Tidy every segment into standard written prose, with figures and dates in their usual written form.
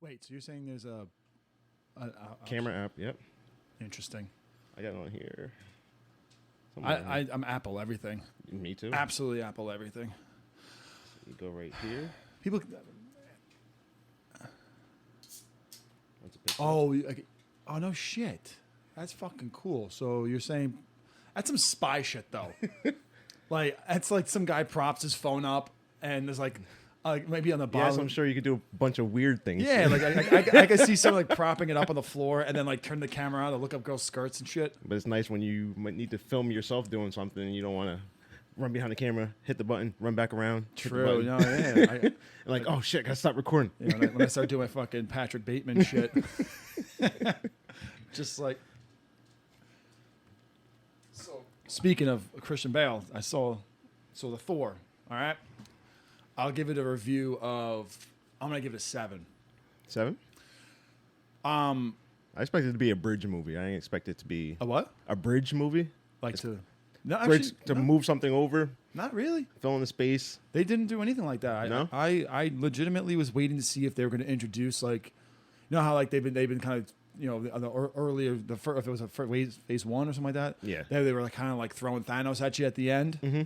Wait, so you're saying there's Camera app. Yep. interesting. I got it on here. I'm Apple everything. Me too. Absolutely Apple everything. You go right here. People. That's a picture. Oh no shit. That's fucking cool. So you're saying that's some spy shit though. Like it's like some guy props his phone up and there's like maybe on the bottom. Yes, I'm sure you could do a bunch of weird things. Yeah, like I could see someone like propping it up on the floor and then like turn the camera on to look up girls' skirts and shit. But it's nice when you might need to film yourself doing something and you don't want to run behind the camera, hit the button, run back around. True. No, yeah. And oh shit, gotta stop recording. You know, when I start doing my fucking Patrick Bateman shit, just like. So speaking of Christian Bale, I saw the Thor. All right, I'll give it a review of. I'm gonna give it a 7. 7? I expect it to be a bridge movie. I didn't expect it to be A what? a bridge movie. Like to. No, Bridge actually, to no, move something over, not really. fill in the space. They didn't do anything like that. No? I legitimately was waiting to see if they were going to introduce like, you know how like they've been kind of earlier if it was a phase 1 or something like that. Yeah. They were like kind of like throwing Thanos at you at the end. Mm-hmm.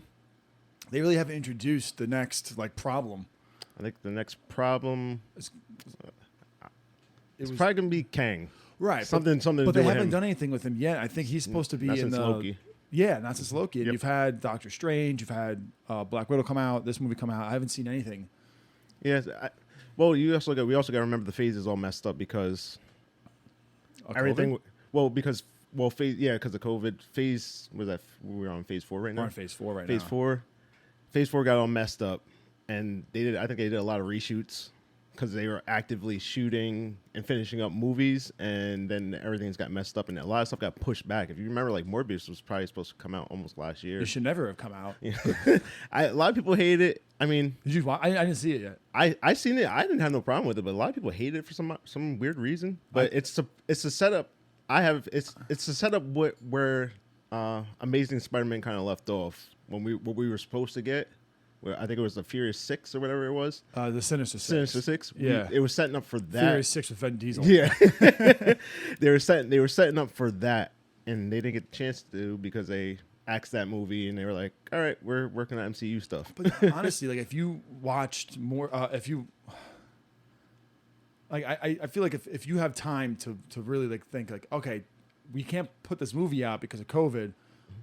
They really haven't introduced the next like problem. I think the next problem It's probably gonna be Kang. right. Something. But to do they with haven't him. done anything with him yet. I think he's supposed to be Not in since the Loki. Yeah, not since Loki. And Yep. you've had Doctor Strange. You've had Black Widow come out. This movie come out. I haven't seen anything. Yes. We also got to remember the phase is all messed up because everything. COVID? Because of COVID. Phase was that we're on phase 4 right now. We're on phase 4 right Phase now. 4. Phase 4 got all messed up, and I think they did a lot of reshoots because they were actively shooting and finishing up movies, and then everything's got messed up, and a lot of stuff got pushed back. If you remember, like Morbius was probably supposed to come out almost last year. It should never have come out. A lot of people hate it. I mean, Did you? I didn't see it yet. I seen it. I didn't have no problem with it, but a lot of people hate it for some weird reason. But it's a setup. It's a setup where Amazing Spider-Man kind of left off when what we were supposed to get. Where I think it was the Furious 6 or whatever it was. The Sinister Six. Sinister 6. Yeah. It was setting up for that. Furious 6 with Vin Diesel. Yeah. They were setting up for that, and they didn't get the chance to because they axed that movie, and they were like, all right, we're working on MCU stuff. But honestly, like if you watched more, I feel like if you have time to really like think like, okay, we can't put this movie out because of COVID.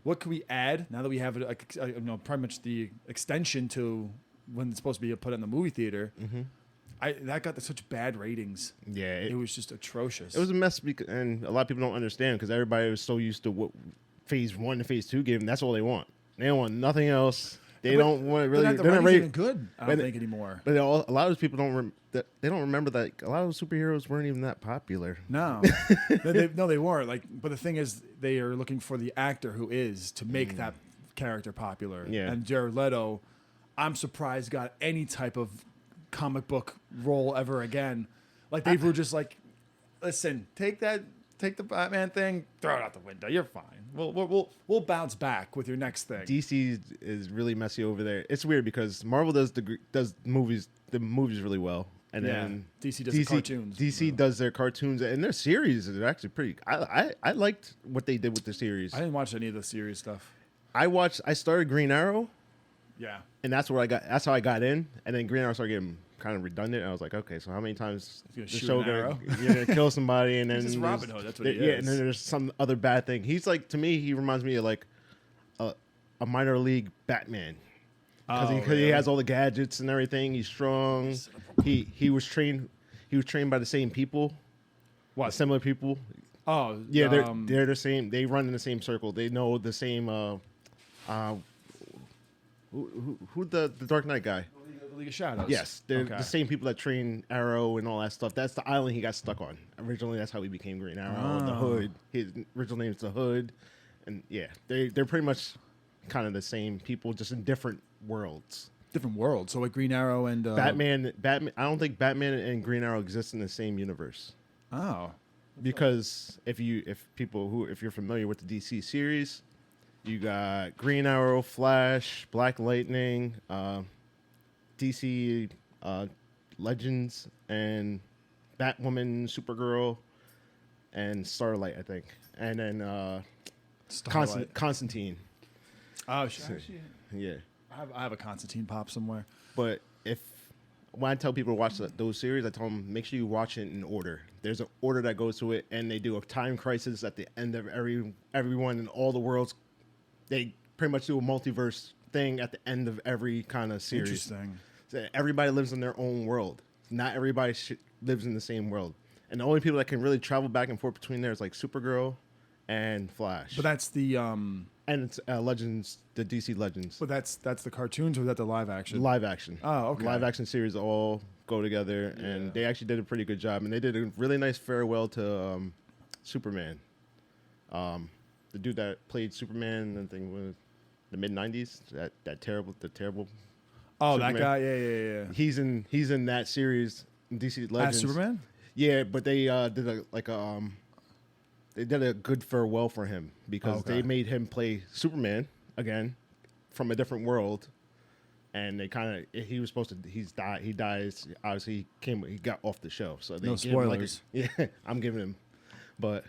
What can we add now that we have pretty much the extension to when it's supposed to be put in the movie theater? Mm-hmm. That got such bad ratings. Yeah, it was just atrocious. It was a mess, and a lot of people don't understand because everybody was so used to what phase 1 and phase 2 gave them. That's all they want. They don't want nothing else. They don't want to really. They're not even good. I don't think anymore. But a lot of those people they don't remember that a lot of those superheroes weren't even that popular. No, they weren't. Like, but the thing is, they are looking for the actor who is to make that character popular. Yeah. And Jared Leto, I'm surprised got any type of comic book role ever again. Like they were just like, listen, take the Batman thing, throw it out the window. You're fine. We'll bounce back with your next thing. DC is really messy over there. It's weird because Marvel does the movies really well, and then DC does the cartoons. DC does their cartoons and their series are actually pretty. I liked what they did with the series. I didn't watch any of the series stuff. I started Green Arrow. Yeah, and that's how I got in, and then Green Arrow started getting kind of redundant. And I was like, okay, so how many times the show you're gonna kill somebody, and then he's Robin Hood. That's what he is. Yeah, and then there's some other bad thing. He's like, to me, he reminds me of like a minor league Batman because he has all the gadgets and everything. He's strong. He was trained by the same people. What? Similar people. Oh yeah, they're the same. They run in the same circle. They know the same. Who the Dark Knight guy? The League of Shadows. Yes, they're the same people that train Arrow and all that stuff. That's the island he got stuck on. Originally, that's how he became Green Arrow. The Hood. His original name is the Hood, and yeah, they're pretty much kind of the same people, just in different worlds. Different worlds. So like Green Arrow and Batman. I don't think Batman and Green Arrow exist in the same universe. Oh, because if you're familiar with the DC series, you got Green Arrow, Flash, Black Lightning, DC Legends, and Batwoman, Supergirl, and Starlight, I think, and then Starlight. Constantine. Oh, shit. Yeah, I have a Constantine pop somewhere. but when I tell people to watch those series, I tell them make sure you watch it in order. There's an order that goes to it, and they do a time crisis at the end of everyone in all the worlds. They pretty much do a multiverse thing at the end of every kind of series. Interesting. So everybody lives in their own world. Not everybody lives in the same world. And the only people that can really travel back and forth between there is like Supergirl and Flash. But that's the And it's Legends, the DC Legends. But that's the cartoons, or is that the live action? Live action. Oh, okay. Live action series all go together, and they actually did a pretty good job. And they did a really nice farewell to Superman. The dude that played Superman, I think was the mid '90s. The terrible. Oh, Superman. that guy. Yeah. He's in that series, DC Legends. As Superman. Yeah, but they they did a good farewell for him because they made him play Superman again from a different world, and they he was supposed to he dies. Obviously, he got off the show, so they No gave him spoilers. yeah, I'm giving him, but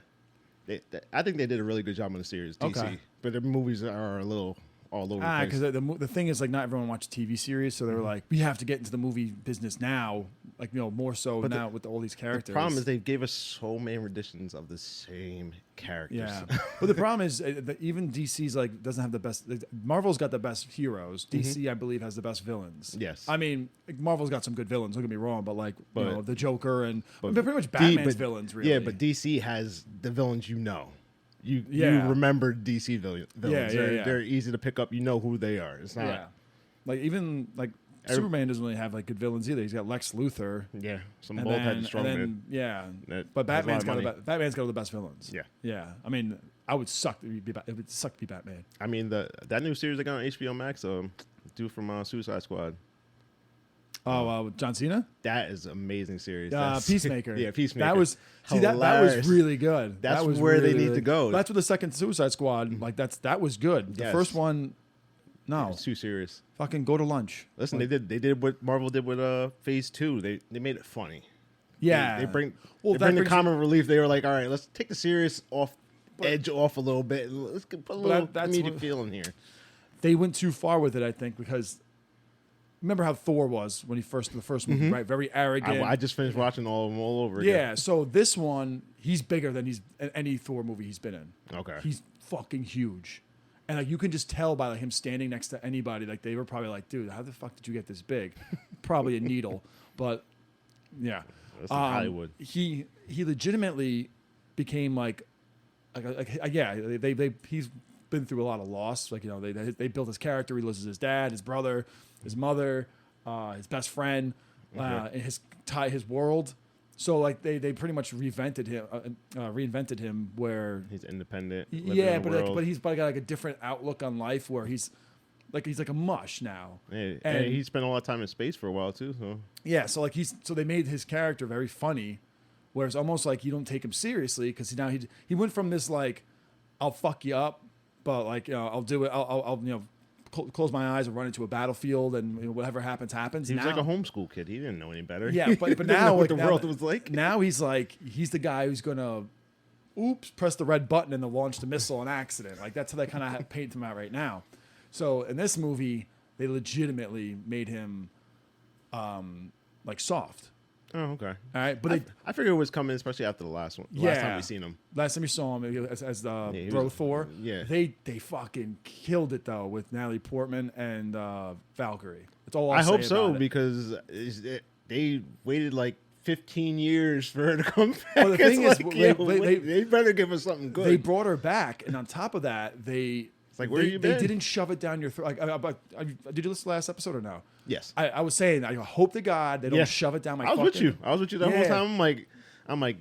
I think they did a really good job on the series, DC. Okay. But the movies are a little all over the place. Because the thing is, like, not everyone watches TV series, so they were like, we have to get into the movie business now, like, more so But now with all these characters. The problem is they gave us so many renditions of the same characters. Yeah, but the problem is that even DC's like doesn't have the best. Marvel's got the best heroes. DC, I believe, has the best villains. Yes. I mean, Marvel's got some good villains. Don't get me wrong, but the Joker and But pretty much Batman's villains. Really, Yeah, but DC has the villains you know. You remember DC villains. Yeah. They're easy to pick up. You know who they are. It's not. Like even like Superman doesn't really have like good villains either. He's got Lex Luthor. Yeah, some And bald-headed then, strong man. But has a lot Batman's of got money. Batman's got all the best villains. Yeah. I mean, it would suck to be Batman. I mean, that new series they got on HBO Max, dude from Suicide Squad. Oh, John Cena. That is an amazing series. Peacemaker. Yeah, Peacemaker. That was that was really good. That's that was where really, they need really to go. That's what the second Suicide Squad. Like that was good. The Yes. first one, no, It's too serious. fucking go to lunch. Listen, they did what Marvel did with Phase 2. They made it funny. Yeah, They bring that the brings- comic relief. They were like, all right, let's take the serious edge off a little bit. Let's put a little that's comedic what- feel in here. They went too far with it, I think, because remember how Thor was when the first movie, right? Very arrogant. I just finished watching all of them all over again. Yeah, so this one, he's bigger than he's any Thor movie he's been in. Okay. He's fucking huge. And like you can just tell by like, him standing next to anybody, like they were probably like, dude, how the fuck did you get this big? Probably a needle. But yeah. That's in Hollywood. He legitimately became he's been through a lot of loss. Like, they built his character, he loses his dad, his brother, his mother, his best friend, his world. So like they pretty much reinvented him where He's independent. but he's got like a different outlook on life where he's like a mush now. Hey, and he spent a lot of time in space for a while too. So so like so they made his character very funny, where it's almost like you don't take him seriously because now he went from this like I'll fuck you up, but like I'll do it. I'll close my eyes and run into a battlefield and whatever happens. he was like a homeschool kid. He didn't know any better. Yeah, but He didn't now know what like, the world was like. Now he's the guy who's gonna press the red button and they'll launch the missile on accident. Like that's how they kind of paint him out right now. So in this movie, they legitimately made him like soft. Oh, okay. All right, but I figured it was coming, especially after the last one. Last time we seen him. Last time you saw him as he Bro was- Thor. yeah. They fucking killed it though with Natalie Portman and Valkyrie. That's all I I'll hope say so about it. because they waited like 15 years for her to come back. Well, the thing It's is, like, they better give us something good. They brought her back, and on top of that, it's like, where you been? They didn't shove it down your throat. Did you listen to the last episode or no? Yes. I was saying, I hope to God they don't shove it down my. I was with you. I was with you the whole Yeah. time. I'm like,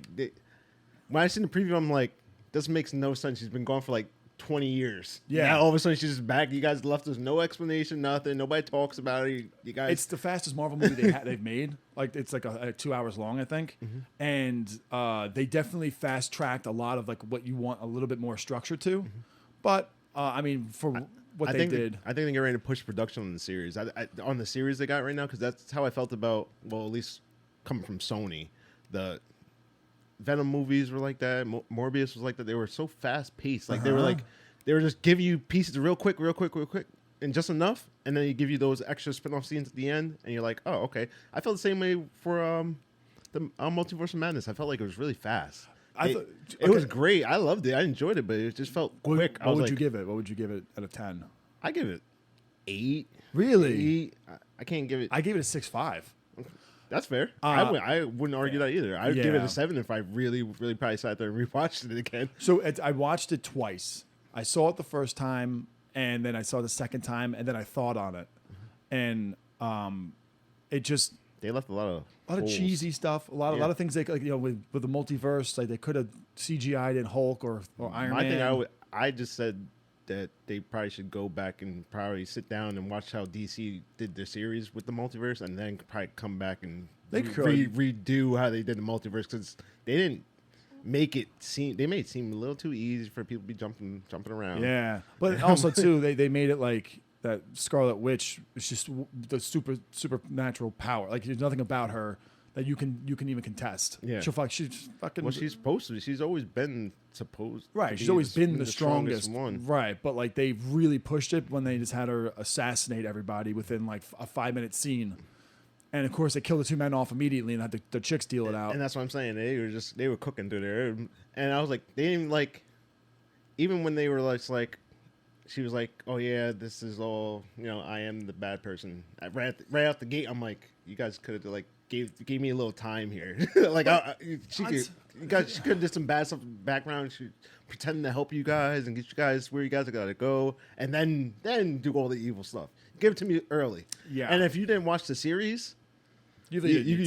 when I seen the preview, I'm like, this makes no sense. She's been gone for like 20 years. Yeah. Now all of a sudden she's just back. You guys left us no explanation, nothing. Nobody talks about it. You guys. It's the fastest Marvel movie they've made. Like it's like a 2 hours long, I think, and they definitely fast tracked a lot of like what you want a little bit more structure to. But I mean, for what they did, I think they're ready to push production on the series. On the series they got right now, because that's how I felt about, well, at least coming from Sony. The Venom movies were like that. Morbius was like that. They were so fast paced. Like they were just give you pieces real quick, and just enough, and then you give you those extra spin-off scenes at the end, and you're like, oh, okay. I felt the same way for the Multiverse of Madness. I felt like it was really fast. It was great. I loved it. I enjoyed it, but it just felt quick. What would you give it? What would you give it out of 10? I give it 8. Really? 8. I can't give it. I gave it a 6.5. That's fair. I wouldn't argue that either. I'd give it a 7 if I really, really probably sat there and rewatched it again. So I watched it twice. I saw it the first time, and then I saw it the second time, and then I thought on it, and it just they left a lot of cheesy stuff, a lot of things like with the multiverse, like they could have CGI'd in Hulk or Iron Man. My thing, I just said that they probably should go back and probably sit down and watch how DC did their series with the multiverse, and then probably come back and redo how they did the multiverse, because they didn't make it seem. They made it seem a little too easy for people to be jumping around. Yeah, but also too, they made it like that Scarlet Witch is just the supernatural power. Like there's nothing about her that you can even contest. Yeah, she's fucking. Well, she's supposed to be. She's always been supposed. Right, she's always been the strongest one. Right, but like they really pushed it when they just had her assassinate everybody within like a 5-minute scene. And of course, they killed the 2 men off immediately and had the chick steal it out. And that's what I'm saying. They were cooking through there, and I was like, they didn't like. Even when they were like, she was like, "Oh yeah, this is all I am the bad person." Right out the gate, I'm like, you guys could have like gave me a little time here. Like she could have did some bad stuff in the background. She pretending to help you guys and get you guys where you guys gotta go, and then do all the evil stuff. Give it to me early. Yeah. And if you didn't watch the series, you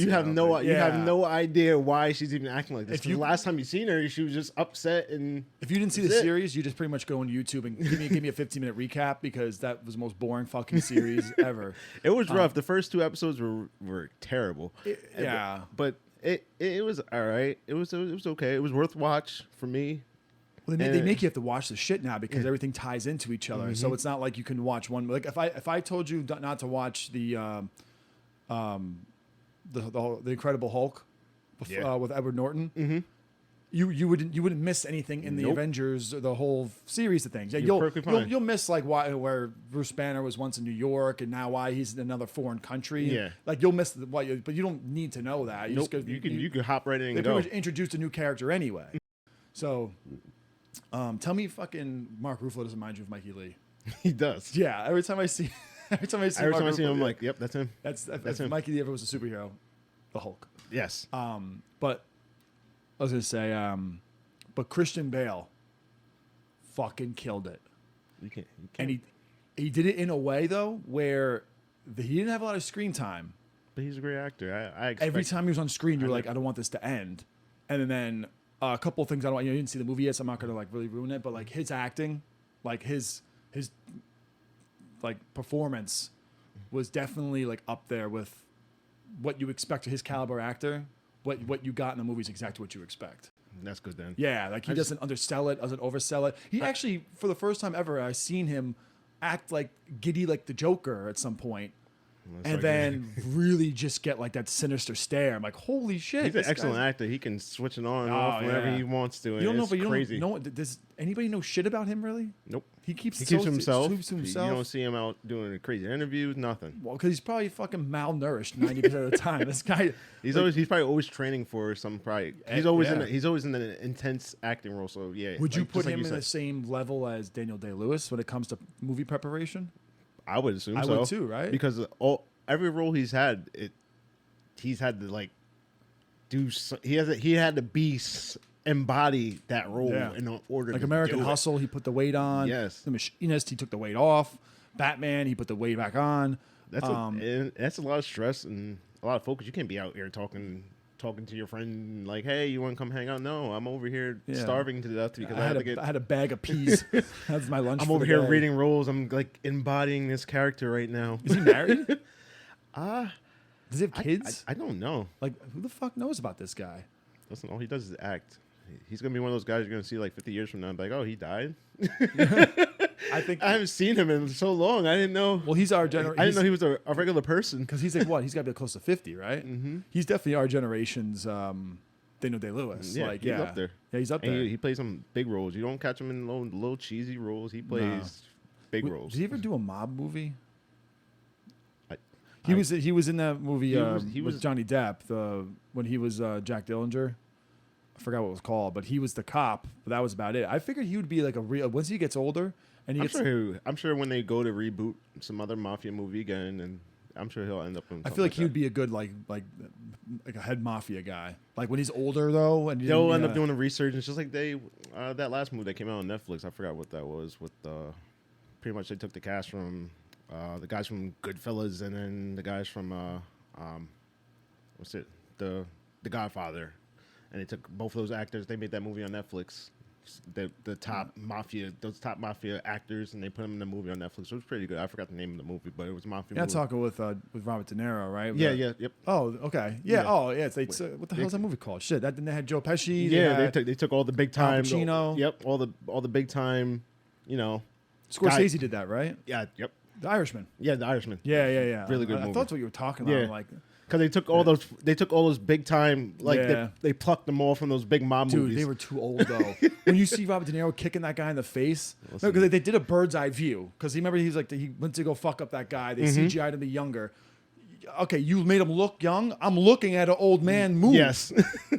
have no idea why she's even acting like this. The last time you seen her, she was just upset. And if you didn't see the series, you just pretty much go on YouTube and give me a 15-minute recap, because that was the most boring fucking series ever. It was rough. The first 2 episodes were terrible. But it was all right. It was okay. It was worth watch for me. Well, they make you have to watch the shit now because everything ties into each other. Mm-hmm. So it's not like you can watch one. Like if I told you not to watch the Incredible Hulk with Edward Norton, mm-hmm. you wouldn't miss anything in the Avengers, the whole series of things. Yeah, you'll miss like where Bruce Banner was once in New York and now why he's in another foreign country. Yeah, like you'll miss but you don't need to know that. You can hop right in and go. They pretty much introduced a new character anyway. So. Tell me fucking Mark Ruffalo doesn't mind you of Mikey Lee. He does. Yeah, every time I see him, I'm like, yep, that's him. That's him. Mikey Lee ever was a superhero, the Hulk. Yes. But I was gonna say, but Christian Bale fucking killed it. You can't. And he did it in a way though where he didn't have a lot of screen time. But he's a great actor. Every time he was on screen, you're like, I don't want this to end. And then a couple of things you didn't see the movie yet, so I'm not gonna like really ruin it. But like his acting, like his like performance was definitely like up there with what you expect of his caliber actor. What you got in the movie is exactly what you expect. That's good then. Yeah, like he doesn't undersell it, doesn't oversell it. He actually, for the first time ever, I've seen him act like giddy like the Joker at some point. And then really just get like that sinister stare. I'm like, holy shit! He's an excellent actor. He can switch it on and off whenever he wants to. And crazy. Does anybody know shit about him really? Nope. He keeps to himself. You don't see him out doing crazy interviews. Nothing. Well, because he's probably fucking malnourished 90% of the time. This guy. He's probably always training for some. He's always in an intense acting role. So yeah. Would you put him in the same level as Daniel Day-Lewis when it comes to movie preparation? I would assume I would too, right? Because every role he's had, he's had to like do. He had to embody that role in order. Like to American do Hustle, he put the weight on. Yes. The Machinist, he took the weight off. Batman, he put the weight back on. That's a lot of stress and a lot of focus. You can't be out here talking to your friend like, hey, you want to come hang out? No, I'm over here starving to death because I had a bag of peas. That's my lunch. I'm over here reading roles. I'm like embodying this character right now. Is he married? Does he have kids? I don't know. Like, who the fuck knows about this guy? Listen, all he does is act. He's gonna be one of those guys you're gonna see like 50 years from now and be like, oh, he died. I think. I haven't seen him in so long. I didn't know. Well, he's our generation. I didn't know he was a regular person. Because he's like what? He's got to be close to 50, right? Mm-hmm. He's definitely our generation's Daniel Day-Lewis. Yeah, like, he's up there. Yeah, he's up And there. he plays some big roles. You don't catch him in little cheesy roles. He plays big roles. Did he ever do a mob movie? I- He was in that movie he was with Johnny Depp when he was Jack Dillinger. I forgot what it was called, but he was the cop. But that was about it. I figured he would be like a real once he gets older and he I'm sure when they go to reboot some other mafia movie again, and I'm sure he'll end up in. I feel like he would be a good like a head mafia guy. Like when he's older though, and they'll end up doing a resurgence, just like they that last movie that came out on Netflix. I forgot what that was. With pretty much they took the cast from the guys from Goodfellas, and then the guys from what's it the Godfather, and they took both of those actors. They made that movie on Netflix. The top mafia, those top mafia actors, and they put them in the movie on Netflix. It was pretty good. I forgot the name of the movie, but it was a mafia. Yeah, movie. talking with Robert De Niro, right? Yep. Oh, okay. Yeah. Yeah. Oh, yeah. It's what the hell is that movie called? Shit, that they had Joe Pesci. Yeah, they took all the big time. Al Pacino. Yep, all the big time. Scorsese did that, right? Yeah. Yep. The Irishman. Yeah, The Irishman. Yeah. Really good I movie. thought that's what you were talking about. Yeah. I'm like, Because they took all those big time, like they plucked them all from those big mob dude, movies. they were too old though. When you see Robert De Niro kicking that guy in the face, because they did a bird's eye view. Because he went to go fuck up that guy. They CGI'd him to be younger. Okay, you made him look young. I'm looking at an old man move. Yes.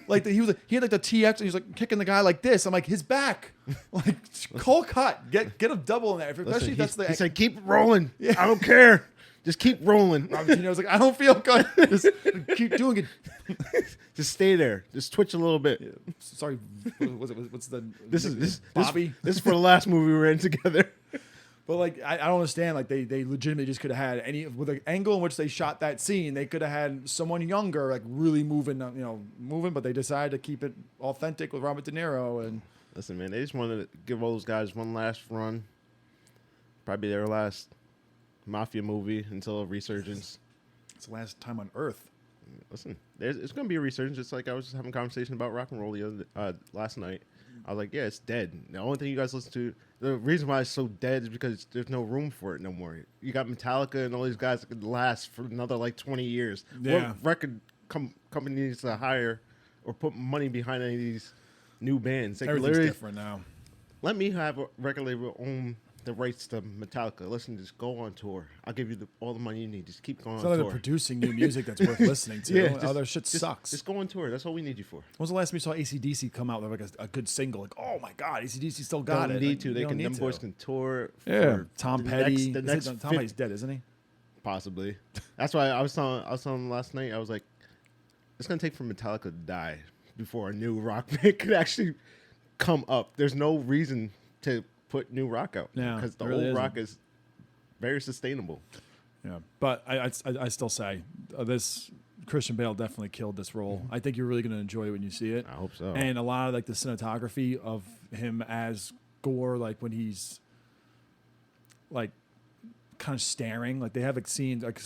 Like he had like the TX and he was like kicking the guy like this. I'm like his back, like cold cut. Get a double in there. Especially he said, keep rolling. Yeah. I don't care. Just keep rolling. Robert De Niro's like, I don't feel good. Just keep doing it. Just stay there. Just twitch a little bit. Yeah. Sorry, what's the Bobby? This is for the last movie we were in together. But like, I don't understand. Like they legitimately just could have had with the angle in which they shot that scene, they could have had someone younger, like really moving. But they decided to keep it authentic with Robert De Niro. And listen, man, they just wanted to give all those guys one last run. Probably their last mafia movie until a resurgence. It's the last time on Earth. Listen, it's going to be a resurgence. Just like I was just having a conversation about rock and roll last night. I was like, yeah, it's dead. The only thing you guys listen to, the reason why it's so dead is because there's no room for it no more. You got Metallica and all these guys that could last for another like 20 years. Yeah. What record company needs to hire or put money behind any of these new bands? They Everything's different now. Let me have a record label own the rights to Metallica. Listen, just go on tour. I'll give you all the money you need. Just keep going on It's not tour. like they're producing new music that's worth listening to. Yeah, Other shit sucks. Just go on tour. That's all we need you for. When was the last time you saw AC/DC come out with like a good single? Like, oh my God, AC/DC still got Don't it. need Like, to. Them boys can tour. Yeah. For Tom the Petty. next Tom Petty's dead, isn't he? Possibly. That's why I was telling him last night. I was like, it's gonna take for Metallica to die before a new rock band could actually come up. There's no reason to put new rock out because the old rock is very sustainable. Yeah, but I still say this Christian Bale definitely killed this role. I think you're really going to enjoy it when you see it. I hope so. And a lot of like the cinematography of him as Gore, like when he's like kind of staring, like they have like scenes, like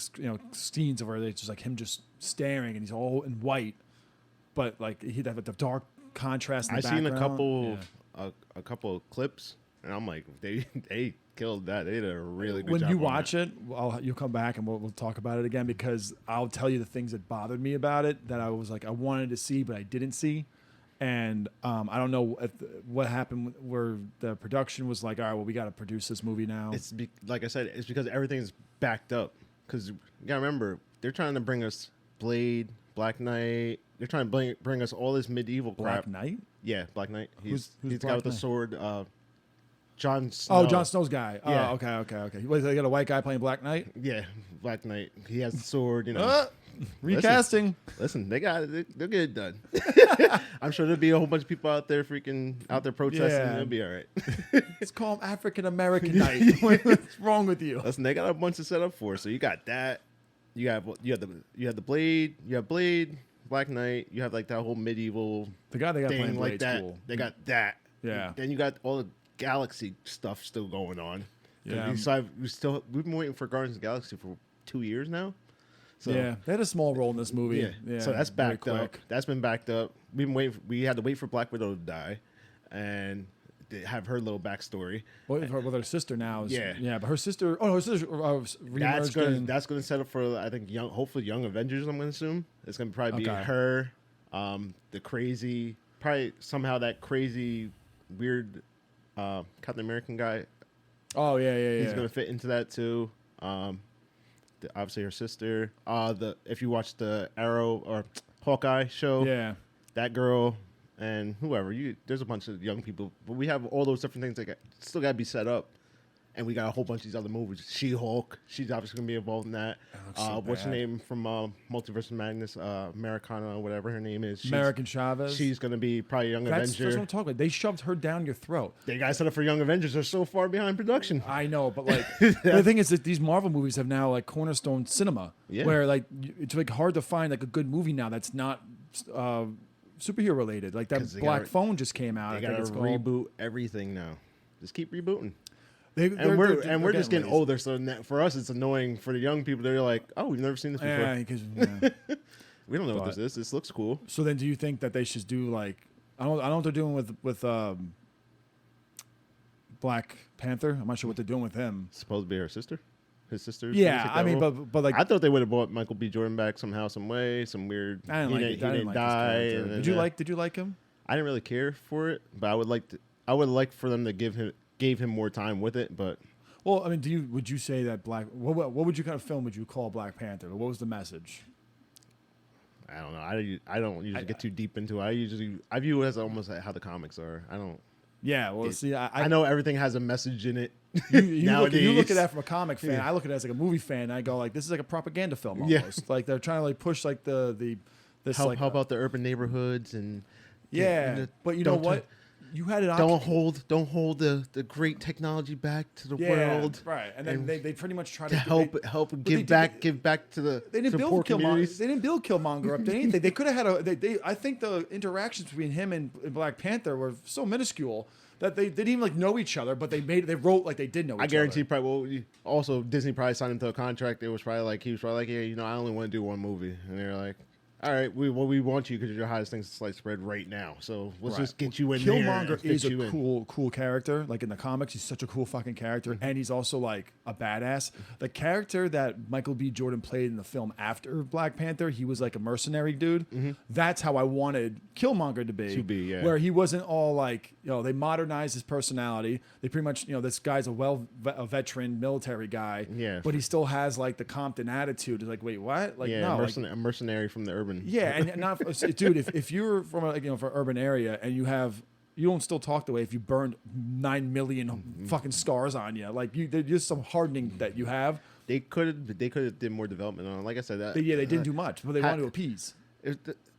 scenes where it's just like him just staring and he's all in white, but like he'd have like the dark contrast. In the I've seen a couple of clips. And I'm like, they killed that. They did a really good job. When you watch it, you'll come back and we'll talk about it again because I'll tell you the things that bothered me about it that I was like I wanted to see but I didn't see, and I don't know what happened where the production was like, all right, well we got to produce this movie now. Like I said, it's because everything's backed up. Because you gotta remember, they're trying to bring us Blade, Black Knight. They're trying to bring us all this medieval crap. Black Knight? Yeah, Black Knight. He's who's the Black guy with the Knight? sword. Jon Snow. Oh, Jon Snow's guy. Yeah. Oh, okay. Wait, they got a white guy playing Black Knight? Yeah, Black Knight. He has the sword. Recasting. Listen, they got it. They'll get it done. I'm sure there'll be a whole bunch of people out there protesting. Yeah. It'll be all right. It's called African American Night. What's wrong with you? Listen, they got a bunch to set up for. So you got that. You have the Blade. You have Blade, Black Knight. You have like that whole medieval The guy they got thing playing like Blade's that. cool. They got that. Yeah. Then you got all the Galaxy stuff still going on. Yeah. We've been waiting for Guardians of the Galaxy for 2 years now. So yeah, they had a small role in this movie. yeah. So that's very backed up. quick. That's been backed up. We had to wait for Black Widow to die, and have her little backstory. Well, with her sister now. Yeah. But her sister. Oh, no, her sister reemerged. That's gonna set up for, I think, hopefully young Avengers. I'm gonna assume it's gonna probably be Okay. her, the crazy, probably somehow that crazy, weird, Captain American guy. Oh yeah. He's gonna fit into that too. Obviously her sister. If you watch the Arrow or Hawkeye show, Yeah. that girl and whoever there's a bunch of young people, but we have all those different things that still got to be set up, and we got a whole bunch of these other movies. She-Hulk, she's obviously gonna be involved in that. What's her name from Multiverse of Madness? Americana, whatever her name is. American Chavez. She's gonna be probably Young That's Avenger. what I'm talking about. They shoved her down your throat. They got set up for Young Avengers. They're so far behind production. I know, but like the thing is that these Marvel movies have now like cornerstone cinema, where like it's like hard to find like a good movie now that's not superhero related. Like that Black Phone just came out. They I gotta think it's called. reboot everything now. Just keep rebooting. They're We're just getting lazy. older, so for us it's annoying. For the young people, they're like, "Oh, we've never seen this before. Yeah, because We don't know what this is. This looks cool." So then, do you think that they should do like I don't know what they're doing with Black Panther? I'm not sure what they're doing with him. Supposed to be her sister. His sister. Yeah, I mean, but like I thought they would have brought Michael B. Jordan back somehow, some way, some weird. I didn't like it. He I didn't didn't like die. his character. Did you like him? I didn't really care for it, but I would like for them to gave him more time with it. But Well, I mean, would you say that what would you kind of film would you call Black Panther? What was the message? I don't know. I don't usually get too deep into it. I view it as almost like how the comics are. I don't. Yeah, well, see, I know everything has a message in it. You nowadays. look at that from a comic fan. Yeah. I look at it as like a movie fan. And I go like, this is like a propaganda film Yeah. almost. Like they're trying to like push like this like help out the urban neighborhoods and but you know what? You had it. Don't hold the great technology back to the world. Right? And then they pretty much try to help give back to the They didn't to build poor Killmonger. communities. They didn't build Killmonger up to anything. They could have had I think the interactions between him and Black Panther were so minuscule that they didn't even like know each other, but they wrote like they did know each other. I guarantee probably. Well, also, Disney probably signed him to a contract. It was probably like he was probably like, yeah, I only want to do one movie, and they're like, all right, we want you because you're the hottest thing since sliced bread right now. So let's just get you in there. Killmonger is a cool character. Like in the comics, he's such a cool fucking character, and he's also like a badass. The character that Michael B. Jordan played in the film after Black Panther, he was like a mercenary dude. That's how I wanted Killmonger to be. Yeah. Where he wasn't all like, they modernized his personality. They pretty much, this guy's a veteran military guy. Yeah. But he still has like the Compton attitude. It's like, wait, what? Like, no, a mercenary from the urban. Yeah, and not, dude. If you're from a for urban area and you don't still talk the way if you burned 9 million fucking scars on you, like there's just some hardening that you have. They could have did more development on it. Like I said, They didn't do much, but they wanted to appease. It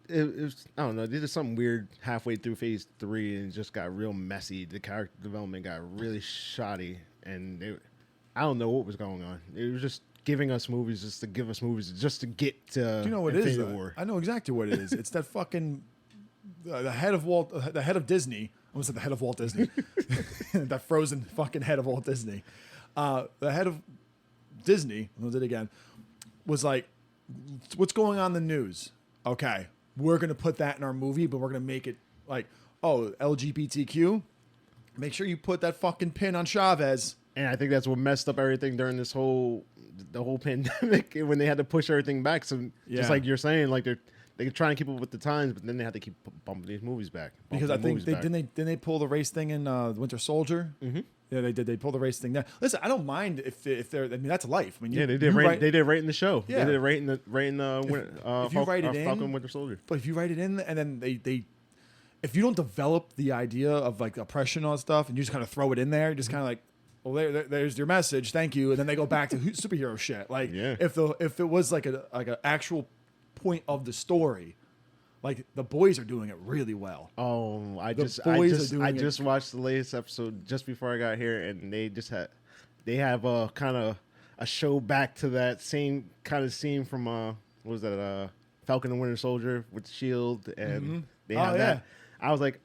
was, I don't know. They did something weird halfway through phase 3 and it just got real messy. The character development got really shoddy, and I don't know what was going on. It was just giving us movies just to give us movies just to get to. Do you know what Infinity it is? War. I know exactly what it is. It's that fucking the head of Disney. I almost said the head of Walt Disney. That frozen fucking head of Walt Disney. The head of Disney. I'll do it again. Was like, what's going on in the news? Okay, we're gonna put that in our movie, but we're gonna make it like, oh, LGBTQ. Make sure you put that fucking pin on Chavez. And I think that's what messed up everything during the whole pandemic when they had to push everything back. So just like you're saying, like they're trying to keep up with the times, but then they had to keep bumping these movies back. Because I think didn't they pull the race thing in Winter Soldier? Mm-hmm. Yeah, they did. They pulled the race thing there. Listen, I don't mind if they're. I mean, that's life. I mean, they did right in the show. Yeah. They did right in the if you write it in, Falcon Winter Soldier. But if you write it in and then they if you don't develop the idea of like oppression and all that stuff, and you just kind of throw it in there, you're just kind of like, well, there's your message, thank you, and then they go back to superhero shit. Like, if it was like an actual point of the story, like the boys are doing it really well. Oh, I just watched the latest episode just before I got here, and they have a kind of a show back to that same kind of scene from what was that Falcon and Winter Soldier with the shield, and they have that. I was looking,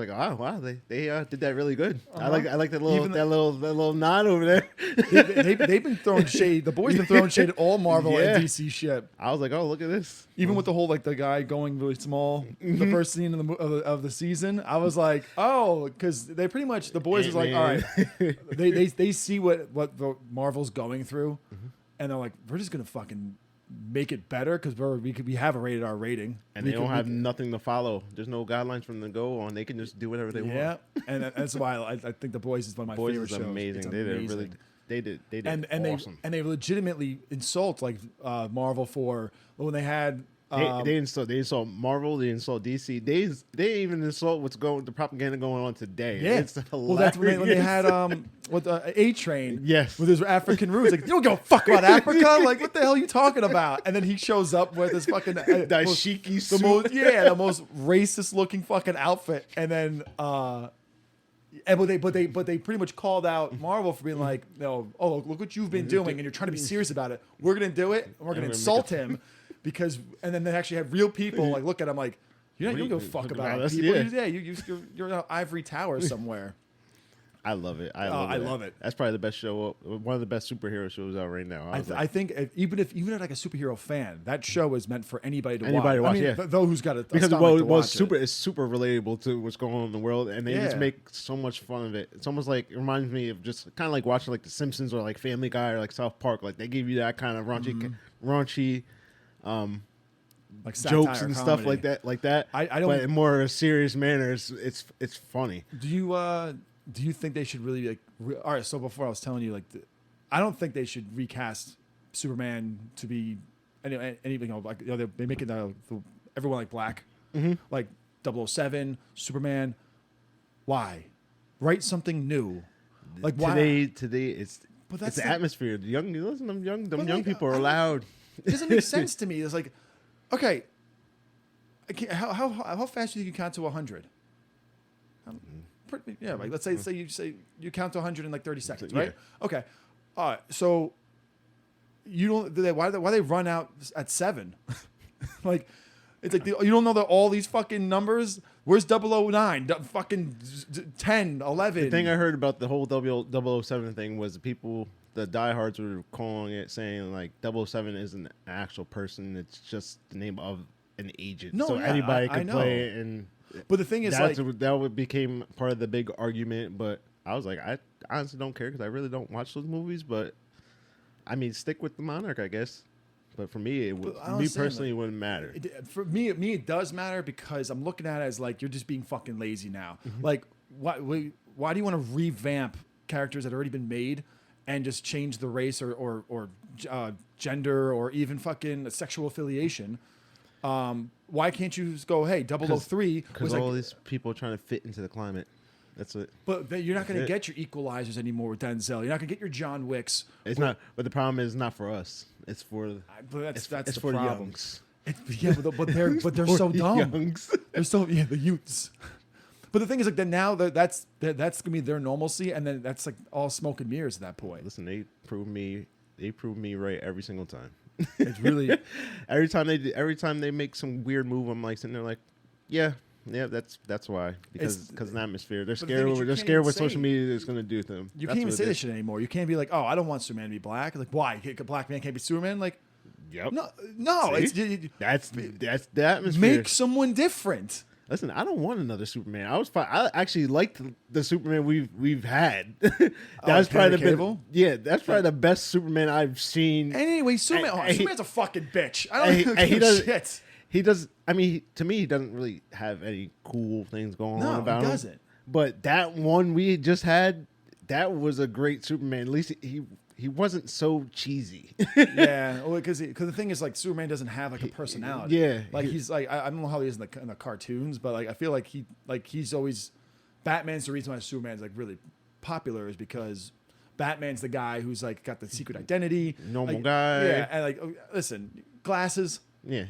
oh wow, they did that really good. Uh-huh. I like that little Even that little nod over there. they've been throwing shade. The boys been throwing shade at all Marvel Yeah. and DC shit. I was like, oh, look at this. Even with the whole like the guy going really small, the first scene of the season, I was like, oh, because they pretty much the boys is like, all right, they see what the Marvel's going through, and they're like, we're just gonna fucking make it better because we have a rated R rating, And they don't have nothing to follow. There's no guidelines from them to go on. They can just do whatever they want. Yeah, and that's why I think the boys is one of my Boys favorite is shows. amazing. It's They did amazing. really. They did and awesome. they legitimately insult like Marvel for when they had. They insult Marvel. They insult DC. They even insult the propaganda going on today. Yeah, It's hilarious. well, that's when they had with A Train. Yes. with his African roots. Like, you don't give a fuck about Africa. Like, what the hell are you talking about? And then he shows up with his fucking dashiki suit. the most racist looking fucking outfit. And then but they pretty much called out Marvel for being like, no, oh, look what you've been doing, and you're trying to be serious about it. We're gonna do it, and we're gonna insult him because, and then they actually had real people like look at him like, you don't give a fuck about us? people. Yeah. You're in an ivory tower somewhere. I love it. I love it. That's probably the best show. One of the best superhero shows out right now. I think even if like a superhero fan, that show is meant for anybody to watch. Anybody to watch, I mean, yeah. Though who's got a because stomach to watch it's super relatable to what's going on in the world, and they just Yeah. make so much fun of it. It's almost like it reminds me of just kind of like watching like The Simpsons or like Family Guy or like South Park. Like they give you that kind of raunchy like jokes satire and comedy. stuff like that. I don't. But in more a serious manner, it's funny. Do you think they should really like? All right. So before I was telling you, like, I don't think they should recast Superman to be anything like they make it everyone like black, like 007, Superman. Why? Write something new. Like why? Today it's But that's the atmosphere. The young like, people are loud. It doesn't make sense to me. It's like, okay, how fast do you think you count to 100? Yeah, like let's say you count to 100 in like 30 seconds, right? Yeah. Okay, all right. So you don't why they run out at 7? Like it's like you don't know that all these fucking numbers. Where's 009? Fucking 10, 11. The thing I heard about the whole 007 thing was the diehards were calling it, saying like 007 isn't an actual person. It's just the name of an agent. No, so yeah, anybody I could know. play it. And But the thing is, that became part of the big argument. But I was like, I honestly don't care because I really don't watch those movies. But I mean, stick with the Monarch, I guess. But for me, it wouldn't matter. For me, it does matter because I'm looking at it as like you're just being fucking lazy now. Like, why do you want to revamp characters that have already been made and just change the race or gender or even fucking sexual affiliation? Why can't you just go, hey, 003? Because all these people are trying to fit into the climate. That's it. But you're not going to get your Equalizers anymore with Denzel. You're not going to get your John Wicks. It's not. But the problem is not for us. It's for. That's it's the for problem. the youngs. But they're so dumb. Youngs. They're so the youths. But the thing is, like, then now that's gonna be their normalcy, and then that's like all smoke and mirrors at that point. Listen, they prove me right every single time. It's really every time they make some weird move, I'm like sitting there like, yeah, that's why because of the atmosphere. They're scared. They're scared what social media is going to do to them. You can't even say this shit anymore. You can't be like, oh, I don't want Superman to be black. Like, why? A black man can't be Superman? Like, yep. No. That's the atmosphere. Make someone different. Listen, I don't want another Superman. I actually liked the Superman we've had. That's probably that's probably the best Superman I've seen. Anyway, Superman's a fucking bitch. I don't give a shit. He does. I mean, to me, he doesn't really have any cool things going on about him. No, he doesn't. But that one we just had, that was a great Superman. At least he wasn't so cheesy. Yeah, well, because the thing is, like, Superman doesn't have like a personality. Yeah, like he's like I don't know how he is in the cartoons, but like I feel like he's always Batman's the reason why Superman's like really popular is because Batman's the guy who's like got the secret identity, normal guy. Yeah, and like listen, glasses. Yeah.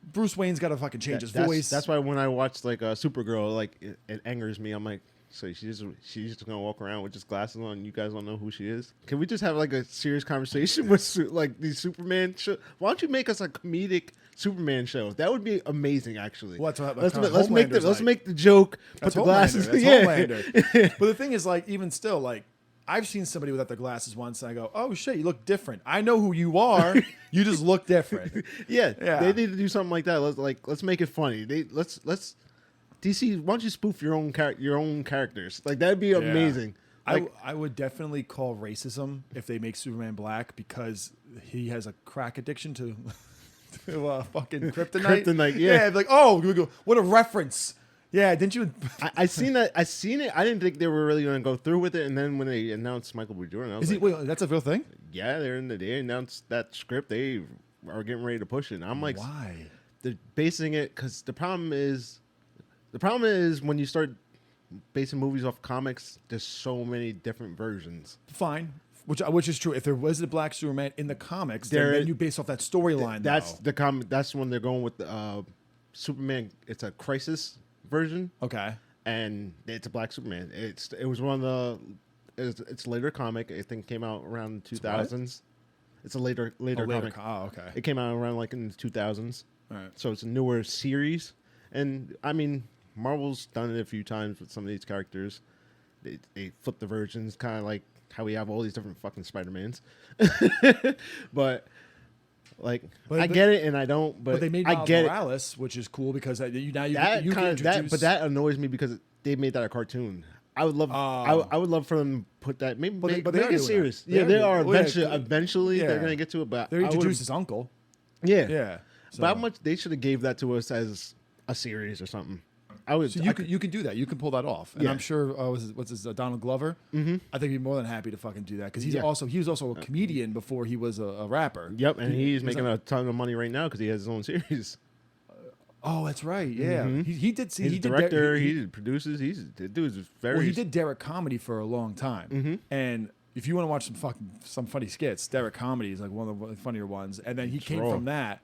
Bruce Wayne's got to fucking change his voice. That's why when I watch like Supergirl, like it angers me. I'm like, so she's just gonna walk around with just glasses on. You guys don't know who she is. Can we just have like a serious conversation with like these Superman? Why don't you make us a comedic Superman show. That would be amazing, actually. Well, let's make the joke. That's put the glasses. That's Homelander. But the thing is, like, even still, like, I've seen somebody without their glasses once, and I go, "Oh shit, you look different. I know who you are. You just look different." Yeah, they need to do something like that. Let's make it funny. Let's DC. Why don't you spoof your own characters? Like that'd be amazing. Like, I would definitely call racism if they make Superman black because he has a crack addiction to fucking kryptonite. Kryptonite, yeah. Like, oh, what a reference. Yeah, didn't you? I seen that. I seen it. I didn't think they were really going to go through with it. And then when they announced Michael B. Jordan, I was like, wait, that's a real thing? Yeah, they announced that script. They are getting ready to push it. And I'm like, why? They're basing it because the problem is when you start basing movies off comics, there's so many different versions. Fine. Which is true. If there was a black Superman in the comics, then you base off that storyline. That's when they're going with Superman. It's a crisis version. Okay. And it's a black Superman. It was one of it's a later comic. I think it came out around 2000s. It's a later comic. Oh, okay. It came out around like in the 2000s. All right. So it's a newer series. And I mean, Marvel's done it a few times with some of these characters. They flip the versions, kind of like how we have all these different fucking Spider-Mans. But I get it and I don't. But they made Miles Morales, which is cool because you can introduce. But that annoys me because they made that a cartoon. I would love. I would love for them to put that. Maybe make it serious. Yeah, they are eventually. They're gonna get to it. But they introduced his uncle. Yeah, yeah. So. But how much they should have gave that to us as a series or something. You can do that. You can pull that off, and I'm sure. What's his Donald Glover? Mm-hmm. I think he'd be more than happy to fucking do that because he was also a comedian before he was a rapper. Yep, and he's making a ton of money right now because he has his own series. Oh, that's right. Yeah, he did. He's director. He produces. Dude's very. Well, he did Derek comedy for a long time, and if you want to watch some funny skits, Derek comedy is like one of the funnier ones. And then he came from that.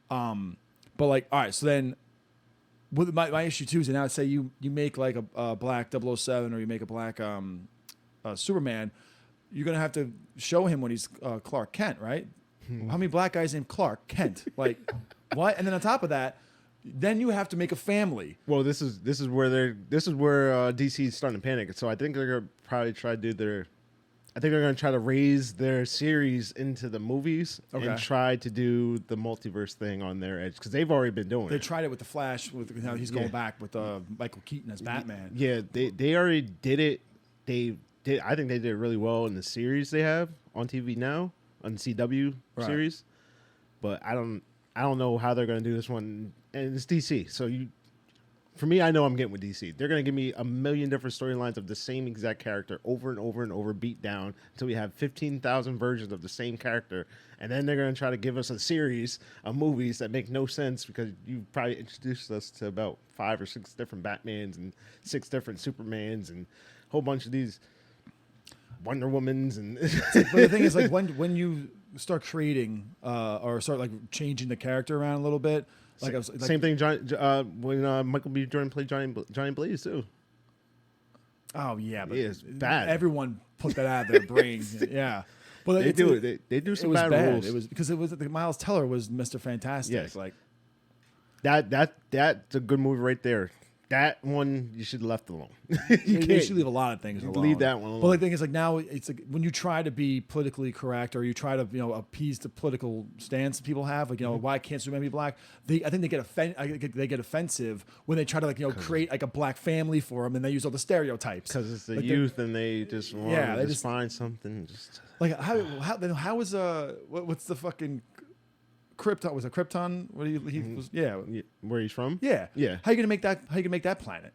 But like, all right, so then. With my issue too is now say you make like a black 007 or you make a black Superman, you're gonna have to show him when he's Clark Kent, right? How many black guys named Clark Kent? Like what? And then on top of that, then you have to make a family. Well, this is where DC is starting to panic. So I think they're gonna probably try to do I think they're going to try to raise their series into the movies and try to do the multiverse thing on their edge because they've already been doing it. They tried it with the Flash. With how he's going back with Michael Keaton as Batman. Yeah, they already did it. I think they did it really well in the series they have on TV now on the CW series. But I don't know how they're going to do this one. And it's DC, so for me, I know I'm getting with DC. They're going to give me a million different storylines of the same exact character over and over and over, beat down until we have 15,000 versions of the same character. And then they're going to try to give us a series of movies that make no sense because you probably introduced us to about 5 or 6 different Batmans and 6 different Supermans and a whole bunch of these Wonder Womans. But the thing is, like, when you start creating or start like changing the character around a little bit, like same thing. When Michael B. Jordan played Johnny Blaze too. Oh yeah, but it's bad. Everyone put that out of their brain. Yeah, but they do it. They do some bad rules. It was because Miles Teller was Mr. Fantastic. Yes. Like that's a good movie right there. That one you should have left alone. You should leave a lot of things alone. Leave that one alone. But the thing is, like now, it's like when you try to be politically correct or you try to appease the political stance people have, like why can't Superman be black? I think they get offensive when they try to create like a black family for him and they use all the stereotypes because it's the youth and they just want to just find something. Just like how is what's the fucking Krypton? Was it Krypton? What he was? Yeah, where he's from? Yeah, yeah. How you gonna make that planet?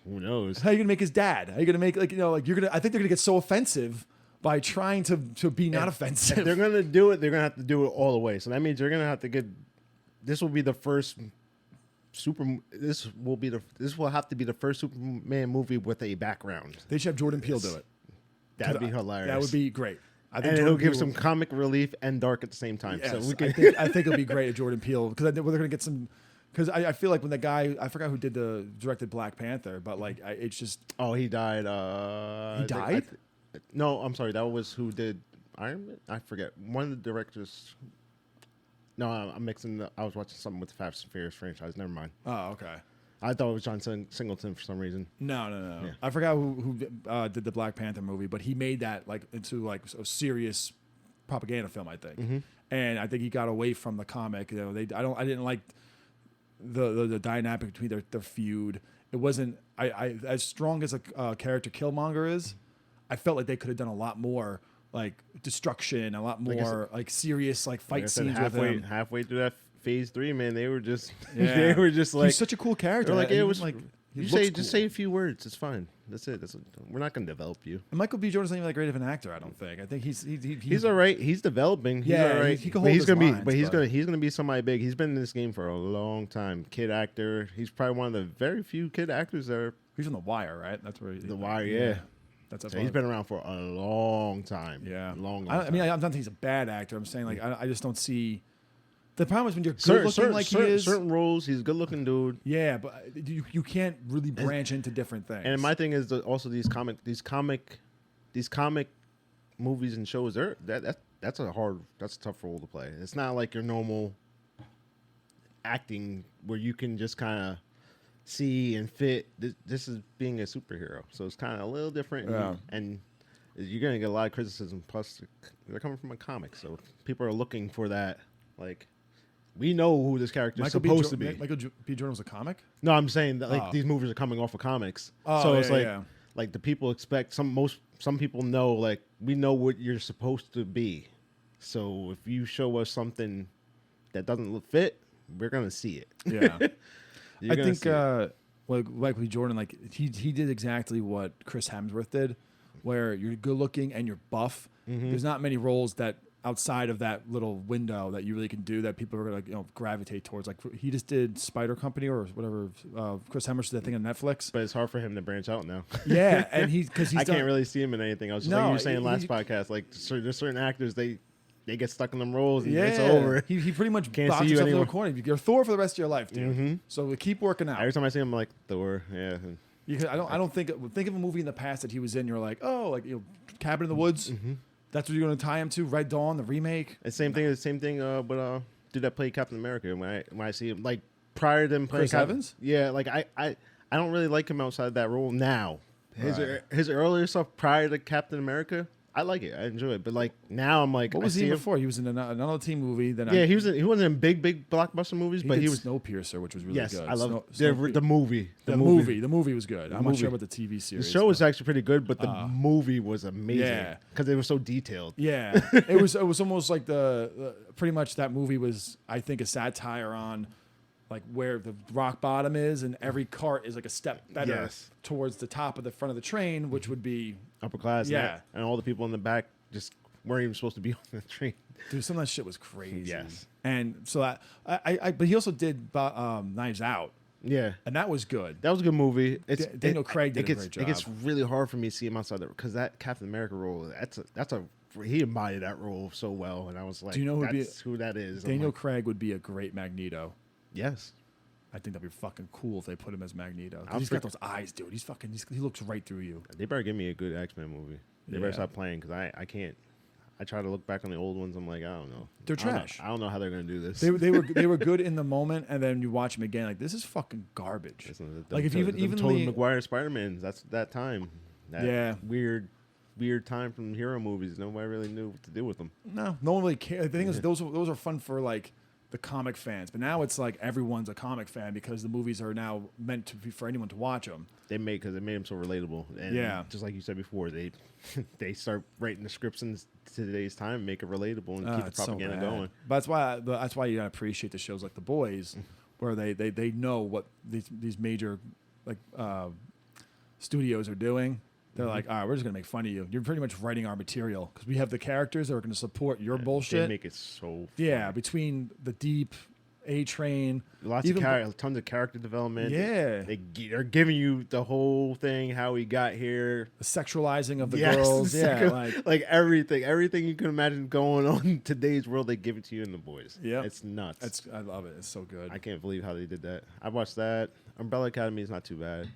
Who knows? How are you gonna make his dad? How are you gonna make you're gonna? I think they're gonna get so offensive by trying to be not offensive. If they're gonna do it, they're gonna have to do it all the way. So that means they're gonna have to get. This will be the first This will have to be the first Superman movie with a background. They should have Jordan Peele do it. That'd be hilarious. That would be great. I think it'll give some comic relief and dark at the same time. Yes, so we can I think it'll be great at Jordan Peele because they're going to get some. Because I feel like when the guy, I forgot who directed Black Panther, but like it's just. Oh, he died. He died? No, I'm sorry. That was who did Iron Man. I forget. One of the directors. No, I'm mixing. I was watching something with the Fast and Furious franchise. Never mind. Oh, okay. I thought it was John Singleton for some reason. No. Yeah. I forgot who did the Black Panther movie, but he made that like into like a serious propaganda film, I think. Mm-hmm. And I think he got away from the comic. You know, I didn't like the dynamic between their feud. It wasn't I as strong as a character Killmonger is. I felt like they could have done a lot more, like destruction, a lot more like serious like fight scenes with him. Halfway through that phase 3, man, they were just Yeah. they were just like he's such a cool character. like it was like you say just say a few words. It's fine. That's it. We're not going to develop you. And Michael B. Jordan's not even that great of an actor. I don't think. I think He's all right. He's developing. He's Yeah, all right. he can hold his gonna lines, be, but he's but- gonna be somebody big. He's been in this game for a long time. Kid actor. He's probably one of the very few kid actors that are. He's on The Wire, right? That's where The Wire, yeah. That's So he's been around for a long time. Yeah, long. I mean, I'm not saying he's a bad actor. I'm saying like I just don't see. The problem is when you're good looking like he is. Certain roles, he's a good looking dude. Yeah, but you can't really branch into different things. And my thing is that also these comic movies and shows. That's a tough role to play. It's not like your normal acting where you can just kind of see and fit. This is being a superhero, so it's kind of a little different. Yeah. And you're gonna get a lot of criticism. Plus, they're coming from a comic, so people are looking for that. Like, we know who this character is supposed to be. Michael B. Jordan was a comic. No, I'm saying that these movies are coming off of comics, so it's like the people expect some people know, like, we know what you're supposed to be. So if you show us something that doesn't look fit, we're gonna see it. Yeah, I think like Michael B. Jordan, like he did exactly what Chris Hemsworth did, where you're good looking and you're buff. Mm-hmm. There's not many roles that outside of that little window that you really can do that people are gonna gravitate towards. Like he just did Spider Company or whatever. Chris Hemsworth did that thing on Netflix. But it's hard for him to branch out now. Yeah, and because he's I can't really see him in anything else. Just like you were saying last podcast, like there's certain actors they get stuck in them roles and it's over. He pretty much Can't boxed see you himself in anymore. the corner. You're Thor for the rest of your life, dude. Mm-hmm. So keep working out. Every time I see him, I'm like, Thor, yeah. I don't think of a movie in the past that he was in. You're like, oh, like Cabin in the Woods. Mm-hmm. That's what you're going to tie him to. Red Dawn, the remake. The same thing. But dude that played Captain America. When I see him, like prior to him playing Chris Evans. Yeah, like I don't really like him outside that role now. Right. His earlier stuff prior to Captain America, I like it. I enjoy it. But like now, I'm like, What was he in before? He was in another team movie. He wasn't in big blockbuster movies, but he was Snowpiercer, which was really yes, good. I love the movie. The movie was good. I'm not sure about the TV series. The show was actually pretty good, but the movie was amazing. Yeah, because it was so detailed. Yeah, it was almost like the pretty much that movie was, I think, a satire on like where the rock bottom is, and every cart is like a step better towards the top of the front of the train, which would be upper class. Yeah, and all the people in the back just weren't even supposed to be on the train. Dude, some of that shit was crazy. Yes, and so but he also did Knives Out. Yeah, and that was good. That was a good movie. Daniel Craig did a great job. It gets really hard for me to see him outside there because that Captain America role, he embodied that role so well, and I was like, do you know who that is? Daniel Craig would be a great Magneto. Yes. I think that'd be fucking cool if they put him as Magneto. He's got those eyes, dude. He looks right through you. They better give me a good X-Men movie. They better stop playing because I can't. I try to look back on the old ones. I'm like, I don't know. They're trash. I don't know how they're gonna do this. They were good in the moment, and then you watch them again, like this is fucking garbage. Like if even Tobey Maguire Spider-Man, that's that time. That weird time from hero movies. Nobody really knew what to do with them. No one really cared. The thing is, those are fun for like the comic fans, but now it's like everyone's a comic fan because the movies are now meant to be for anyone to watch them. Because they made them so relatable. And just like you said before, they start writing the scripts in today's time, and make it relatable, and keep the propaganda going. But that's why you gotta appreciate the shows like The Boys, where they know what these major like studios are doing. They're like, all right, we're just going to make fun of you. You're pretty much writing our material because we have the characters that are going to support your bullshit. They make it so funny. Yeah, between the Deep, A-Train. Tons of character development. Yeah. They're giving you the whole thing, how he got here. The sexualizing of the girls. Yeah, like everything. Everything you can imagine going on in today's world, they give it to you in The Boys. Yeah. It's nuts. I love it. It's so good. I can't believe how they did that. I watched that. Umbrella Academy is not too bad.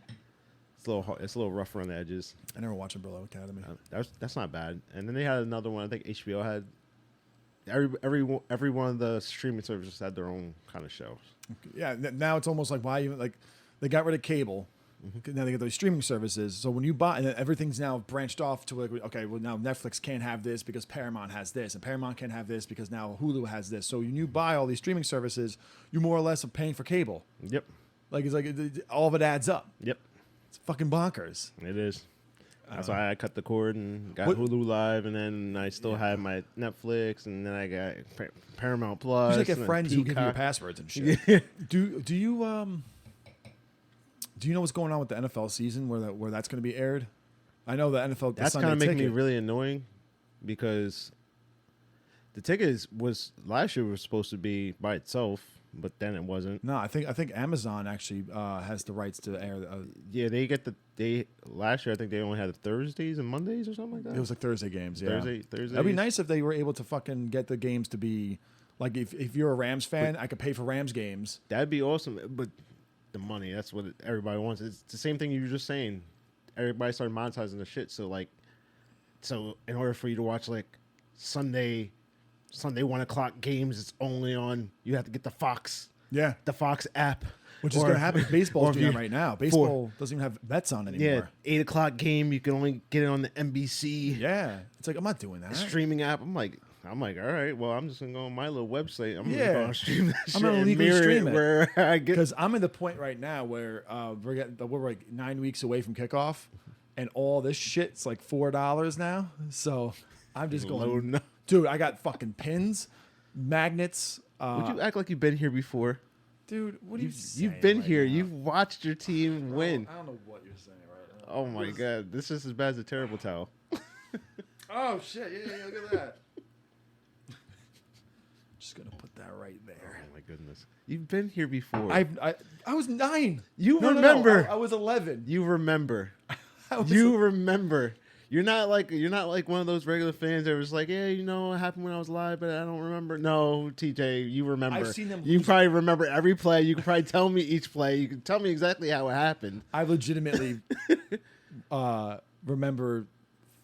It's a little rough around the edges. I never watched Umbrella Academy. That's not bad. And then they had another one. I think HBO had every one of the streaming services had their own kind of shows. Yeah, now it's almost like why even like they got rid of cable. Now they get those streaming services. So when you buy, and then everything's now branched off to like, okay, well now Netflix can't have this because Paramount has this, and Paramount can't have this because now Hulu has this. So when you buy all these streaming services, you more or less are paying for cable. Yep. Like it's like all of it adds up. Yep. It's fucking bonkers. It is. That's why I cut the cord and got Hulu Live, and then I still had my Netflix, and then I got Paramount Plus. You should get friends who give you your passwords and shit. Do you know what's going on with the NFL season where that's going to be aired? I know the NFL. That's kind of making me really annoying because the ticket was last year was supposed to be by itself, but then it wasn't. No, I think Amazon actually has the rights to air. Yeah, they last year I think they only had Thursdays and Mondays or something like that. It was like Thursday games. Yeah, Thursday. That'd be nice if they were able to fucking get the games to be like if you're a Rams fan, I could pay for Rams games. That'd be awesome, but the money, that's what everybody wants. It's the same thing you were just saying. Everybody started monetizing the shit. So in order for you to watch like Sunday 1:00 games, it's only on. You have to get the Fox. Yeah, the Fox app, which is going to happen. Baseball's doing that right now. Baseball doesn't even have bets on anymore. Yeah, 8:00 game, you can only get it on the NBC. Yeah, it's like I'm not doing that. The streaming app. I'm like, all right, well, I'm just gonna go on my little website. I'm gonna go stream that shit. I'm gonna legally stream it where I get, because I'm at the point right now where we're like 9 weeks away from kickoff, and all this shit's like $4 now. So I'm just going, dude. I got fucking pins, magnets. Would you act like you've been here before, dude? What are you saying? You've been right here. now? You've watched your team win. I don't know what you're saying right now. Oh my god, this is as bad as a terrible towel. Oh shit! Yeah, look at that. Just gonna put that right there. Oh my goodness, you've been here before. I was 9. You remember? No, I was 11. You remember? Remember? You're not like one of those regular fans that was like, yeah, you know what happened when I was live, but I don't remember. No, TJ, you remember. I've seen them. You probably remember every play. You can probably tell me each play. You can tell me exactly how it happened. I legitimately remember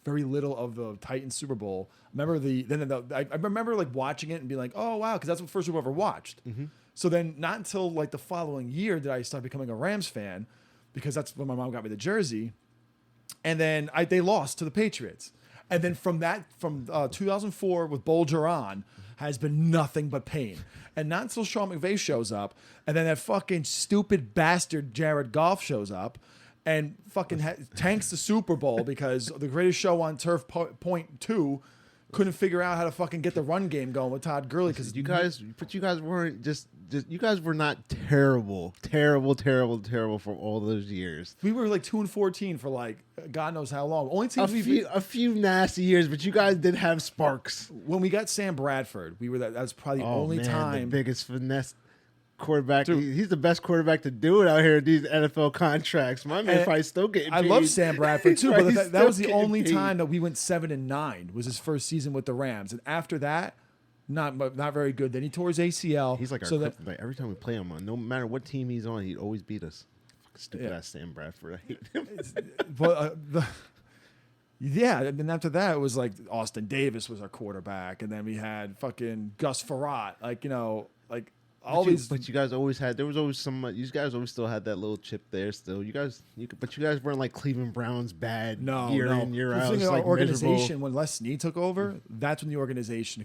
very little of the Titans Super Bowl. I remember like watching it and being like, oh wow, because that's the first Super Bowl I ever watched. Mm-hmm. So then, not until like the following year did I start becoming a Rams fan, because that's when my mom got me the jersey. And then they lost to the Patriots. And then from 2004 with Bolger on has been nothing but pain. And not until Sean McVay shows up, and then that fucking stupid bastard Jared Goff shows up and fucking tanks the Super Bowl because the greatest show on turf, Point 2, couldn't figure out how to fucking get the run game going with Todd Gurley. Because you guys weren't just you guys were not terrible for all those years. We were like 2-14 for like God knows how long. Only teams a few nasty years, but you guys did have sparks. When we got Sam Bradford, that was probably the only time. The biggest finesse quarterback. He's the best quarterback to do it out here. These NFL contracts, my man, probably still getting paid. I love Sam Bradford too, but that was the only time that we went 7-9. Was his first season with the Rams, and after that, not very good. Then he tore his ACL. He's like every time we play him, no matter what team he's on, he'd always beat us. Stupid ass Sam Bradford. I hate him. But and then after that, it was like Austin Davis was our quarterback, and then we had fucking Gus Frerotte, But you guys always had. There was always some. You guys always still had that little chip there. Still, but you guys weren't like Cleveland Browns bad year in year out. The organization miserable. When Les Snead took over, that's when the organization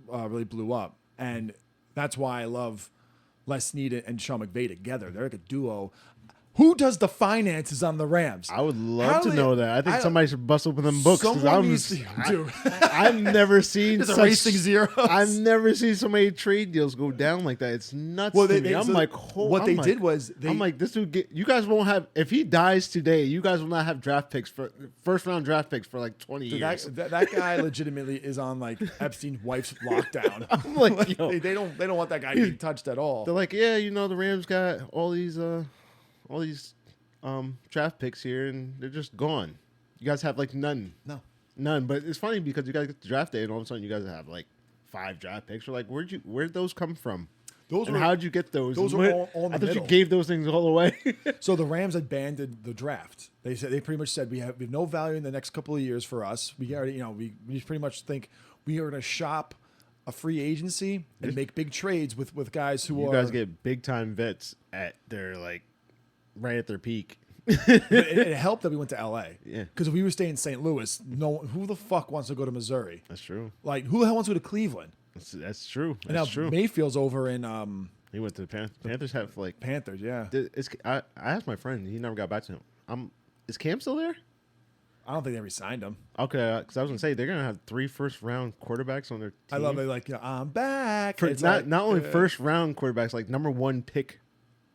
really blew up, and that's why I love Les Snead and Sean McVay together. They're like a duo. Who does the finances on the Rams? I would love to know that. I think somebody should bust open them books. I've never seen such erasing zeros. I've never seen so many trade deals go down like that. It's nuts to me. I'm like, this dude. You guys won't have, if he dies today, you guys will not have first round draft picks for like 20 years. That guy legitimately is on like Epstein's wife's lockdown. I'm like, yo, they don't want that guy being touched at all. They're like, yeah, the Rams got all these draft picks here, and they're just gone. You guys have like none. No. None. But it's funny because you guys get the draft day, and all of a sudden you guys have like 5 draft picks. We're like, where'd those come from? How'd you get those? Those were all in the middle. You gave those things all away. So the Rams abandoned the draft. They pretty much said we have no value in the next couple of years for us. We already, we pretty much think we are going to shop a free agency and make big trades with guys who You are. guys get big time vets at their like right at their peak. But it helped that we went to L.A. Yeah. Because if we were staying in St. Louis, who the fuck wants to go to Missouri? That's true. Like, who the hell wants to go to Cleveland? That's true. And That's now true. Mayfield's over in He went to the Panthers. Have like Panthers, yeah. I asked my friend. He never got back to him. Is Cam still there? I don't think they ever signed him. Okay, because I was gonna say they're gonna have 3 first-round quarterbacks on their team. I love it. Like, I'm back. For, It's not like, only first-round quarterbacks, like number 1 pick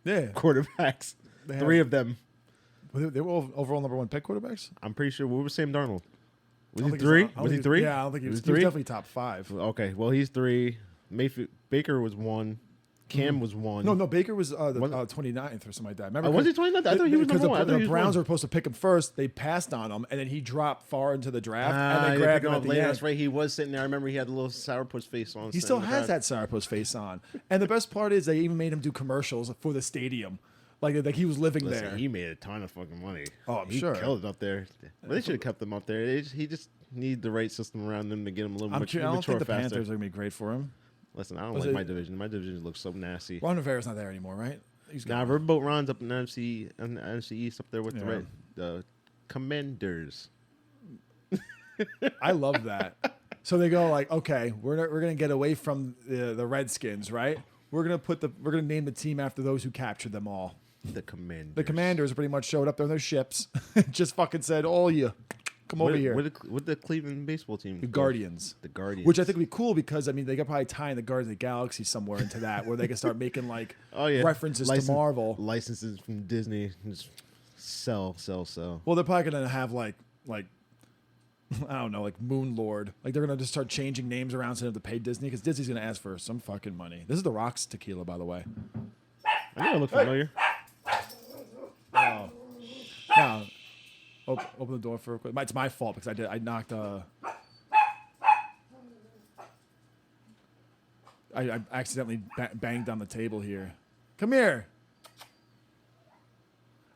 Yeah. quarterbacks. They 3 have- of them. They were overall number 1 pick quarterbacks? I'm pretty sure. What was Sam Darnold? Was I he don't think 3? he's- I don't Was he think 3? Yeah, I don't think he was. He was 3. definitely top 5. Okay, well he's 3. Baker was 1. Cam was 1. No, Baker was the 29th or something like that. Remember? Was he 29th? I thought he was because number 1. I thought he the was Browns 1. were supposed to pick him first. They passed on him, and then he dropped far into the draft, and Ah, they yeah, grabbed pick him him at up the later. end. That's right. He was sitting there. I remember he had a little sourpuss face on. He still has that sourpuss face on. And the best part is they even made him do commercials for the stadium. Like he was living Listen, there. he made a ton of fucking money. Oh, I'm he sure. killed it up there. Well, they should have kept him up there. He just need the right system around them to get him a little I mature don't think the faster. Panthers are going to be great for him. Listen, I don't Was like it- my division. My division looks so nasty. Ron Rivera's not there anymore, right? He's Nah, gone. Riverboat Ron's up in the NFC East up there with Yeah. the Commanders. I love that. So they go like, okay, we're going to get away from the Redskins, right? We're gonna name the team after those who captured them all. The Commanders. The Commanders pretty much showed up there on their ships, just fucking said, "All you, come over here." What the Cleveland baseball team? The Guardians. The Guardians. Which I think would be cool because I mean they could probably tie in the Guardians of the Galaxy somewhere into that, where they can start making like references to Marvel. Licenses from Disney. Just sell. Well, they're probably gonna have like I don't know, like Moon Lord. Like they're gonna just start changing names around so they have to pay Disney because Disney's gonna ask for some fucking money. This is the Rock's tequila, by the way. I know it look familiar. Oh. Now, open the door for. It's my fault because I knocked. I accidentally banged on the table here. Come here.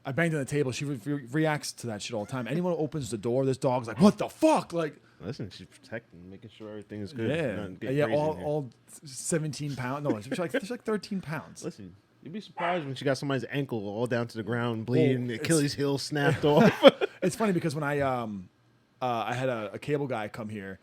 I banged on the table. She reacts to that shit all the time. Anyone who opens the door, this dog's like, "What the fuck?" Like, Listen, she's protecting, making sure everything is good. yeah, Not getting yeah. crazy in here. All 17 pounds. No, she's like 13 pounds. Listen, you'd be surprised when she got somebody's ankle all down to the ground, bleeding, it's- Achilles heel snapped off. It's funny because when I had a cable guy come here,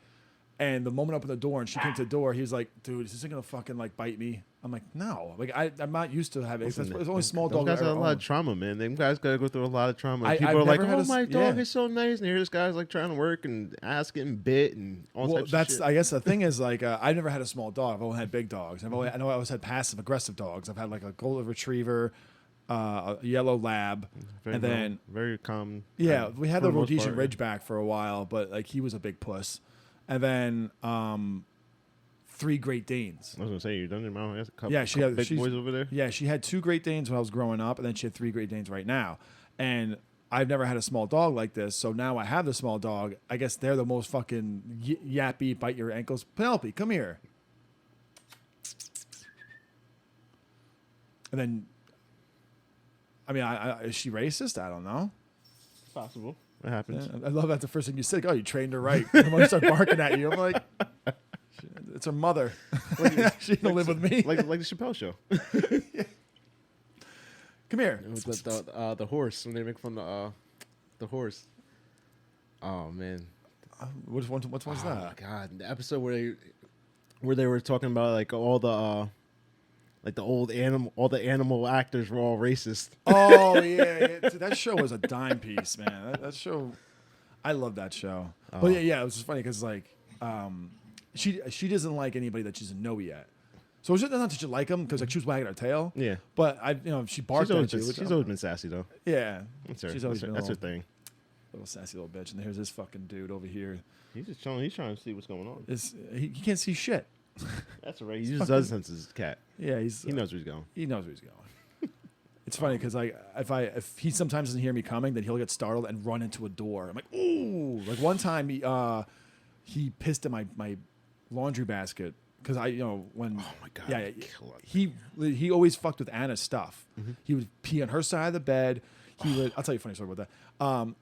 and the moment I opened the door and she came to the door, he was like, "Dude, is this gonna fucking like bite me?" I'm like, "No, like I'm not used to having. It's only small Those dog. guys I have a lot own." of trauma, man. Them guys gotta go through a lot of trauma. I've People are like, never had "Oh, a my dog yeah. is so nice," and here this guy's like trying to work and ass getting bit and all Well, types that's of shit. I guess the thing is like I've never had a small dog. I've only had big dogs. I always had passive aggressive dogs. I've had like a golden retriever, a yellow lab, and then very calm. yeah, we had for the the most Rhodesian part, Ridgeback for a while, but like he was a big puss, and then 3 Great Danes. I was gonna say you done your mom has a couple, Yeah, she couple had big she's- boys over there. Yeah, she had 2 Great Danes when I was growing up, and then she had 3 Great Danes right now. And I've never had a small dog like this, so now I have the small dog. I guess they're the most fucking yappy, bite your ankles. Penelope, come here. And then, I mean, is she racist? I don't know. It's possible. What happens? Yeah, I love that the first thing you said, "Oh, you trained her right." And when I start barking at you, I'm like, "It's her mother. She don't live with me." like the Chappelle show. Come here. It was the horse when they make fun of the horse. Oh man, Which one's oh that? god, the episode where they were talking about like all the like the old animal, all the animal actors were all racist. Oh yeah. Dude, that show was a dime piece, man. That show, I love that show. Oh. But yeah, it was just funny because like, she doesn't like anybody that she doesn't know yet. So it's just not that she like them because like she was wagging her tail. Yeah, But she barked she's always at you. been, which she's always been sassy though. yeah. That's her. She's always been that's her a thing. little sassy little bitch. And here's this fucking dude over here. He's just chilling. He's trying to see what's going on. He can't see shit. That's all right. He just does sense his cat. Yeah, He knows where he's going. He knows where he's going. It's funny because if he sometimes doesn't hear me coming, then he'll get startled and run into a door. I'm like, ooh! Like one time he pissed in my laundry basket because when Oh my god! yeah I'd kill him. he always fucked with Anna's stuff. Mm-hmm. He would pee on her side of the bed. I'll tell you a funny story about that.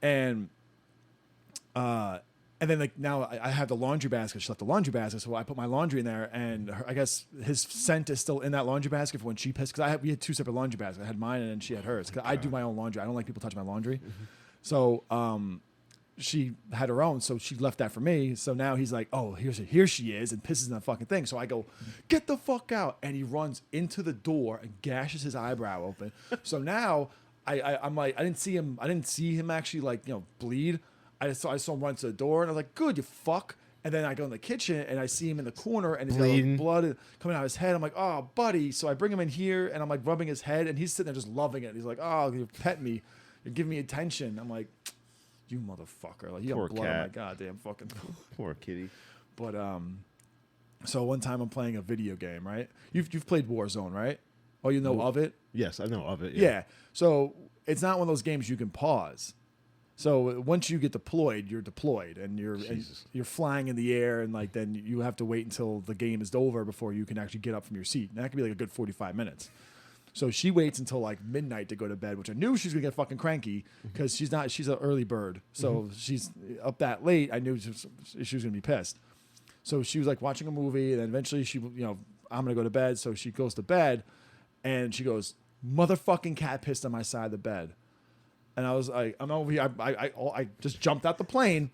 And then like now I have the laundry basket. She left the laundry basket, so I put my laundry in there, and I guess his scent is still in that laundry basket for when she pissed. Because we had 2 separate laundry baskets. I had mine and then she had hers. Because I do my own laundry. I don't like people touching my laundry. So she had her own, so she left that for me. So now he's like, oh, here she is, and pisses in that fucking thing. So I go, get the fuck out, and he runs into the door and gashes his eyebrow open. So now I'm like, I didn't see him actually like bleed. I saw him run to the door, and I was like, good, you fuck. And then I go in the kitchen, and I see him in the corner, and he's got like, blood coming out of his head. I'm like, oh, buddy. So I bring him in here, and I'm like rubbing his head, and he's sitting there just loving it. He's like, oh, you're petting me. You're giving me attention. I'm like, you motherfucker. Like, you got blood on my goddamn fucking... Poor kitty. But, so one time I'm playing a video game, right? You've played Warzone, right? Oh, you know of it? Yes, I know of it. Yeah. So it's not one of those games you can pause. So once you get deployed, you're deployed, and you're flying in the air, and like then you have to wait until the game is over before you can actually get up from your seat. And that could be like a good 45 minutes. So she waits until like midnight to go to bed, which I knew she was gonna get fucking cranky because she's an early bird. So she's up that late. I knew she was gonna be pissed. So she was like watching a movie, and then eventually I'm gonna go to bed. So she goes to bed, and she goes, motherfucking cat pissed on my side of the bed. And I was like, I'm over here. I just jumped out the plane.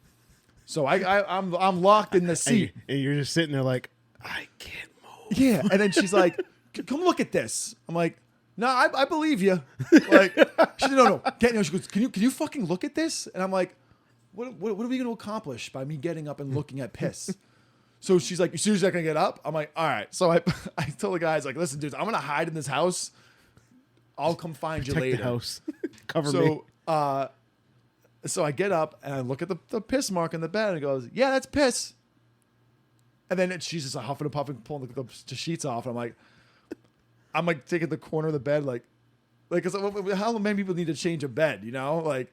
So I'm locked in the seat. And you're just sitting there like, I can't move. Yeah. And then she's like, come look at this. I'm like, no, I believe you. Like, she said, no. She goes, can you fucking look at this? And I'm like, what are we going to accomplish by me getting up and looking at piss? So she's like, you seriously not going to get up? I'm like, all right. So I told the guys, like, listen, dudes, I'm going to hide in this house. I'll come find you later. The house. Cover me. So I get up and I look at the piss mark in the bed, and it goes, yeah, that's piss. And then she's just huffing and puffing, pulling the sheets off. And I'm like taking the corner of the bed, like, how many people need to change a bed, Like,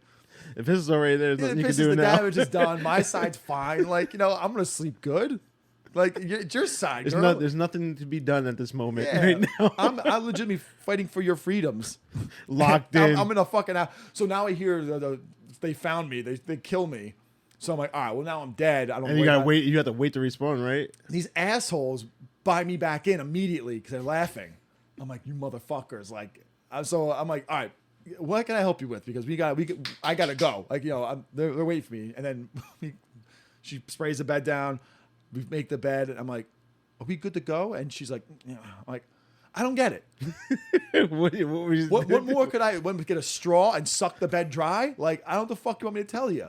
if this is already there, there's nothing you can do the now. damage is done. My side's fine. Like, I'm going to sleep good. Like, it's your side, girl. There's nothing to be done at this moment right now. I'm legitimately fighting for your freedoms. Locked in. I'm in a fucking house. So now I hear they found me. They kill me. So I'm like, all right, well, now I'm dead. I don't. And you gotta wait. You have to wait to respawn, right? These assholes buy me back in immediately because they're laughing. I'm like, you motherfuckers. Like, so I'm like, all right, what can I help you with? Because I gotta go. Like, they're waiting for me. And then she sprays the bed down. We make the bed, and I'm like, are we good to go? And she's like, yeah. I'm like, I don't get it. What more could I get a straw and suck the bed dry? Like, I don't know what the fuck you want me to tell you.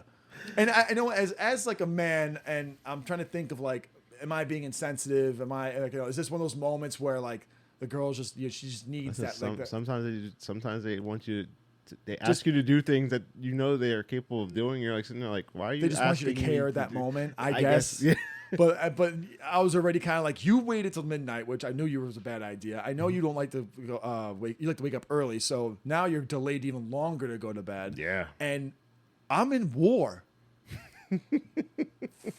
And I know as like a man, and I'm trying to think of like, am I being insensitive? Am I like, is this one of those moments where like the girl just she just needs that? Sometimes they want you. They ask you to do things that they are capable of doing. You're like sitting there like, why are you? They just want you to care at that moment. I guess. Yeah. But I was already kind of like, you waited till midnight, which I knew was a bad idea. I know you don't like to wake. You like to wake up early, so now you're delayed even longer to go to bed. Yeah. And I'm in war.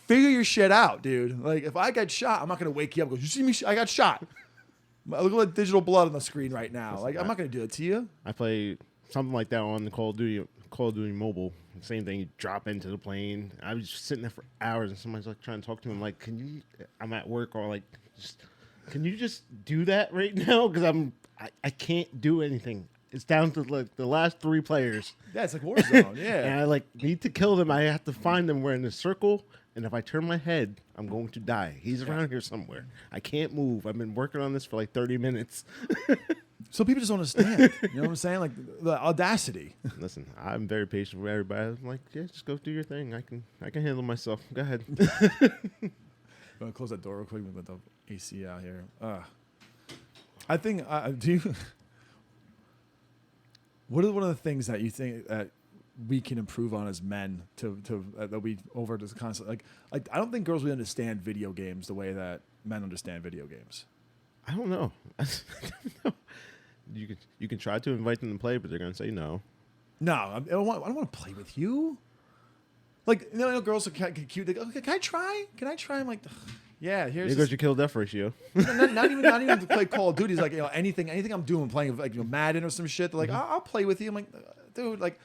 Figure your shit out, dude. Like, if I get shot, I'm not gonna wake you up and go, you see me? I got shot. Look at the digital blood on the screen right now. Like, I'm not gonna do it to you. I play something like that on the Call of Duty Mobile. Same thing. You drop into the plane. I was just sitting there for hours, and somebody's like trying to talk to me. I'm like, I'm at work, or like, can you just do that right now? Because I can't do anything. It's down to like the last 3 players. Yeah, it's like Warzone. Yeah. And I need to kill them. I have to find them. We're in a circle, and if I turn my head, I'm going to die. He's around here somewhere. I can't move. I've been working on this for like 30 minutes. So people just don't understand. You know what I'm saying? Like, the audacity. Listen, I'm very patient with everybody. I'm like, yeah, just go do your thing. I can handle myself. Go ahead. I'm gonna close that door real quick with the AC out here. I think what are one of the things that you think that we can improve on as men to that we over this concept? Like I don't think girls really understand video games the way that men understand video games. I don't know. You can try to invite them to play, but they're gonna say no. No, I don't want to play with you. Like, girls are cute. They go, okay, can I try? I'm like, yeah. Here's because you kill death ratio. not even to play Call of Duty. It's like anything I'm doing, playing like Madden or some shit. They're like, I'll play with you. I'm like, dude, like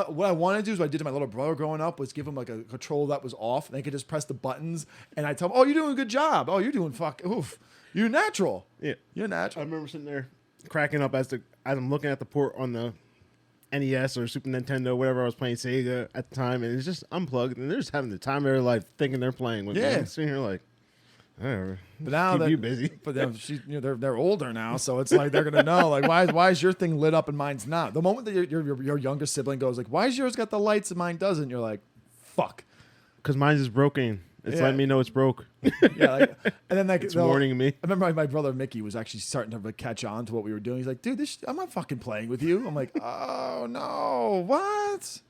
what I want to do is what I did to my little brother growing up was give him like a control that was off, and they could just press the buttons, and I tell him, "Oh, you're doing a good job. Oh, you're doing you're natural. Yeah, you're I natural." remember sitting there cracking up as I'm looking at the port on the NES or Super Nintendo, whatever I was playing, Sega at the time, and it's just unplugged, and they're just having the time of their life thinking they're playing with me. I'm sitting here like, whatever. But now keep you busy. But they're older now, so it's like they're gonna know like why is your thing lit up and mine's not? The moment that your younger sibling goes like, why is yours got the lights and mine doesn't? You're like, fuck. Because mine's is broken. It's letting me know it's broke. Yeah, like, and then like it's warning me. I remember my brother Mickey was actually starting to catch on to what we were doing. He's like, dude, I'm not fucking playing with you. I'm like, oh no, what?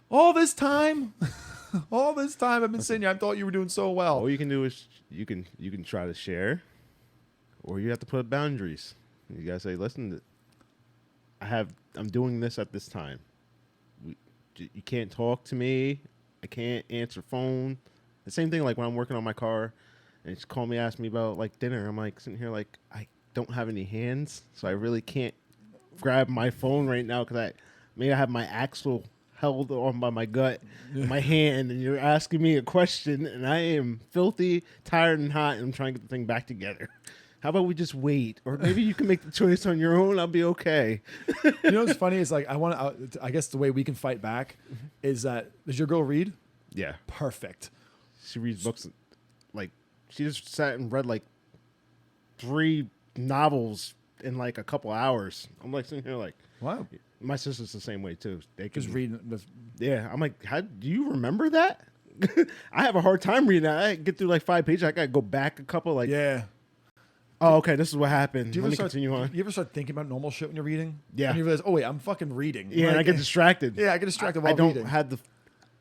All this time, I've been sitting here. I thought you were doing so well. All you can do is you can try to share, or you have to put boundaries. You gotta say, listen, I'm doing this at this time. You can't talk to me. I can't answer phone. The same thing like when I'm working on my car and she called me, asked me about like dinner. I'm like sitting here like I don't have any hands, so I really can't grab my phone right now because I have my axle held on by my gut in my hand, and you're asking me a question, and I am filthy, tired, and hot, and I'm trying to get the thing back together. How about we just wait? Or maybe you can make the choice on your own. I'll be okay. You know what's funny is like I guess the way we can fight back is that does your girl read? Yeah. Perfect. She reads books. Like, she just sat and read like 3 novels in like a couple hours. I'm like sitting here like, wow. My sister's the same way too. They can Just reading. Yeah. I'm like, how do you remember that? I have a hard time reading that. I get through like 5 pages. I got to go back a couple. Like, yeah. Oh, okay. This is what happened. Let me continue on. You ever start thinking about normal shit when you're reading? Yeah. And you realize, oh wait, I'm fucking reading. Yeah, and I get distracted. Yeah, I get distracted while I don't reading.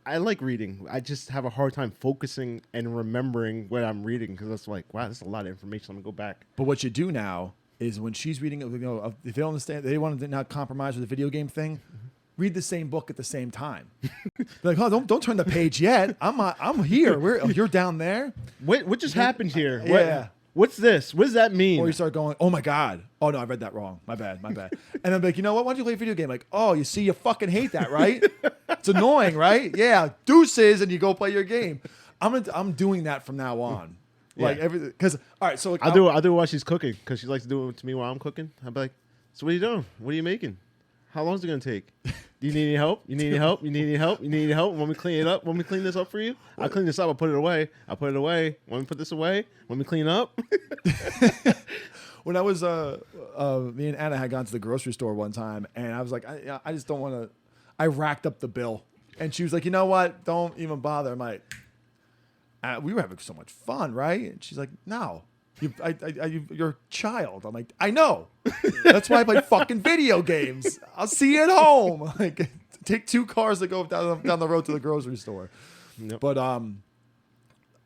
I like reading. I just have a hard time focusing and remembering what I'm reading because it's like, wow, that's a lot of information. I'm gonna go back. But what you do now is when she's reading, if they don't understand, they want to not compromise with the video game thing. Read the same book at the same time. Like, oh, don't turn the page yet. I'm here. You're down there. What just happened here? Yeah. What's this? What does that mean? Or you start going, oh my God. Oh no, I read that wrong. My bad. And I'm like, you know what? Why don't you play a video game? Like, oh, you see, you fucking hate that, right? It's annoying, right? Yeah. Deuces, and you go play your game. I'm doing that from now on. Like everything, because all right. So like, I'll do it while she's cooking because she likes to do it to me while I'm cooking. I'll be like, so what are you doing? What are you making? How long is it gonna take? Do you need any help? You need any help? You need any help? You need any help? Want me to clean it up? Want me to clean this up for you? I'll clean this up. I'll put it away. Want me to put this away? Want me to clean up? When I was me and Anna had gone to the grocery store one time, and I was like, I just don't want to. I racked up the bill, and she was like, you know what? Don't even bother. I'm like, we were having so much fun, right? And she's like, no. You're a child. I'm like, I know. That's why I play fucking video games. I'll see you at home. Like, take 2 cars to go down the road to the grocery store. Yep. But what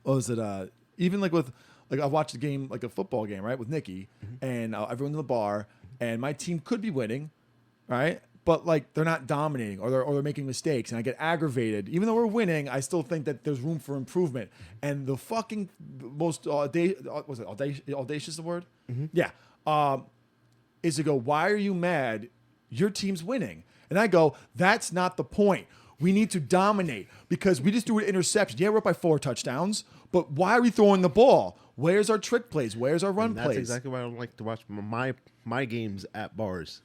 was it? Even like with I watched a game like a football game, right, with Nikki, and everyone in the bar, and my team could be winning, right? But like they're not dominating or they're making mistakes, and I get aggravated. Even though we're winning, I still think that there's room for improvement. And the fucking most was it audacious the word? Mm-hmm. Yeah, is to go, why are you mad? Your team's winning, and I go, that's not the point. We need to dominate because we just do an interception. Yeah, we're up by 4 touchdowns, but why are we throwing the ball? Where's our trick plays? Where's our run plays? That's exactly why I don't like to watch my games at bars.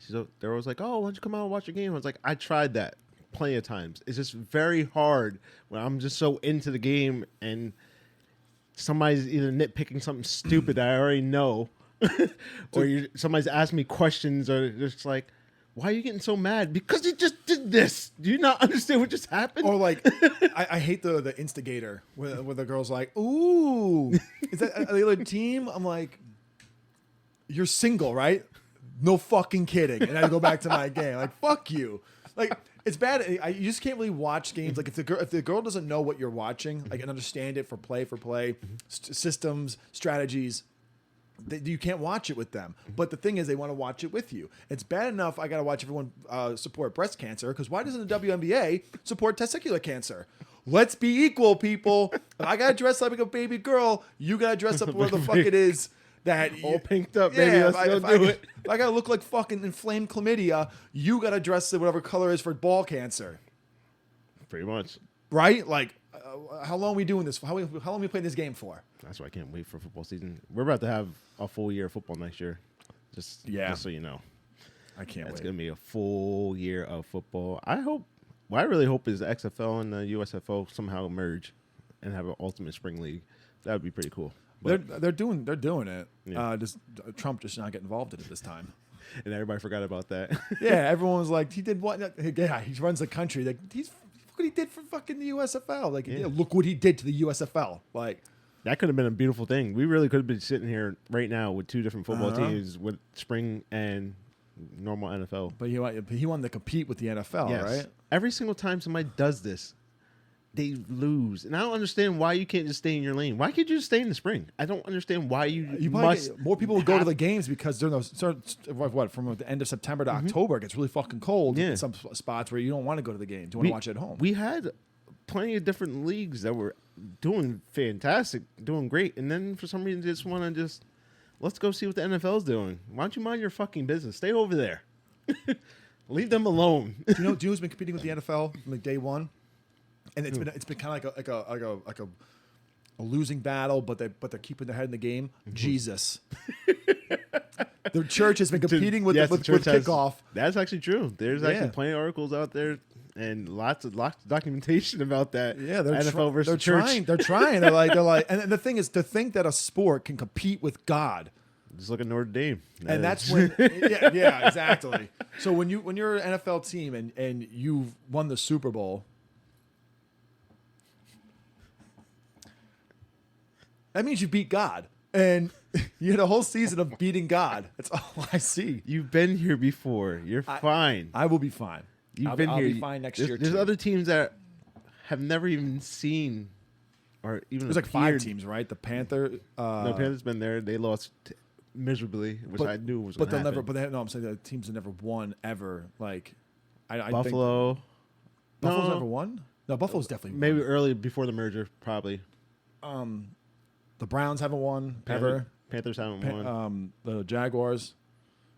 They're always like, oh, why don't you come out and watch your game? I was like, I tried that plenty of times. It's just very hard when I'm just so into the game and somebody's either nitpicking something stupid that I already know or somebody's asking me questions or they're just like, why are you getting so mad? Because you just did this. Do you not understand what just happened? Or like, I hate the instigator where the girl's like, ooh, is that the other team? I'm like, you're single, right? No fucking kidding. And I go back to my game. Like, fuck you. Like, it's bad. You just can't really watch games. Like, if the girl doesn't know what you're watching, like, and understand it for play, systems, strategies, you can't watch it with them. But the thing is, they want to watch it with you. It's bad enough I got to watch everyone support breast cancer, because why doesn't the WNBA support testicular cancer? Let's be equal, people. If I got to dress like a baby girl, you got to dress up where the fuck it is. that all pinked up, baby. Let's go do it. If I gotta look like fucking inflamed chlamydia, you gotta dress it whatever color is for ball cancer. Pretty much. Right? Like, how long are we doing this? How long are we playing this game for? That's why I can't wait for football season. We're about to have a full year of football next year. Just so you know. I can't wait. It's going to be a full year of football. What I really hope is the XFL and the USFL somehow merge and have an ultimate spring league. That would be pretty cool. But, they're doing it. Yeah. Trump just not get involved in it this time. And everybody forgot about that. Yeah, everyone was like, he did what? Yeah, he runs the country. Like, look what he did for fucking the USFL. Like, yeah, look what he did to the USFL. Like, that could have been a beautiful thing. We really could have been sitting here right now with two different football teams with spring and normal NFL. But he wanted to compete with the NFL, right? Every single time somebody does this, they lose. And I don't understand why you can't just stay in your lane. Why can't you just stay in the spring? I don't understand why you must. More people will go to the games because during those from the end of September to October, it gets really fucking cold in some spots where you don't want to go to the games. You want to watch it at home. We had plenty of different leagues that were doing fantastic, doing great. And then for some reason, just want to let's go see what the NFL's doing. Why don't you mind your fucking business? Stay over there. Leave them alone. Do you know who's been competing with the NFL from like day one? And it's been kind of like a losing battle, but they're keeping their head in the game. Jesus, the church has been competing with kickoff. That's actually true. There's actually plenty of articles out there and lots of documentation about that. Yeah, they're NFL versus church. They're trying. They're like, and the thing is to think that a sport can compete with God. Just look at Notre Dame. And that's when, yeah, exactly. So when you're an NFL team and you've won the Super Bowl. That means you beat God. And you had a whole season of beating God. That's all I see. You've been here before. You're fine. I will be fine. I'll be fine next year, There's too. other teams that have never even seen or even There's like 5 teams, right? The Panther. No, Panthers been there. They lost miserably, which I knew was going to happen. I'm saying the teams have never won ever. Like, I Buffalo. Think Buffalo's never won? No, Buffalo's definitely won. Maybe early before the merger, probably. The Browns haven't won ever. Panthers haven't won. The Jaguars.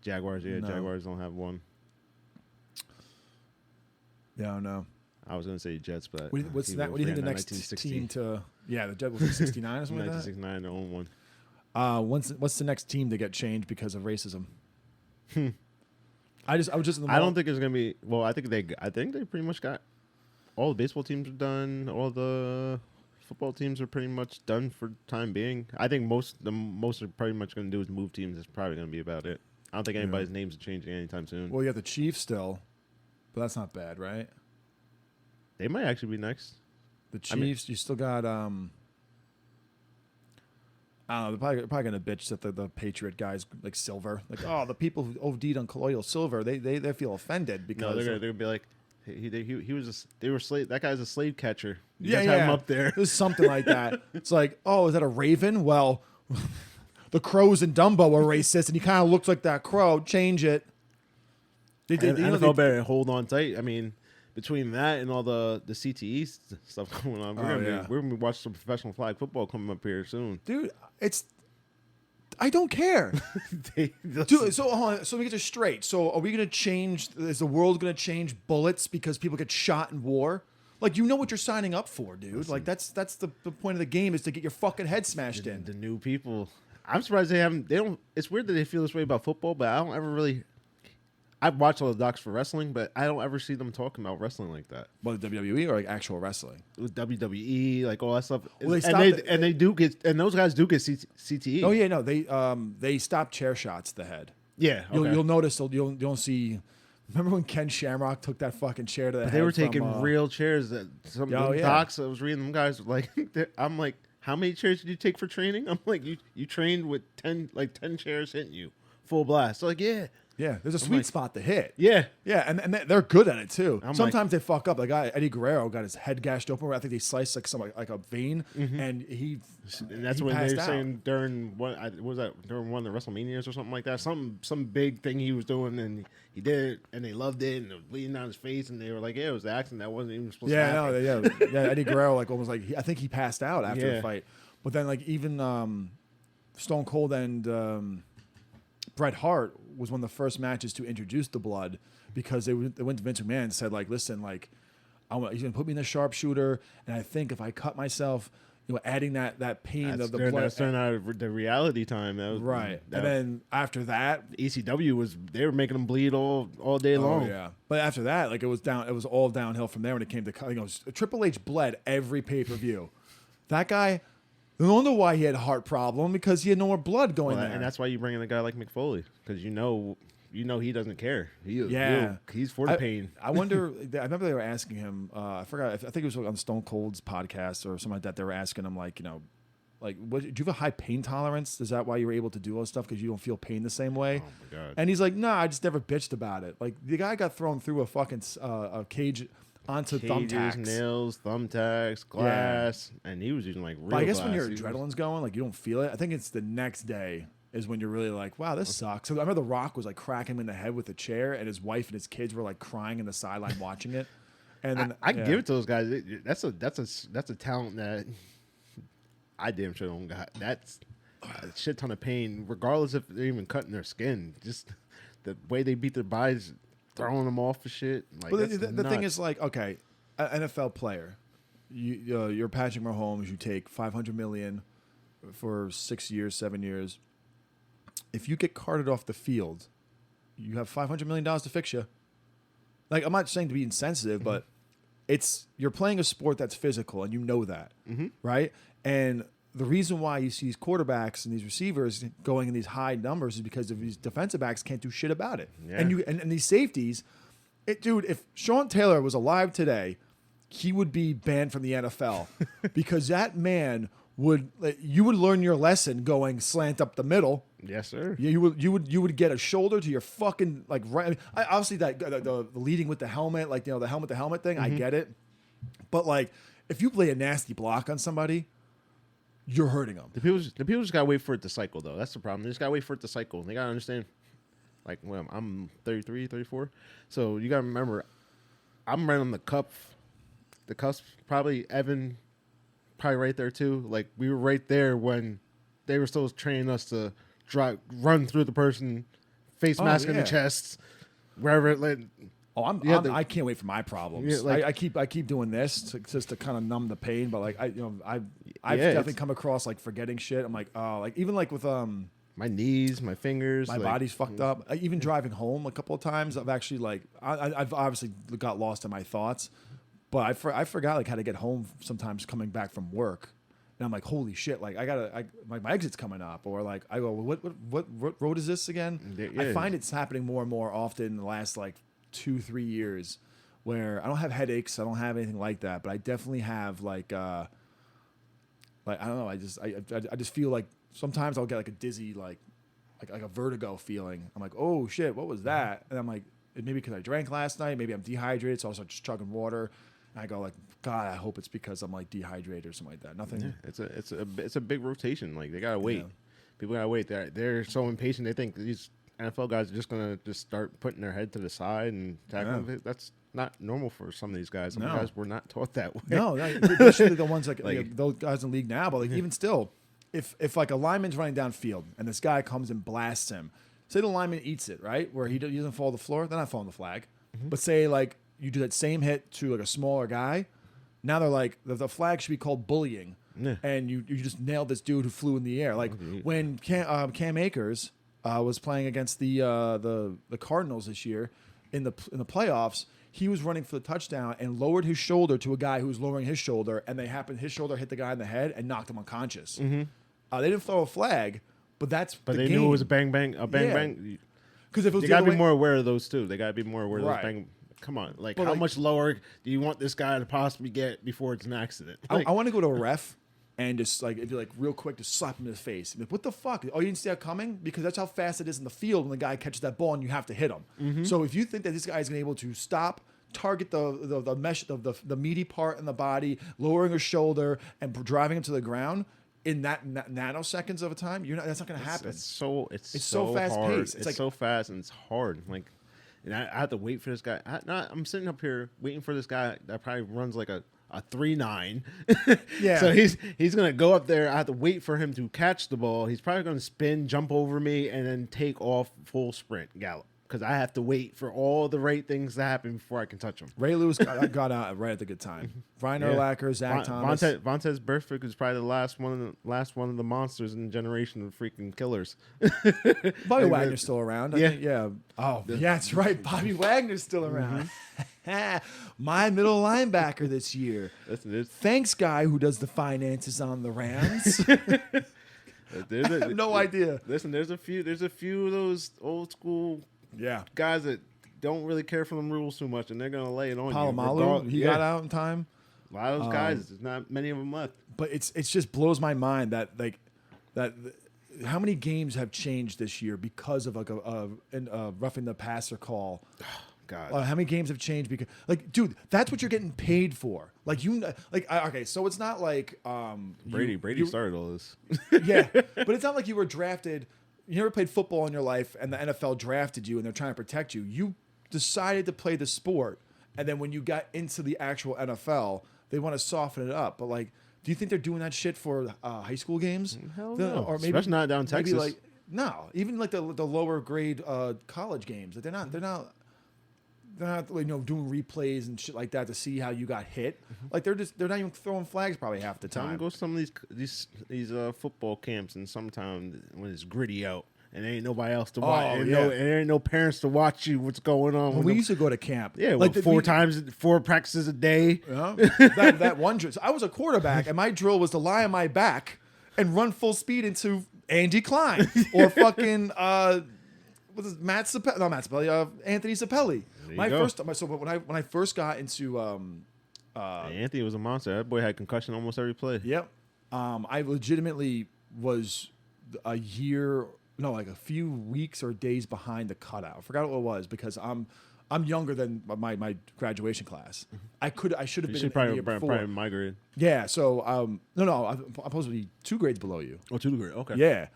Jaguars don't have one. Yeah, no. I was going to say Jets, but what do you think the next team to? Yeah, the Jets was 69 or something like that. 1969, their own one. What's the next team to get changed because of racism? I was just in the I don't think it's going to be. Well, I think they pretty much got all the baseball teams are done. All the football teams are pretty much done for the time being. I think most are pretty much going to do is move teams. That's probably going to be about it. I don't think anybody's names are changing anytime soon. Well, you have the Chiefs still, but that's not bad, right? They might actually be next. The Chiefs, you still got. I don't know. They're probably going to bitch that the Patriot guys like Silver, like the people who OD'd on colloidal silver, they feel offended because they're gonna be like. They were slave. That guy's a slave catcher. You guys have him up there. There's something like that. It's like, is that a raven? Well, the crows in Dumbo are racist, and he kind of looks like that crow. Change it. They NFL better hold on tight. I mean, between that and all the CTE stuff going on, we're gonna be watching some professional flag football coming up here soon, dude. I don't care. Dude, so hold on. So we get this straight. So are we going to change? Is the world going to change bullets because people get shot in war? Like, you know what you're signing up for, dude. Listen, like that's the point of the game is to get your fucking head smashed in. The new people. I'm surprised they don't. It's weird that they feel this way about football, but I don't ever really. I've watched all the docs for wrestling, but I don't ever see them talking about wrestling like that. Well, the WWE or like actual wrestling? With WWE, like all that stuff. Well, those guys do get CTE. Oh yeah, no, they stop chair shots to the head. Yeah, okay. You'll notice you'll see. Remember when Ken Shamrock took that fucking chair to the head? They were taking real chairs. That some docs I was reading them guys like I'm like, how many chairs did you take for training? I'm like, you trained with 10 chairs hitting you full blast. So like yeah, there's a sweet spot to hit. Yeah. Yeah, and they're good at it, too. Sometimes they fuck up. The guy, Eddie Guerrero, got his head gashed open where I think they sliced like a vein, and that's he when they were out. saying during one of the WrestleManias or something like that. Some big thing he was doing, and he did it, and they loved it, and it was bleeding down his face, and they were like, yeah, it was the accident. That wasn't even supposed to happen. Yeah, Eddie Guerrero, like, almost like, I think he passed out after the fight. But then, like, even... Stone Cold and Bret Hart was one of the first matches to introduce the blood because they went to Vince McMahon and said, like, listen, like, he's going to put me in the sharpshooter, and I think if I cut myself, adding that pain of the blood. That's out of the reality time. That was, right. And then after that, ECW they were making them bleed all day long. Yeah. But after that, like, it was all downhill from there when it came to, Triple H bled every pay-per-view. That guy, no wonder why he had a heart problem, because he had no more blood going there. And that's why you bring in a guy like Mick Foley, because you know he doesn't care. He's for the pain. I wonder. I remember they were asking him. I forgot. I think it was on Stone Cold's podcast or something like that. They were asking him, like, what, do you have a high pain tolerance? Is that why you were able to do all this stuff, because you don't feel pain the same way? Oh my god! And he's like, I just never bitched about it. Like, the guy got thrown through a fucking a cage onto thumbtacks, nails, thumbtacks, glass, and he was using like real. But I guess glass. when your adrenaline's going, like, you don't feel it. I think it's the next day is when you're really like, wow, this sucks. So I remember The Rock was like cracking him in the head with a chair, and his wife and his kids were like crying in the sideline watching it. And then I give it to those guys. That's a talent that I damn sure don't got. That's a shit ton of pain, regardless if they're even cutting their skin. Just the way they beat their bodies, throwing them off for shit. Like, but the thing is, like, okay, an NFL player, you're Patrick Mahomes. You take $500 million for 6 years, 7 years. If you get carted off the field, you have $500 million to fix you. Like, I'm not saying to be insensitive, but you're playing a sport that's physical, and you know that, right? And the reason why you see these quarterbacks and these receivers going in these high numbers is because of these defensive backs can't do shit about it. Yeah. And these safeties, dude, if Sean Taylor was alive today, he would be banned from the NFL because that man you would learn your lesson going slant up the middle. Yes, sir. You would get a shoulder to your fucking, like, right. I mean, obviously that the leading with the helmet, like, the helmet thing. I get it, but like, if you play a nasty block on somebody, you're hurting them. The people just gotta wait for it to cycle, though. That's the problem. They just gotta wait for it to cycle. They gotta understand. Like, well, I'm 33, 34, so you gotta remember, I'm right on the cusp. The cusp, probably Evan. Probably right there too. Like, we were right there when they were still training us to run through the person, face mask in the chest, wherever it led. Oh, I can't wait for my problems. Yeah, like, I keep doing this just to kind of numb the pain. But like, I've definitely come across like forgetting shit. I'm like, oh, like, even like with my knees, my fingers, my body's fucked up. Even driving home a couple of times, I've actually like I've obviously got lost in my thoughts. But I forgot like how to get home sometimes coming back from work, and I'm like, holy shit! Like, my exit's coming up, or like I go, what road is this again? Yeah. I find it's happening more and more often in the last like 2-3 years, where I don't have headaches, I don't have anything like that, but I definitely have like I don't know, I just feel like sometimes I'll get like a dizzy like a vertigo feeling. I'm like, oh shit, what was that? And I'm like, maybe because I drank last night, maybe I'm dehydrated, so I start just chugging water. And I go like, God, I hope it's because I'm like dehydrated or something like that. Nothing. Yeah, it's a big rotation. Like, they gotta wait. Yeah. People gotta wait. They're so impatient. They think these NFL guys are just gonna start putting their head to the side and tackling. Yeah. That's not normal for some of these guys. Some guys were not taught that way. No, especially the ones like those guys in the league now. But like, even still, if like a lineman's running downfield and this guy comes and blasts him, say the lineman eats it, right, where he doesn't fall to the floor, they're not falling the flag. But say like you do that same hit to like a smaller guy, now they're like the flag should be called bullying, and you just nailed this dude who flew in the air. Like when Cam Akers was playing against the Cardinals this year in the playoffs, he was running for the touchdown and lowered his shoulder to a guy who was lowering his shoulder, and his shoulder hit the guy in the head and knocked him unconscious. They didn't throw a flag, but they knew it was a bang bang. Because if they gotta be more aware of those too. They gotta be more aware of those bang. Come on, like, how much lower do you want this guy to possibly get before it's an accident? Like, I want to go to a ref and just like, it'd be like real quick, just slap him in his face. Like, what the fuck? Oh, you didn't see that coming? Because that's how fast it is in the field when the guy catches that ball and you have to hit him. So if you think that this guy is going to be able to stop, target the mesh of the meaty part in the body, lowering his shoulder and driving him to the ground in that nanoseconds of a time, that's not going to happen. It's so fast paced. It's like so fast and it's hard. Like. And I have to wait for this guy. I'm sitting up here waiting for this guy that probably runs like a a 3.9. Yeah. So he's gonna go up there. I have to wait for him to catch the ball. He's probably gonna spin, jump over me, and then take off full sprint gallop. Because I have to wait for all the right things to happen before I can touch him. Ray Lewis got out right at the good time. Brian Urlacher, Zach Thomas. Vontez Burfict is probably the last one of the monsters in the generation of freaking killers. Bobby Wagner's still around. Yeah. I think, yeah. Oh, yeah, that's right. Bobby Wagner's still around. My middle linebacker this year. Thanks, guy who does the finances on the Rams. I have no idea. Listen, there's a few of those old school guys that don't really care for them rules too much, and they're gonna lay it on Palomalu, you. he got out in time. A lot of those guys, there's not many of them left. But it's just blows my mind that how many games have changed this year because of like a roughing the passer call. God, how many games have changed because, like, dude, that's what you're getting paid for. Like, okay, so it's not like Brady started all this. Yeah, but it's not like you were drafted. You never played football in your life, and the NFL drafted you, and they're trying to protect you. You decided to play the sport, and then when you got into the actual NFL, they want to soften it up. But like, do you think they're doing that shit for high school games? Hell no. Or maybe, especially not down in Texas. Like, no, even like the lower grade college games. They're not doing replays and shit like that to see how you got hit. Like they're not even throwing flags probably half the time. Go to some of these football camps and sometime when it's gritty out and there ain't nobody else to watch. And there ain't no parents to watch you. What's going on? When we used to go to camp. Yeah, like four practices a day. That one drill. So I was a quarterback and my drill was to lie on my back and run full speed into Andy Klein or fucking what is it, Anthony Sapelli. So when I first got into Anthony was a monster. That boy had concussion almost every play. Yep. I legitimately was a few weeks or days behind the cutout. I forgot what it was because I'm younger than my graduation class. I should have been probably, the year before. Probably my grade. Yeah. So I'm supposed to be 2 grades below you. Oh, 2 grade. Okay. Yeah.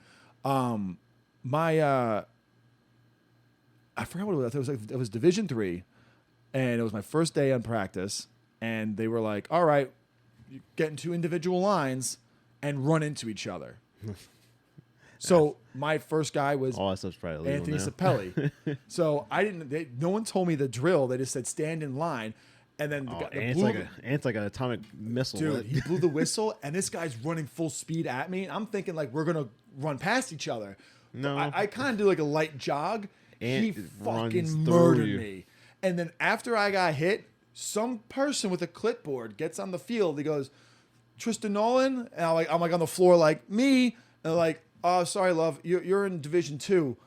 I forgot what it was. It was Division III, and it was my first day on practice. And they were like, "All right, you get into individual lines and run into each other." So my first guy was Anthony Sapelli. So no one told me the drill. They just said stand in line, and then Ant's like an atomic missile. Dude, he blew the whistle, and this guy's running full speed at me. I'm thinking like we're gonna run past each other. No, I kind of do like a light jog. He fucking through murdered you. me. And then after I got hit, some person with a clipboard gets on the field. He goes, Tristan Nolan? And I'm like on the floor like, me? And they're like, oh, sorry, love. You're in Division 2.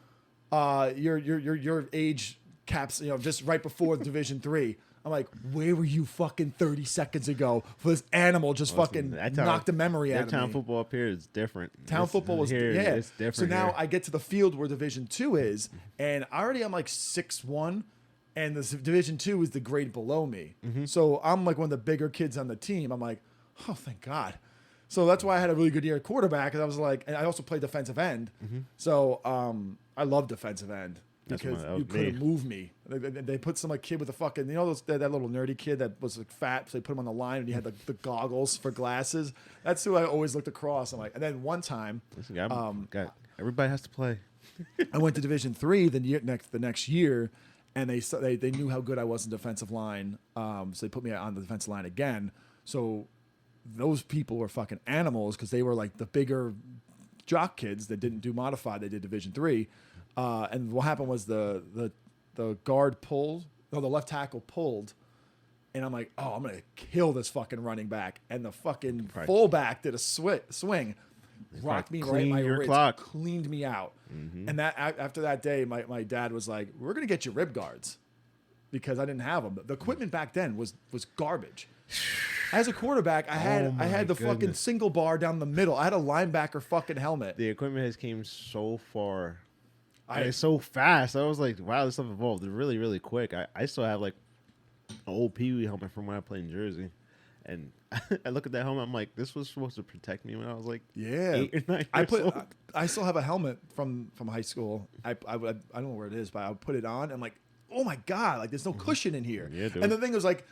Your age caps, just right before Division 3. I'm like, where were you fucking 30 seconds ago for this animal just fucking knocked the memory out of me? Town football up here is different. Town football was it's different. So now I get to the field where Division 2 is, and already I'm like 6'1", and the Division 2 is the grade below me. So I'm like one of the bigger kids on the team. I'm like, oh, thank God. So that's why I had a really good year at quarterback, and I was like, and I also played defensive end. So I love defensive end. Because you couldn't move me. They put some like kid with a fucking, that little nerdy kid that was like fat, so they put him on the line and he had the goggles for glasses. That's who I always looked across. I'm like, and then one time, everybody has to play. I went to Division III the next year, and they knew how good I was in defensive line, so they put me on the defensive line again. So those people were fucking animals because they were like the bigger jock kids that didn't do modified. They did Division III. And what happened was the guard pulled, the left tackle pulled, and I'm like, oh, I'm going to kill this fucking running back. And the fucking fullback did a swing, rocked me right in my ribs, cleaned me out. And that after that day, my dad was like, we're going to get you rib guards because I didn't have them. The equipment back then was garbage. As a quarterback, I had the fucking single bar down the middle. I had a linebacker fucking helmet. The equipment has came so far. It's so fast. I was like, wow, this stuff evolved really, really quick. I still have like an old Pee Wee helmet from when I played in Jersey. And I look at that helmet, I'm like, this was supposed to protect me when I was like 8 or 9 years old. I still have a helmet from high school. I don't know where it is, but I would put it on. And I'm like, oh my God, like there's no cushion in here. Yeah, dude. And the thing was like,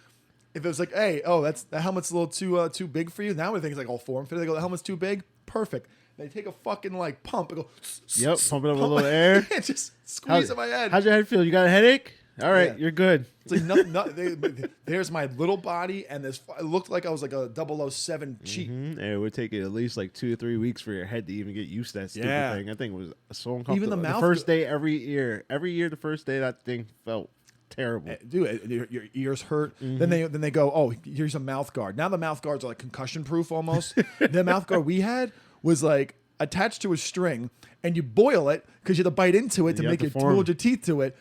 If it was like, hey, that helmet's a little too big for you. Now we think it's like all form fit. They go, the helmet's too big. Perfect. They take a fucking like pump and go. Yep, pump it up with a little air. Just squeeze in my head. How's your head feel? You got a headache? All right, you're good. It's like nothing. There's my little body, and this. It looked like I was like a 007 cheat. And it would take at least like 2 or 3 weeks for your head to even get used to that stupid thing. I think it was so uncomfortable. Even the mouth. First day every year, the first day that thing felt terrible. Dude, your ears hurt. Then they go, oh, here's a mouth guard. Now the mouth guards are like concussion proof almost. The mouth guard we had was like attached to a string, and you boil it because you have to bite into it to make it hold your teeth to it.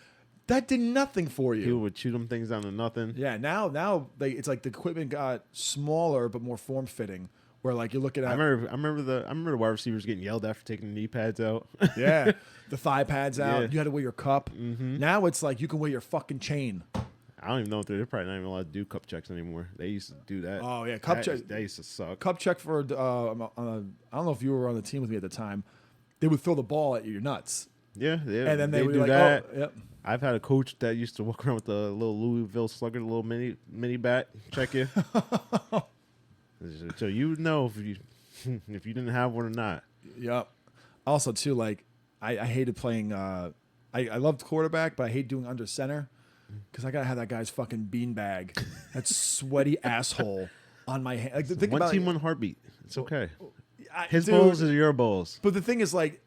That did nothing for you. People would chew them things down to nothing. Yeah, now it's like the equipment got smaller but more form fitting. Where like you're looking at. I remember the wide receivers getting yelled at for taking the knee pads out. Yeah, the thigh pads out. Yeah. You had to wear your cup. Now it's like you can wear your fucking chain. I don't even know if they're probably not even allowed to do cup checks anymore. They used to do that. Oh yeah, cup check. That used to suck. Cup check for. I don't know if you were on the team with me at the time. They would throw the ball at your nuts. Yeah, and then they would do like, that. oh, yep. I've had a coach that used to walk around with the little Louisville Slugger, the little mini bat, check you. So you would know if you didn't have one or not. Yep. Also, too, like I hated playing. I loved quarterback, but I hate doing under center because I gotta have that guy's fucking beanbag, that sweaty asshole on my hand. Like, think one about team, one heartbeat. It's okay. His dude, balls are your balls. But the thing is, like.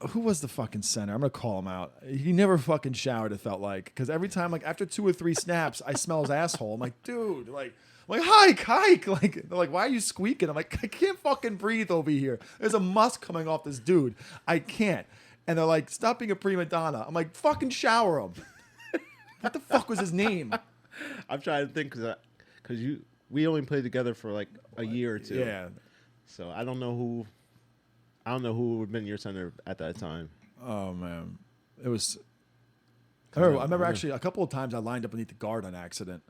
Who was the fucking center? I'm gonna call him out. He never fucking showered. It felt like because every time, like after 2 or 3 snaps, I smell his asshole. I'm like, dude, like hike. Like they're like, why are you squeaking? I'm like, I can't fucking breathe over here. There's a musk coming off this dude. I can't. And they're like, stop being a prima donna. I'm like, fucking shower him. What the fuck was his name? I'm trying to think because we only played together for like a year or two. Yeah. So I don't know who would have been your center at that time. Oh man, it was. I remember actually a couple of times I lined up beneath the guard on accident.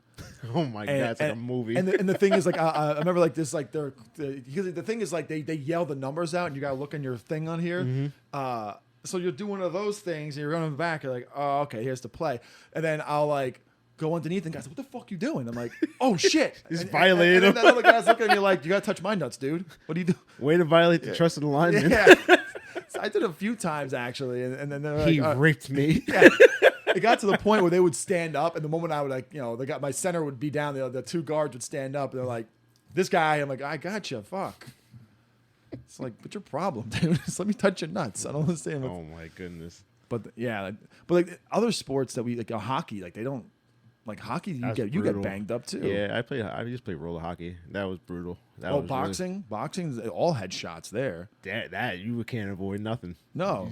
Oh my god, it's like a movie. And the thing is, like, I remember like this, like because the thing is, like they yell the numbers out, and you gotta look on your thing on here. So you'll do one of those things, and you're running back. You're like, oh, okay, here's the play, and then I'll like go underneath, and guys, what the fuck you doing? I'm like, oh shit, just violated him. And then other guys look at me like, you gotta touch my nuts, dude. What do you do? Way to violate the trust of the lineman. Yeah. So I did it a few times actually, and then they're like, he raped me. Yeah. It got to the point where they would stand up, and the moment I would like, my center would be down, the 2 guards would stand up, and they're like, this guy. I'm like, I got you. Fuck. It's like, what's your problem, dude? Just let me touch your nuts. I don't understand. Oh my goodness. But like other sports that we like, hockey, like they don't. Like hockey, you get banged up too. Yeah, I just played roller hockey. That was brutal. Boxing, boxing's all headshots there. That you can't avoid nothing. No,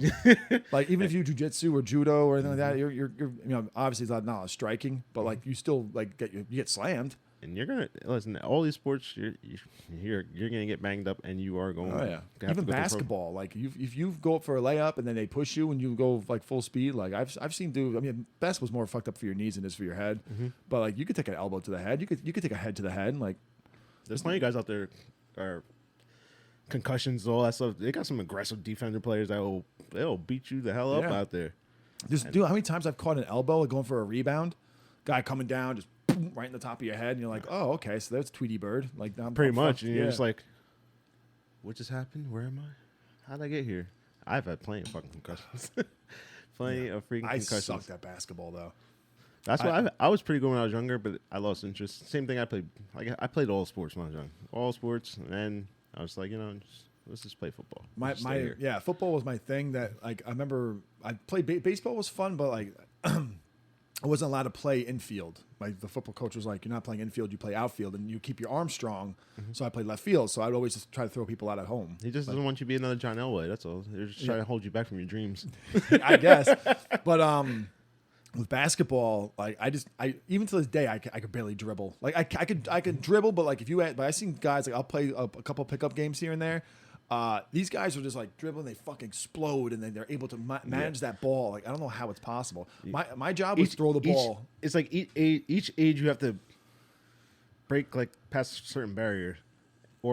like even if you jujitsu or judo or anything like that, you're obviously it's not a lot of striking, but like you still like you get slammed. And you're gonna listen. All these sports, you're gonna get banged up, and you are going. Oh yeah, even basketball. Like if you go up for a layup and then they push you and you go like full speed. Like I've seen dudes. I mean, basketball's more fucked up for your knees than it is for your head. But like you could take an elbow to the head. You could take a head to the head. And, like there's plenty of guys out there are concussions, all that stuff. They got some aggressive defender players that they'll beat you the hell up out there. Dude, how many times I've caught an elbow like going for a rebound, guy coming down just. Right in the top of your head, and you're like, "Oh, okay, so that's Tweety Bird." Like, pretty much, and you're just like, "What just happened? Where am I? How'd I get here?" I've had plenty of fucking concussions, plenty of freaking concussions. I sucked at basketball though. That's why I was pretty good when I was younger, but I lost interest. Same thing. I played all sports when I was young, all sports, and then I was like, let's just play football. Football was my thing. That like I remember I played baseball was fun, but like. I wasn't allowed to play infield. Like the football coach was like, "You're not playing infield. You play outfield, and you keep your arms strong." So I played left field. So I'd always just try to throw people out at home. He just doesn't want you to be another John Elway. That's all. They're just trying to hold you back from your dreams. I guess. But with basketball, like I even to this day I could barely dribble. Like I could dribble, but like but I seen guys like I'll play a couple pickup games here and there. These guys are just like dribbling, they fucking explode, and then they're able to manage that ball. Like I don't know how it's possible. My job was throw the ball. It's like each age you have to break like past a certain barrier,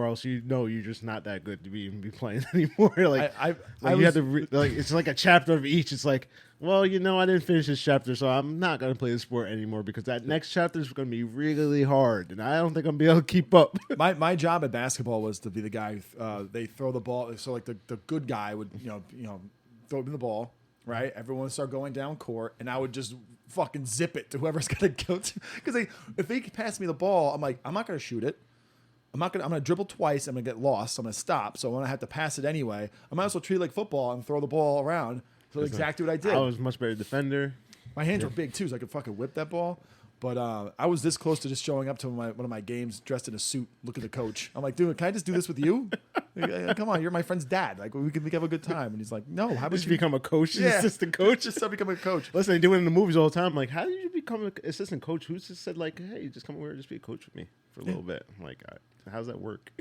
or else you're just not that good to be playing anymore. Like, I you have to like it's like a chapter of each. It's like, well, I didn't finish this chapter, so I'm not gonna play the sport anymore because that next chapter is gonna be really hard, and I don't think I'm gonna be able to keep up. my job at basketball was to be the guy. They throw the ball, so like the good guy would throw the ball. Right, everyone would start going down court, and I would just fucking zip it to whoever's gonna go to. Because if they pass me the ball, I'm like, I'm not gonna shoot it. I'm gonna dribble twice. I'm gonna get lost. So I'm gonna stop. So I'm gonna have to pass it anyway. I might as well treat it like football and throw the ball around. So that's exactly what I did. I was a much better defender. My hands were big too, so I could fucking whip that ball. But I was this close to just showing up to one of my games dressed in a suit, looking at the coach. I'm like, dude, can I just do this with you? Come on, you're my friend's dad. Like, we can have a good time. And he's like, no, how about Just you become a coach, assistant coach? Just become a coach. Listen, they do it in the movies all the time. I'm like, how did you become an assistant coach? Who just said like, hey, just come over and just be a coach with me for a little bit? I'm like, how's that work?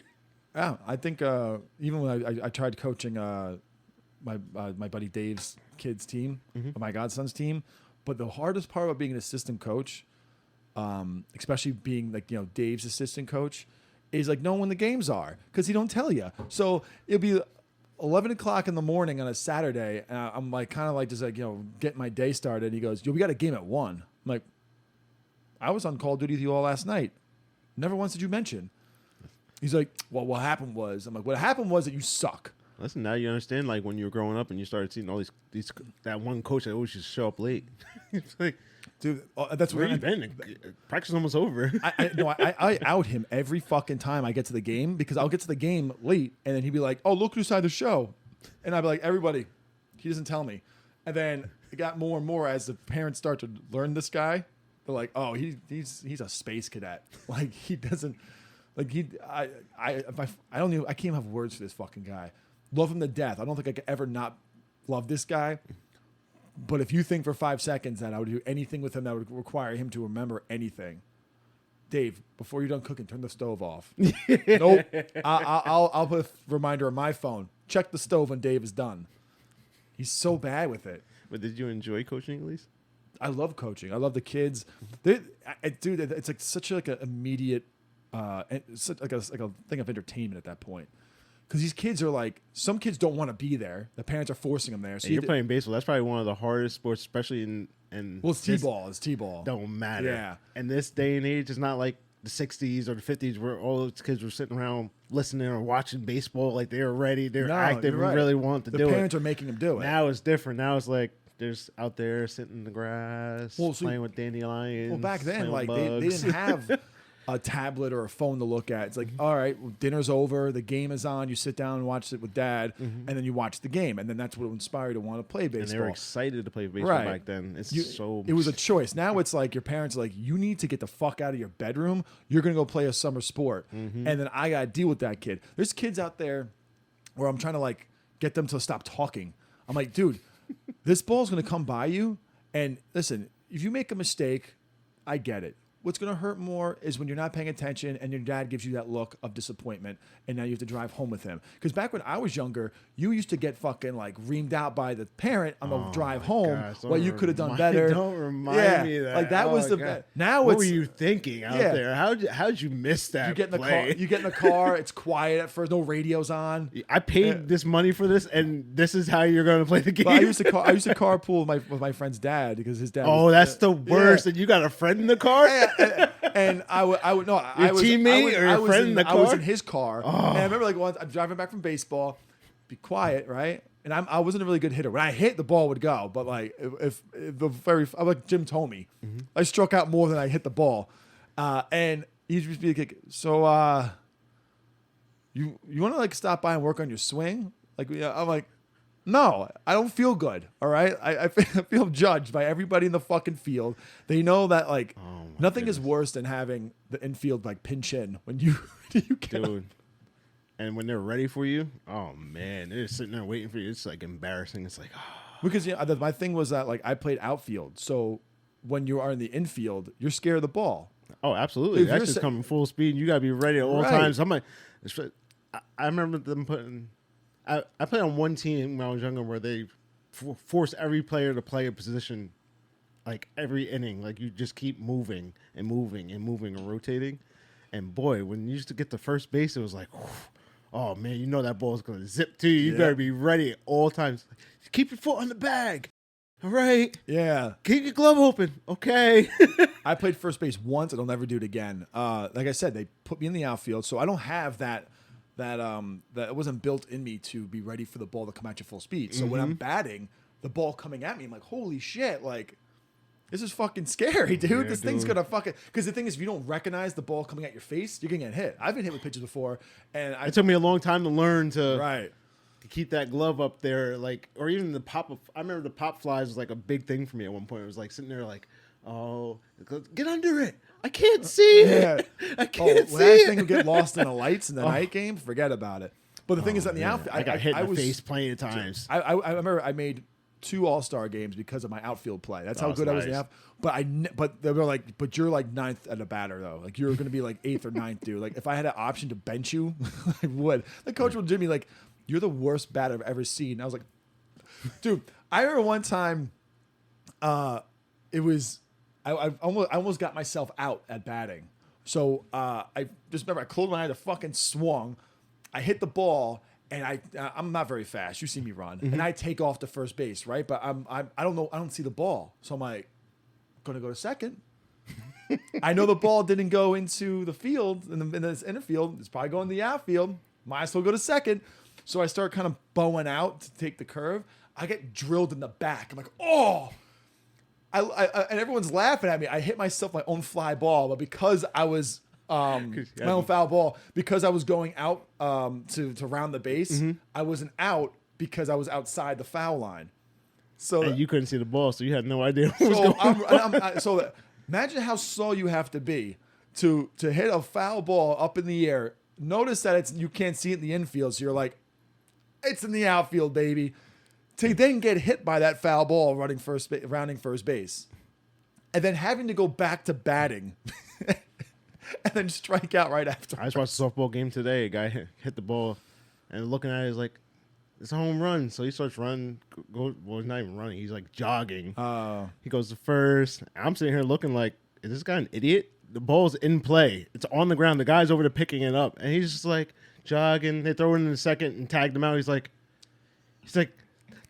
Yeah, I think even when I tried coaching my buddy Dave's kids team, my godson's team, but the hardest part about being an assistant coach, especially being like Dave's assistant coach, is like knowing when the games are because he don't tell you. So it'll be 11 o'clock in the morning on a Saturday, and I'm like kind of like just like getting my day started. And he goes, "Yo, we got a game at 1." I'm like, "I was on Call of Duty with you all last night. Never once did you mention." He's like, "Well, what happened was," I'm like, "What happened was that you suck." Listen, now you understand. Like when you were growing up and you started seeing all these that one coach that always just show up late. It's like, dude, that's where you been? Practice is almost over. I out him every fucking time I get to the game because I'll get to the game late and then he'd be like, "Oh, look who's side the show," and I'd be like, "Everybody," he doesn't tell me, and then it got more and more as the parents start to learn this guy. They're like, "Oh, he's a space cadet. Like he doesn't." Like I don't even, I can't even have words for this fucking guy. Love him to death. I don't think I could ever not love this guy. But if you think for 5 seconds that I would do anything with him that would require him to remember anything, Dave, before you're done cooking, turn the stove off. Nope. I'll put a reminder on my phone. Check the stove when Dave is done. He's so bad with it. But did you enjoy coaching at least? I love coaching. I love the kids. Dude, it's like such like an immediate. It's like a thing of entertainment at that point, because these kids are like, some kids don't want to be there. The parents are forcing them there. So you're playing baseball. That's probably one of the hardest sports, especially in well, it's t-ball. It's t-ball. Don't matter. Yeah. And this day and age, it's not like the 60s or the 50s where all those kids were sitting around listening or watching baseball like they were ready, they're active, and really want to do it. The parents are making them do it. Now it's different. Now it's like there's out there sitting in the grass, playing with dandelions. Well, back then, like they didn't have a tablet or a phone to look at. It's like, all right, well, dinner's over, the game is on, you sit down and watch it with dad, and then you watch the game, and then that's what inspired you to want to play baseball. And they were excited to play baseball back then. It was a choice. Now it's like your parents are like, you need to get the fuck out of your bedroom. You're going to go play a summer sport. And then I got to deal with that kid. There's kids out there where I'm trying to like get them to stop talking. I'm like, dude, this ball's going to come by you. And listen, if you make a mistake, I get it. What's going to hurt more is when you're not paying attention and your dad gives you that look of disappointment and now you have to drive home with him. Because back when I was younger, you used to get fucking like reamed out by the parent on the drive home. Well, you could have done better. Don't remind me of that. Like that was the best. Now what were you thinking out there? How'd you miss that? You get in the car. You get in the car. It's quiet at first. No radio's on. I paid this money for this, and this is how you're going to play the game. Well, I used to carpool with my friend's dad because his dad. Oh, that's the worst. And you got a friend in the car. And I would no. Your teammate or your friend in the car? I was in his car, and I remember like once I'm driving back from baseball, be quiet, right? And I wasn't a really good hitter. When I hit, the ball would go, but like if I'm like Jim Tomey, I struck out more than I hit the ball, and he'd just be like, so you want to like stop by and work on your swing? Like I'm like, no, I don't feel good. All right, I feel judged by everybody in the fucking field. They know that like nothing is worse than having the infield like pinch in when you get dude. And when they're ready for you, oh man, they're just sitting there waiting for you. It's like embarrassing. It's like because my thing was that like I played outfield, so when you are in the infield, you're scared of the ball. Oh, absolutely. That's just coming full speed. And you got to be ready at all times. I'm like, I remember them putting. I played on one team when I was younger where they forced every player to play a position like every inning. Like you just keep moving and moving and moving and rotating. And boy, when you used to get to first base, it was like, oh man, you know that ball's gonna zip to you. You better be ready at all times. Keep your foot on the bag. All right. Yeah. Keep your glove open. Okay. I played first base once, and I'll never do it again. Like I said, they put me in the outfield, so I don't have that it wasn't built in me to be ready for the ball to come at you full speed. So when I'm batting, the ball coming at me, I'm like, holy shit, like, this is fucking scary, dude. Yeah, This thing's gonna fucking... Because the thing is, if you don't recognize the ball coming at your face, you're gonna get hit. I've been hit with pitches before, and it took me a long time to learn to... Right. To keep that glove up there, like, or even the pop of, I remember the pop flies was like a big thing for me at one point. It was like sitting there like, oh, get under it. I can't see it. I can't see that it. thing would get lost in the lights in the night game. Forget about it. But the thing is that in the outfield, I got hit in the face plenty of times. I remember I made 2 All-Star games because of my outfield play. That's how good I was in the outfield. But they were like, but you're like 9th at a batter though. Like you're going to be like 8th or 9th, dude. Like if I had an option to bench you, I would. The coach would do me like, you're the worst batter I've ever seen. I was like, dude, I remember one time, it was, I almost got myself out at batting. So I just remember I closed my eyes, I fucking swung. I hit the ball, and I'm not very fast. You see me run, and I take off to first base, right? But I don't know, I don't see the ball, so I'm like, gonna go to second. I know the ball didn't go into the field in the inner field. It's probably going to the outfield. Might as well go to second. So I start kind of bowing out to take the curve. I get drilled in the back. I'm like, oh. And everyone's laughing at me. I hit myself my own fly ball, but because I was my own foul ball, because I was going out to round the base, I wasn't out because I was outside the foul line. So and you couldn't see the ball, so you had no idea what was going on. So imagine how slow you have to be to hit a foul ball up in the air. Notice that you can't see it in the infield, so you're like, it's in the outfield, baby. To then get hit by that foul ball rounding first base, and then having to go back to batting, and then strike out right after. I just watched a softball game today. A guy hit the ball, and looking at it, he's like, it's a home run. So he starts running. Well, he's not even running. He's like jogging. He goes to first. I'm sitting here looking like, is this guy an idiot? The ball's in play. It's on the ground. The guy's over there picking it up, and he's just like jogging. They throw it in the second and tagged him out. He's like,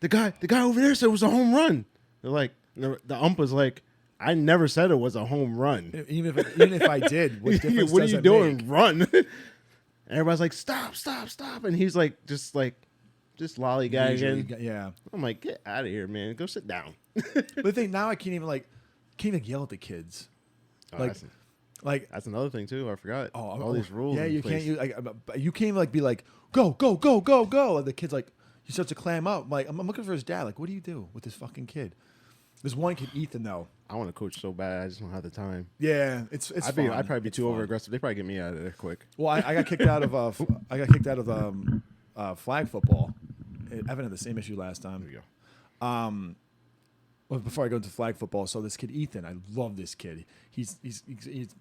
the guy over there said it was a home run. They're like, the ump was like, I never said it was a home run. Even if I did, what difference what are does you it doing? make? Run. Everybody's like, stop. And he's like, just lollygagging. Yeah. I'm like, get out of here, man. Go sit down. But the thing now, I can't even yell at the kids. Oh, Like that's another thing too. I forgot. All these rules. Yeah, you can't. You can't even be like, go. And the kid's like, he starts to clam up. I'm looking for his dad. Like, what do you do with this fucking kid? There's one kid, Ethan, though. I want to coach so bad. I just don't have the time. Yeah, it's fun. I'd probably be too over aggressive. They probably get me out of there quick. Well, I got kicked out of flag football. Evan had the same issue last time. There we go. Well, before I go into flag football, so this kid Ethan, I love this kid. He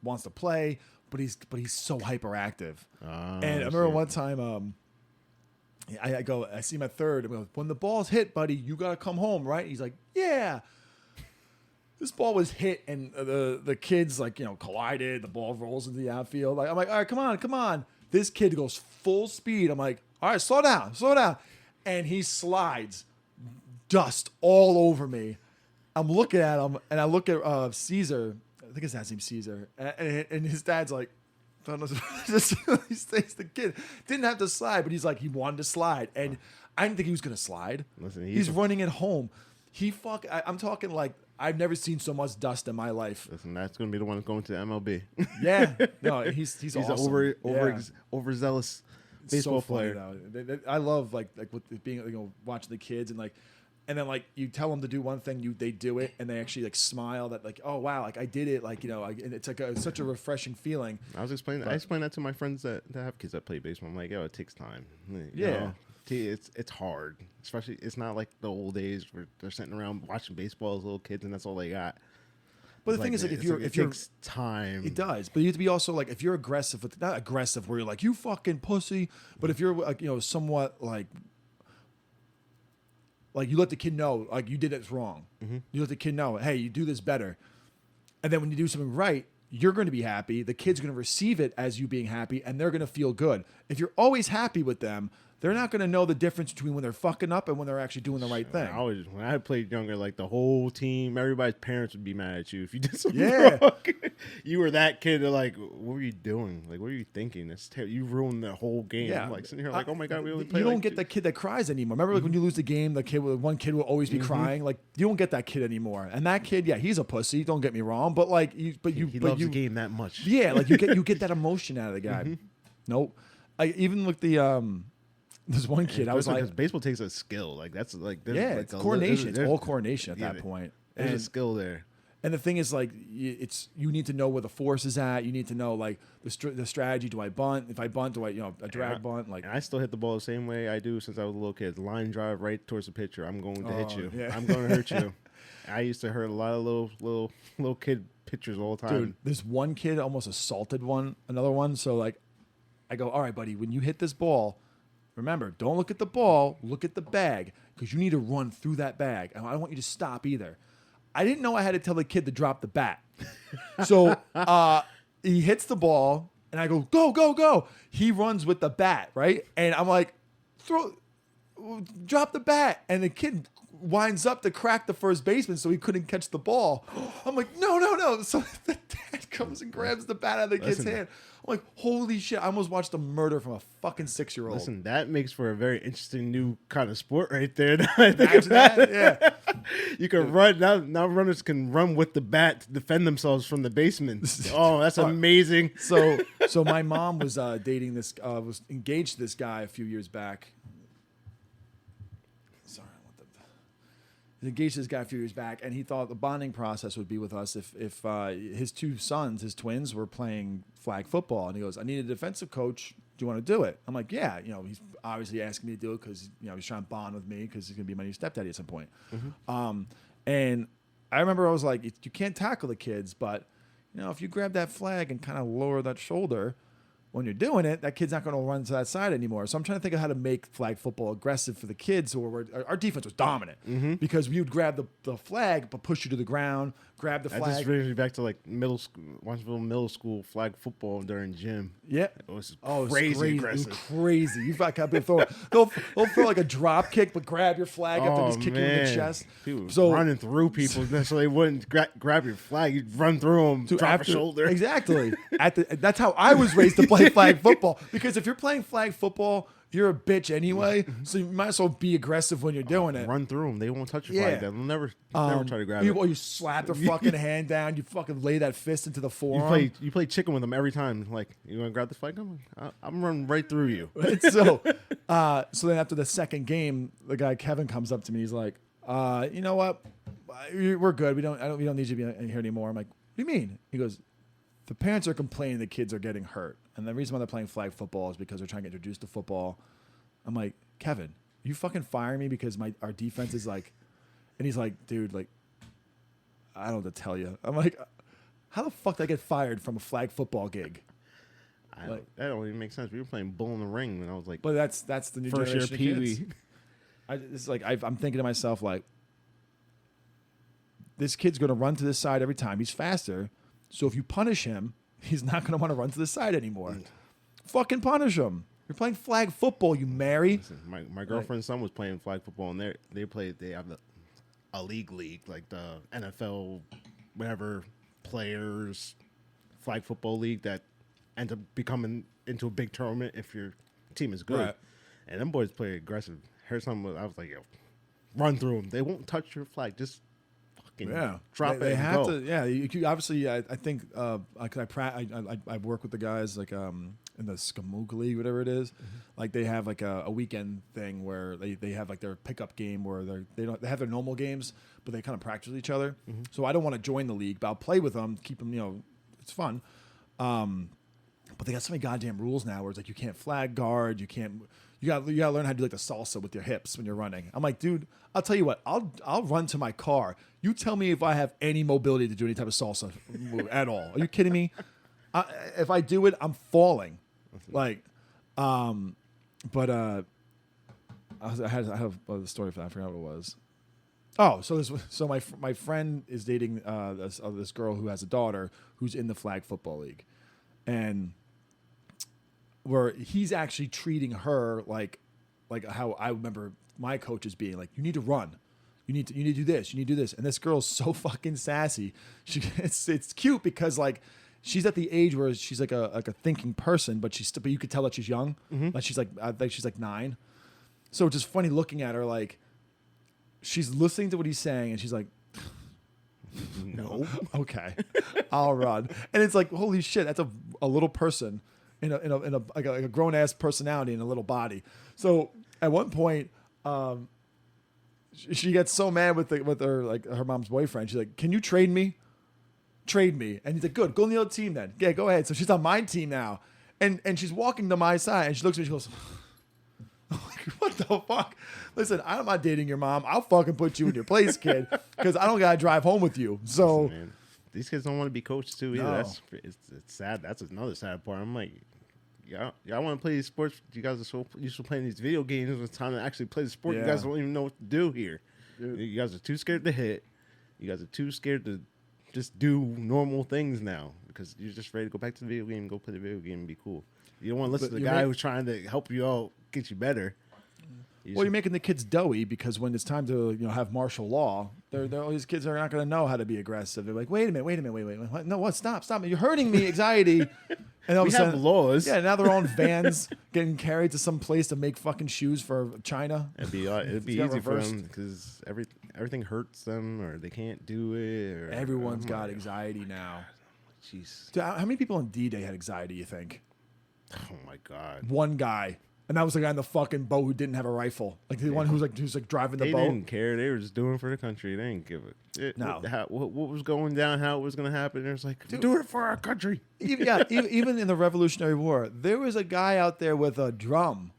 wants to play, but he's so hyperactive. And I remember one time, I see him at third. I'm like, when the ball's hit, buddy, you gotta come home, right? He's like, yeah. This ball was hit, and the kids collided. The ball rolls into the outfield. I'm like, all right, come on. This kid goes full speed. I'm like, all right, slow down, and he slides, dust all over me. I'm looking at him, and I look at Caesar. I think his dad's name's Caesar, and his dad's like, the kid didn't have to slide, but he's like, he wanted to slide, and I didn't think he was gonna slide. Listen, he's running at home. I'm talking like I've never seen so much dust in my life. Listen, that's gonna be the one that's going to MLB. Yeah, no, he's awesome. Overzealous baseball player. I love like with being watching the kids and then you tell them to do one thing, they do it, and they actually smile that oh wow, I did it, and it's such a refreshing feeling. I explained that to my friends that have kids that play baseball. I'm like, yo, it takes time. It's hard, especially it's not like the old days where they're sitting around watching baseball as little kids and that's all they got. But the thing is, if it takes time, it does. But you have to be also if you're aggressive, not aggressive where you're like you fucking pussy, but if you're somewhat you let the kid know you did it wrong. Mm-hmm. You let the kid know, hey, you do this better, and then when you do something right, you're going to be happy. The kid's going to receive it as you being happy, and they're going to feel good. If you're always happy with them, they're not going to know the difference between when they're fucking up and when they're actually doing the right thing. When I played younger, like the whole team, everybody's parents would be mad at you if you did something Yeah. wrong. You were that kid. They're like, "What were you doing? Like, what are you thinking? That's you ruined the whole game." Yeah. I'm like sitting here, like, "Oh my god, we only played." You don't get the kid that cries anymore. Remember, like when you lose the game, one kid will always be crying. Like you don't get that kid anymore. And that kid, yeah, he's a pussy. Don't get me wrong, but like, he loves the game that much. Yeah, like you get that emotion out of the guy. Nope. Even with the there's one kid. I was like, because baseball takes a skill. Like that's like it's coordination. It's all coordination at that point. There's a skill there. And the thing is, like, you need to know where the force is at. You need to know like the strategy. Do I bunt? If I bunt, do I a drag bunt? Like, and I still hit the ball the same way I do since I was a little kid. Line drive right towards the pitcher. I'm going to hit you. Yeah. I'm going to hurt you. I used to hurt a lot of little kid pitchers all the time. Dude, this one kid almost assaulted another one. So like, I go, all right, buddy, when you hit this ball, remember, don't look at the ball, look at the bag, because you need to run through that bag. And I don't want you to stop either. I didn't know I had to tell the kid to drop the bat. So he hits the ball, and I go, go, go, go. He runs with the bat, right? And I'm like, drop the bat. And the kid winds up to crack the first baseman so he couldn't catch the ball. I'm like, no, no, no. So the dad comes and grabs the bat out of the kid's hand. I'm like, holy shit, I almost watched a murder from a fucking 6-year-old. Listen, that makes for a very interesting new kind of sport right there. Imagine that, yeah. You can run, now runners can run with the bat to defend themselves from the baseman. Oh, that's amazing. So my mom was dating this, was engaged to this guy a few years back. Engaged this guy a few years back, and he thought the bonding process would be with us if his two sons, his twins, were playing flag football. And he goes, I need a defensive coach. Do you want to do it? I'm like, yeah. He's obviously asking me to do it because he's trying to bond with me because he's going to be my new stepdaddy at some point. And I remember I was like, you can't tackle the kids, but if you grab that flag and kind of lower that shoulder, when you're doing it, that kid's not going to run to that side anymore. So I'm trying to think of how to make flag football aggressive for the kids. Our defense was dominant because we would grab the flag but push you to the ground, grab the flag. That just brings me back to like middle school, Washingtonville middle school flag football during gym. Yeah, it was crazy aggressive. It was crazy. You've got to throw. They'll throw like a drop kick, but grab your flag up and just kick you in the chest. People running through people so they wouldn't grab your flag. You'd run through them, drop a shoulder. Exactly. That's how I was raised to play flag football. Because if you're playing flag football, you're a bitch anyway. So you might as well be aggressive when you're doing it. Run through them. They won't touch your flag. They'll never try to grab it. Or you slap their fucking hand down. You fucking lay that fist into the forearm. You play chicken with them every time. Like, you want to grab this flag? I'm running right through you. So then after the second game, the guy Kevin comes up to me. He's like, you know what? We're good. We don't need you to be here anymore. I'm like, what do you mean? He goes, the parents are complaining the kids are getting hurt. And the reason why they're playing flag football is because they're trying to get introduced to football. I'm like, Kevin, you fucking fire me because our defense is like, and he's like, dude, like, I don't know what to tell you. I'm like, how the fuck did I get fired from a flag football gig? That don't even make sense. We were playing Bull in the Ring when I was like, but that's the new first year generation of kids. Pee-wee. It's like I'm thinking to myself like, this kid's gonna run to this side every time. He's faster, so if you punish him, he's not gonna want to run to the side anymore. Fucking punish him. You're playing flag football, you Mary. Listen, my girlfriend's son was playing flag football, and they have a league like the NFL, whatever players flag football league that end up becoming into a big tournament if your team is good. Right. And them boys play aggressive. Her son I was like, yo, run through them. They won't touch your flag. Just fucking drop it. They have to. Yeah, you obviously. I think I work with the guys like in the Skamook League, whatever it is. Like they have like a weekend thing where they have like their pickup game where they have their normal games, but they kind of practice with each other. So I don't want to join the league, but I'll play with them, keep them. It's fun. But they got so many goddamn rules now where it's like you can't flag guard, you gotta learn how to do like the salsa with your hips when you're running. I'm like, dude, I'll tell you what, I'll run to my car. You tell me if I have any mobility to do any type of salsa move at all. Are you kidding me? If I do it, I'm falling. Like, but I have a story for that. I forgot what it was. Oh, so my friend is dating this girl who has a daughter who's in the flag football league, and where he's actually treating her like how I remember my coaches being like, you need to run. You need to do this. You need to do this. And this girl's so fucking sassy. It's cute because like she's at the age where she's like a thinking person, but but you could tell that she's young. Like she's like I think she's like 9. So it's just funny looking at her like she's listening to what he's saying and she's like, no, okay, I'll run. And it's like, holy shit, that's a little person in a like a grown ass personality in a little body. So at one point, she gets so mad with her like her mom's boyfriend. She's like, "Can you trade me? Trade me." And he's like, "Good, go on the other team then. Yeah, go ahead." So she's on my team now, and she's walking to my side, and she looks at me, she goes, "What the fuck? Listen, I'm not dating your mom. I'll fucking put you in your place, kid, because I don't gotta drive home with you." So Listen, man, these kids don't want to be coached too either. No. It's sad. That's another sad part. I'm like, y'all want to play these sports? You guys are so used to playing these video games. When it's time to actually play the sport, you guys don't even know what to do here. Dude. You guys are too scared to hit. You guys are too scared to just do normal things now because you're just ready to go back to the video game, go play the video game, and be cool. You don't want to listen to the guy who's trying to help you out, get you better. You're making the kids doughy because when it's time to have martial law, all these kids are not going to know how to be aggressive. They're like, wait a minute, what? No, what? Stop! You're hurting me, anxiety. And all we of a sudden, have laws. Yeah, now they're all in vans getting carried to some place to make fucking shoes for China. It'd be easy for them because everything hurts them or they can't do it. Or, everyone's got anxiety now. Jeez. Dude, how many people on D-Day had anxiety, you think? Oh my God. One guy. And that was the guy in the fucking boat who didn't have a rifle. Like the one who's like driving the boat. They didn't care. They were just doing it for the country. They didn't give it. No. What was going down, how it was going to happen. It was like, do it for our country. Even in the Revolutionary War, there was a guy out there with a drum.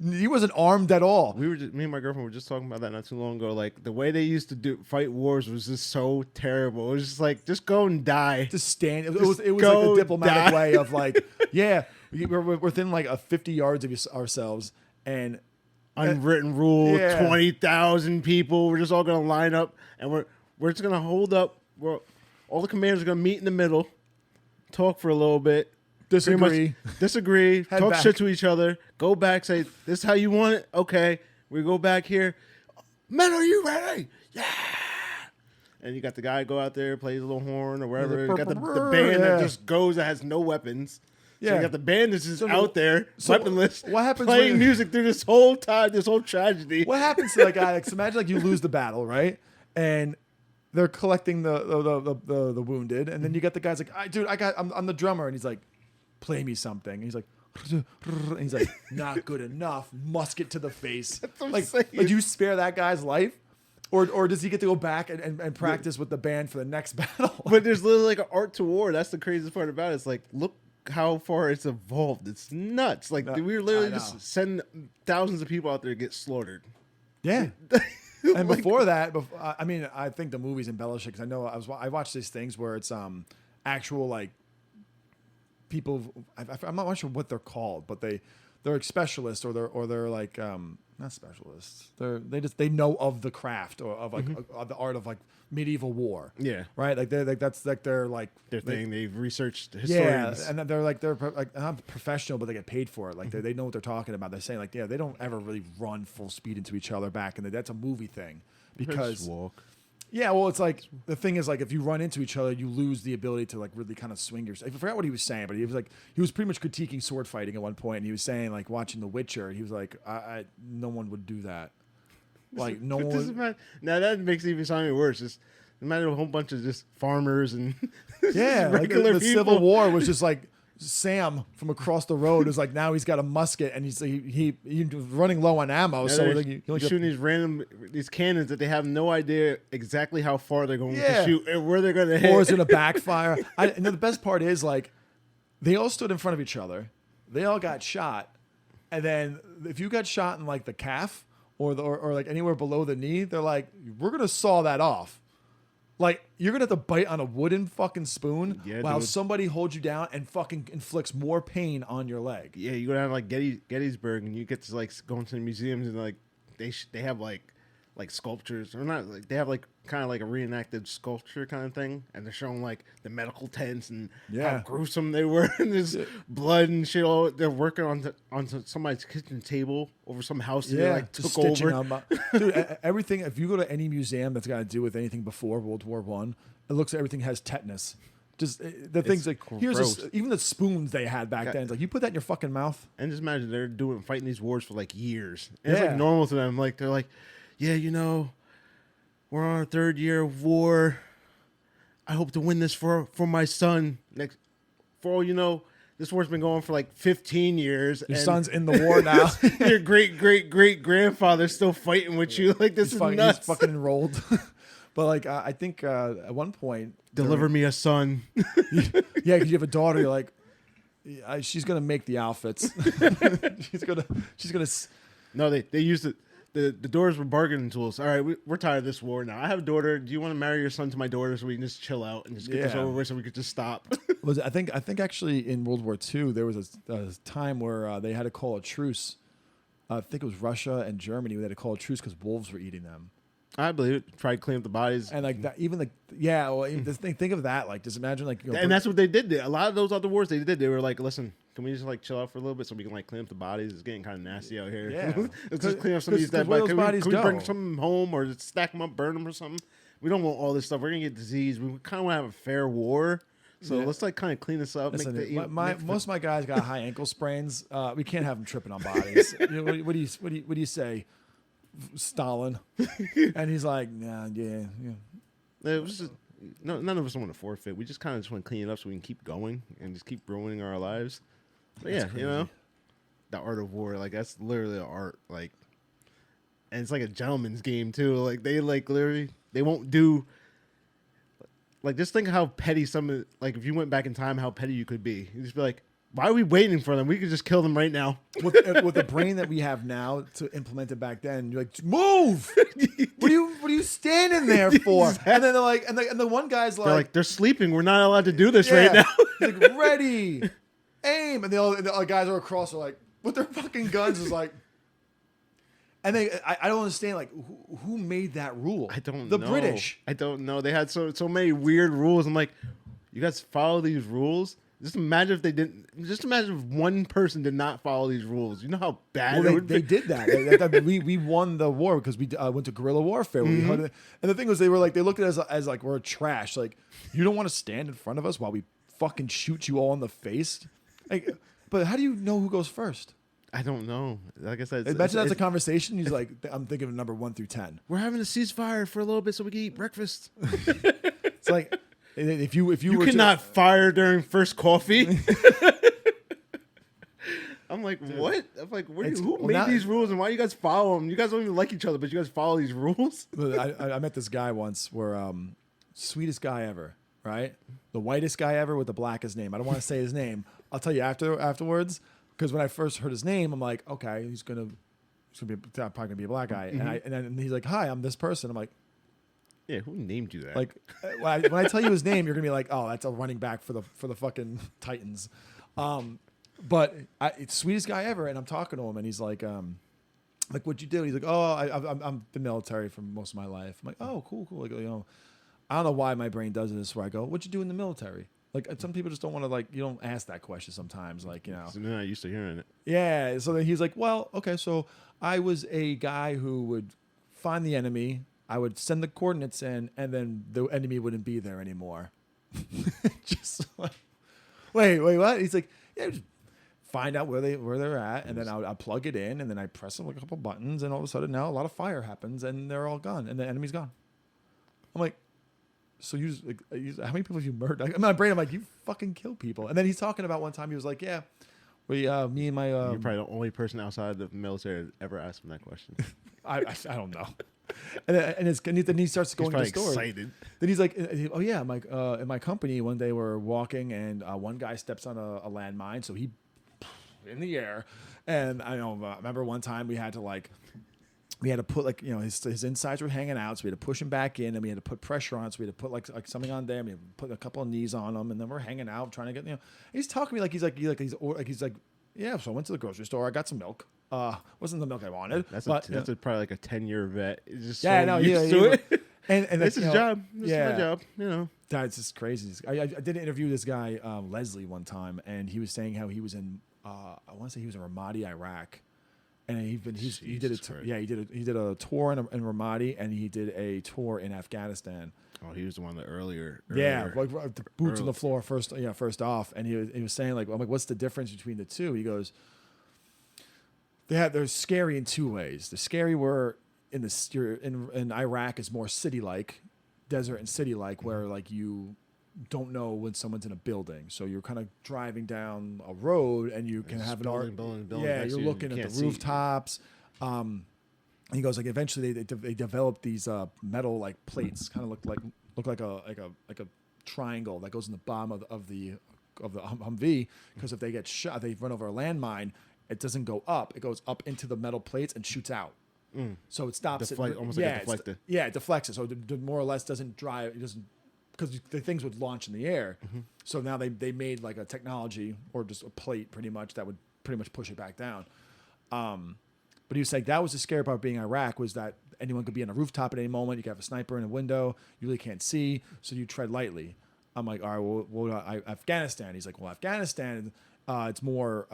He wasn't armed at all. Me and my girlfriend were just talking about that not too long ago. Like the way they used to fight wars was just so terrible. It was just like, just go and die. Just stand. It was like the diplomatic way of like, yeah, we're within like 50 yards of ourselves and unwritten rule. 20,000 people. We're just all gonna line up and we're just gonna hold up. All the commanders are gonna meet in the middle, talk for a little bit. Disagree, talk shit to each other, go back, say, this is how you want it? Okay. We go back here. Men, are you ready? Yeah. And you got the guy go out there, plays a little horn or whatever. You got the band that just goes that has no weapons. So you got the band that's just out there, weaponless, what happens playing music through this whole time, this whole tragedy. What happens to that guy? Like, so imagine like you lose the battle, right? And they're collecting the wounded, and then you got the guys like, I'm the drummer, and he's like, play me something. And he's like, and he's like, not good enough. Musket to the face. Like, you spare that guy's life, or does he get to go back and practice with the band for the next battle? But there's literally like an art to war. That's the craziest part about it. It's like, look how far it's evolved. It's nuts. Like we were literally just sending thousands of people out there to get slaughtered. Yeah. And before that, I mean, I think the movie's embellished because I know I watched these things where it's actual like people. I'm not sure what they're called, but they're like specialists or they're like not specialists. They know of the craft or of like of the art of like medieval war. Yeah. Right. Like that's like their thing. They've researched historians. Yeah, and they're like not professional, but they get paid for it. Like they know what they're talking about. They're saying like they don't ever really run full speed into each other back in the. That's a movie thing because just walk. Yeah, well, it's like the thing is like if you run into each other, you lose the ability to like really kind of swing yourself. I forgot what he was saying, but he was pretty much critiquing sword fighting at one point, and he was saying like watching The Witcher, he was like, no one would do that. Like no one. Now that makes it even sound worse. Just imagine a whole bunch of just farmers and regular like the Civil War was just like Sam from across the road is like now he's got a musket and he's running low on ammo. Now so like shooting these cannons that they have no idea exactly how far they're going to shoot and where they're going to hit. Or it's going to backfire. And the best part is like they all stood in front of each other. They all got shot. And then if you got shot in like the calf or like anywhere below the knee, they're like, we're going to saw that off. Like, you're going to have to bite on a wooden fucking spoon while somebody holds you down and fucking inflicts more pain on your leg. Yeah, you go down to like Gettysburg and you get to like go into the museums and like they have like like sculptures, or not like they have like kind of like a reenacted sculpture kind of thing, and they're showing like the medical tents and how gruesome they were, and there's blood and shit. All they're working on somebody's kitchen table over some house that they like took over. Dude, everything. If you go to any museum that's got to do with anything before World War One, it looks like everything has tetanus. Just the things like even the spoons they had back then. It's like you put that in your fucking mouth. And just imagine they're fighting these wars for like years. And it's like normal to them. Like they're like, yeah, you know, we're on our 3rd year of war. I hope to win this for my son. Next, for all you know, this war's been going for like 15 years. Your son's in the war now. Your great grandfather's still fighting with you. Like this is nuts. He's fucking enrolled. But like I think at one point, deliver me a son. Yeah, because you have a daughter. You're like, she's gonna make the outfits. she's gonna. No, they used it. The doors were bargaining tools. All right, we're tired of this war now. I have a daughter. Do you want to marry your son to my daughter so we can just chill out and just get this over with so we could just stop? I think actually in World War II there was a time where they had to call a truce. I think it was Russia and Germany. They had to call a truce because wolves were eating them. I believe it. Try to clean up the bodies. And like that, even like, yeah, well, think of that. Like, just imagine like, and that's what they did there. A lot of those other wars they did. They were like, listen, can we just like chill out for a little bit so we can like clean up the bodies? It's getting kind of nasty out here. Yeah. Let's just clean up some of these dead bodies. Can we bring some home or just stack them up, burn them or something? We don't want all this stuff. We're going to get disease. We kind of want to have a fair war. So let's like kind of clean this up. Listen, most of my guys got high ankle sprains. We can't have them tripping on bodies. What do you say? Stalin, and he's like, nah, yeah. It was just, none of us want to forfeit. We just kind of just want to clean it up so we can keep going and just keep ruining our lives. But yeah, you know, the art of war, like that's literally an art, like, and it's like a gentleman's game too. Like they like literally they won't do. Like just think how petty like if you went back in time, how petty you could be. You just be like, why are we waiting for them? We could just kill them right now. With the brain that we have now to implement it back then, you're like, move! What are you standing there for? Exactly. And then they're like, and the one guy's like, they're sleeping. We're not allowed to do this right now. He's like, ready, aim, and the other guys are across are like, with their fucking guns is like, and I don't understand like who made that rule? I don't know. The British. I don't know. They had so many weird rules. I'm like, you guys follow these rules? Just imagine if they didn't. Just imagine if one person did not follow these rules. You know how bad they did that. we won the war because we went to guerrilla warfare. Mm-hmm. And the thing was, they looked at us as like we're trash. Like, you don't want to stand in front of us while we fucking shoot you all in the face. Like, but how do you know who goes first? I don't know. Like I said, imagine that's a conversation. He's like, I'm thinking of number 1 through 10. We're having a ceasefire for a little bit so we can eat breakfast. It's like. If you cannot fire during first coffee. I'm like, what? I'm like, who made these rules and why you guys follow them? You guys don't even like each other, but you guys follow these rules. I met this guy once where sweetest guy ever, right? The whitest guy ever with the blackest name. I don't want to say his name. I'll tell you afterwards because when I first heard his name, I'm like, okay, he's probably gonna be a black guy. Mm-hmm. And he's like, hi, I'm this person. I'm like. Yeah, who named you that? Like, when I tell you his name, you're gonna be like, "Oh, that's a running back for the fucking Titans." But it's sweetest guy ever, and I'm talking to him, and he's like, what'd you do? He's like, "Oh, I'm the military for most of my life." I'm like, "Oh, cool. Like, I don't know why my brain does this. Where I go, "What'd you do in the military?" Like, some people just don't want to you don't ask that question sometimes. Like, So then I used to hearing it. Yeah. So then he's like, "Well, okay, so I was a guy who would find the enemy." I would send the coordinates in, and then the enemy wouldn't be there anymore. Just like, wait, what? He's like, yeah, just find out where they're at, and then I'll plug it in, and then I press them with a couple buttons, and all of a sudden now a lot of fire happens, and they're all gone, and the enemy's gone. I'm like, so how many people have you murdered? In my brain, I'm like, you fucking kill people. And then he's talking about one time he was like, yeah, me and my. You're probably the only person outside the military that ever asked him that question. I don't know. And then he starts going to story. Excited. Then he's like, "Oh yeah, Mike. In my company, one day we're walking, and one guy steps on a landmine, so he in the air. And I remember one time we had to put his insides were hanging out, so we had to push him back in, and we had to put pressure on it, so we had to put like something on there, and we had to put a couple of knees on him, and then we're hanging out trying to get He's talking to me like he's like, yeah. So I went to the grocery store, I got some milk. Wasn't the milk I wanted. That's but, probably like a 10-year vet. It's just yeah, so no, used to it. And It's his job. This is my job. You know. That's just crazy. I did interview this guy Leslie one time, and he was saying how he was in I want to say he was in Ramadi, Iraq, and he did a tour in Ramadi, and he did a tour in Afghanistan. Oh, he was one of the earlier. Yeah, like the boots on the floor first off, and he was saying like, I'm like, what's the difference between the two? He goes, they're scary in two ways. The scary were in Iraq is more city-like, desert and city-like, where like you don't know when someone's in a building, so you're kind of driving down a road and you can have building. Yeah, you're looking at the rooftops. He goes like eventually they developed these metal like plates, kind of look like a triangle that goes in the bottom of the Humvee, because if they get shot, they run over a landmine. It doesn't go up; it goes up into the metal plates and shoots out. So it stops it. Almost like a deflector. It deflects it, so it more or less doesn't drive. It doesn't, because the things would launch in the air. So now they made like a technology or just a plate pretty much that would pretty much push it back down. But he was like, that was the scary part of being Iraq, was that anyone could be on a rooftop at any moment. You could have a sniper in a window. You really can't see, so you tread lightly. I'm like, all right, well, Afghanistan. He's like, well, Afghanistan, it's more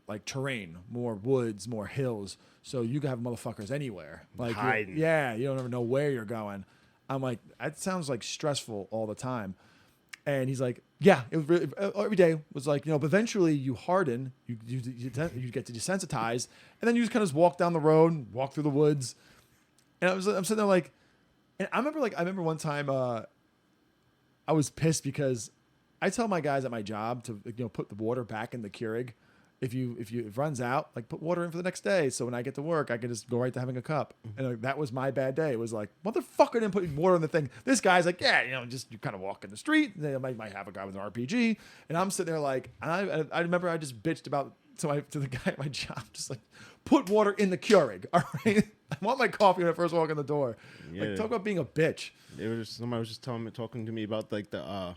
like terrain, more woods, more hills. So you can have motherfuckers anywhere. Like, hiding. Yeah, you don't ever know where you're going. I'm like, that sounds like stressful all the time. And he's like, yeah, it was really, every day was like, but eventually you harden, you get to desensitize, and then you just kind of walk down the road, walk through the woods. And I'm sitting there like, and I remember one time I was pissed because I tell my guys at my job to put the water back in the Keurig. If it runs out, like put water in for the next day. So when I get to work, I can just go right to having a cup. And like, that was my bad day. It was like, motherfucker didn't put water in the thing. This guy's like, yeah, just you kind of walk in the street. And they might have a guy with an RPG. And I'm sitting there like, and I remember I just bitched about to the guy at my job, just like, put water in the Keurig. All right. I want my coffee when I first walk in the door. Yeah. Like, talk about being a bitch. Somebody was just talking to me about like the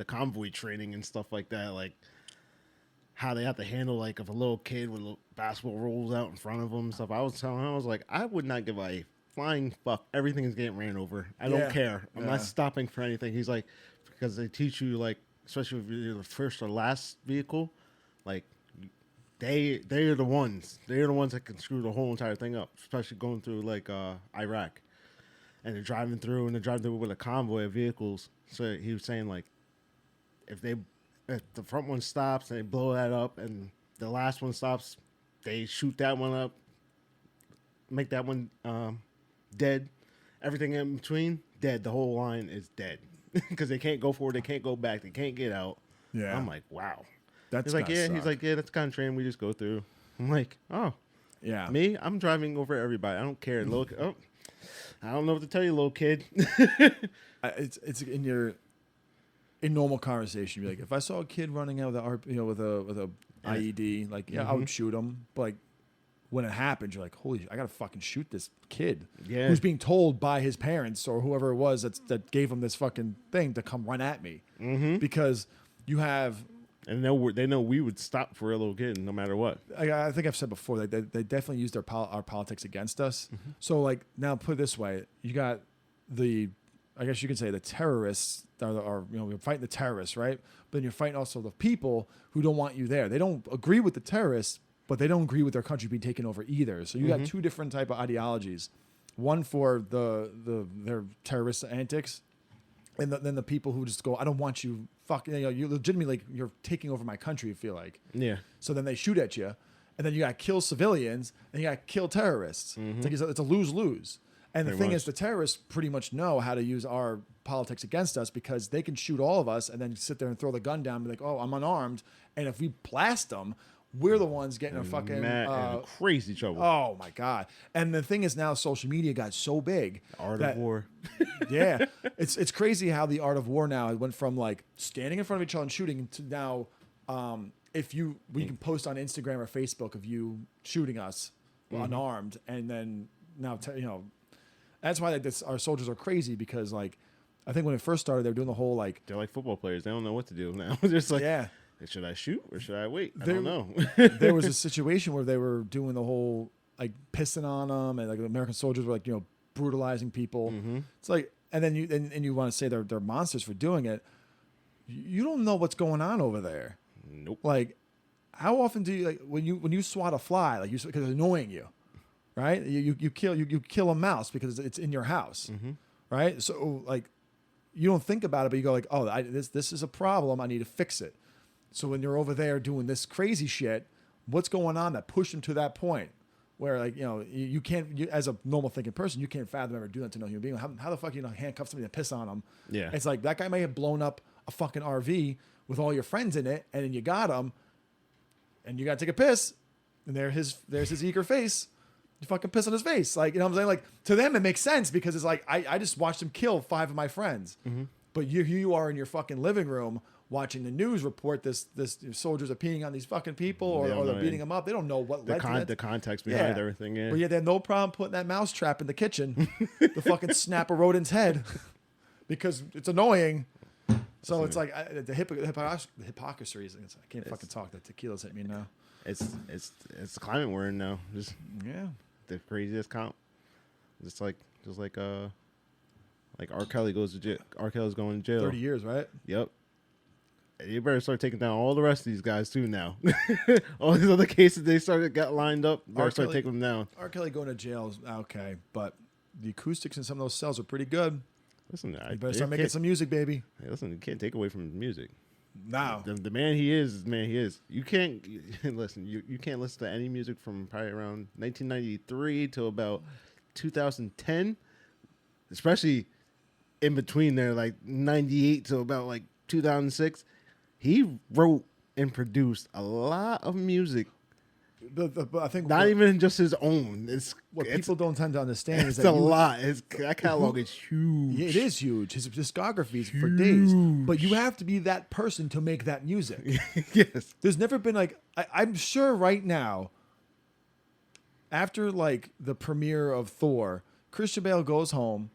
convoy training and stuff like that. Like, how they have to handle, like, if a little kid with a basketball rolls out in front of them and stuff. I was telling him, I was like, I would not give a flying fuck. Everything is getting ran over. I don't care. I'm not stopping for anything. He's like, because they teach you, like, especially if you're the first or last vehicle, like, they are the ones. They're the ones that can screw the whole entire thing up, especially going through, like, Iraq. And they're driving through with a convoy of vehicles. So he was saying, like, if the front one stops, they blow that up, and the last one stops, they shoot that one up, make that one dead. Everything in between, dead. The whole line is dead because they can't go forward, they can't go back, they can't get out. Yeah, I'm like, wow. He's like, that's kind of training we just go through. I'm like, oh, yeah. Me, I'm driving over everybody. I don't care. Look, I don't know what to tell you, little kid. It's in normal conversation, you'd be like, if I saw a kid running out with a IED, like, I would shoot him. But like, when it happens, you're like, holy, I gotta fucking shoot this kid who's being told by his parents or whoever it was that gave him this fucking thing to come run at me, because you have. And they know we would stop for a little kid no matter what. I think I've said before, they definitely use our politics against us. So like, now put it this way, you got I guess you could say the terrorists are you're fighting the terrorists, right? But then you're fighting also the people who don't want you there. They don't agree with the terrorists, but they don't agree with their country being taken over either. So you got two different type of ideologies. One for their terrorist antics, and then the people who just go, I don't want you, you legitimately, like, you're taking over my country, you feel like. Yeah. So then they shoot at you, and then you got to kill civilians, and you got to kill terrorists. It's a lose-lose. And the thing is, the terrorists pretty much know how to use our politics against us, because they can shoot all of us and then sit there and throw the gun down and be like, oh, I'm unarmed. And if we blast them, we're the ones getting a fucking crazy trouble. Oh, my God. And the thing is, now social media got so big. Art of war. Yeah. It's crazy how the art of war now, it went from like standing in front of each other and shooting to now we can post on Instagram or Facebook of you shooting us unarmed. And then now, that's why our soldiers are crazy, because like, I think when it first started, they were doing the whole like, they're like football players. They don't know what to do now. Just like, Should I shoot or should I wait? I don't know. There was a situation where they were doing the whole like pissing on them, and like the American soldiers were like brutalizing people. It's like, and then you want to say they're monsters for doing it. You don't know what's going on over there. Nope. Like, how often do you like when you swat a fly, like because it's annoying you, right? You kill a mouse because it's in your house, right? So like, you don't think about it, but you go like, oh, this is a problem. I need to fix it. So when you're over there doing this crazy shit, what's going on that pushed them to that point where like you can't as a normal thinking person you can't fathom ever doing that to no human being. How the fuck handcuff somebody and piss on them? Yeah, it's like that guy may have blown up a fucking RV with all your friends in it, and then you got him, and you got to take a piss, and there's his eager face. You fucking piss on his face, like what I'm saying. Like to them, it makes sense because it's like I just watched him kill 5 of my friends, but here you are in your fucking living room watching the news report this soldiers are peeing on these fucking people or they're beating them up. They don't know what led to that. The context behind everything. Yeah, but yeah, they had no problem putting that mouse trap in the kitchen to fucking snap a rodent's head because it's annoying. So it's like the hypocrisy. I can't fucking talk. The tequila's hit me now. It's the climate we're in now. Just the craziest count. Just like R. Kelly goes to jail. R. Kelly's going to jail. 30 years, right? Yep. You better start taking down all the rest of these guys too now. All these other cases got lined up. Better start taking them down. R. Kelly going to jail is okay, but the acoustics in some of those cells are pretty good. Listen, you better start making some music, baby. Hey, listen, you can't take away from his music. No, the man he is the man he is. You can't listen. You can't listen to any music from probably around 1993 till about 2010, especially in between there, like 98 to about like 2006. He wrote and produced a lot of music. I think not even just his own. What people don't tend to understand is that a lot. That catalog is huge. It is huge. His discography is for days. But you have to be that person to make that music. Yes. There's never been like I'm sure right now, after like the premiere of Thor, Christian Bale goes home,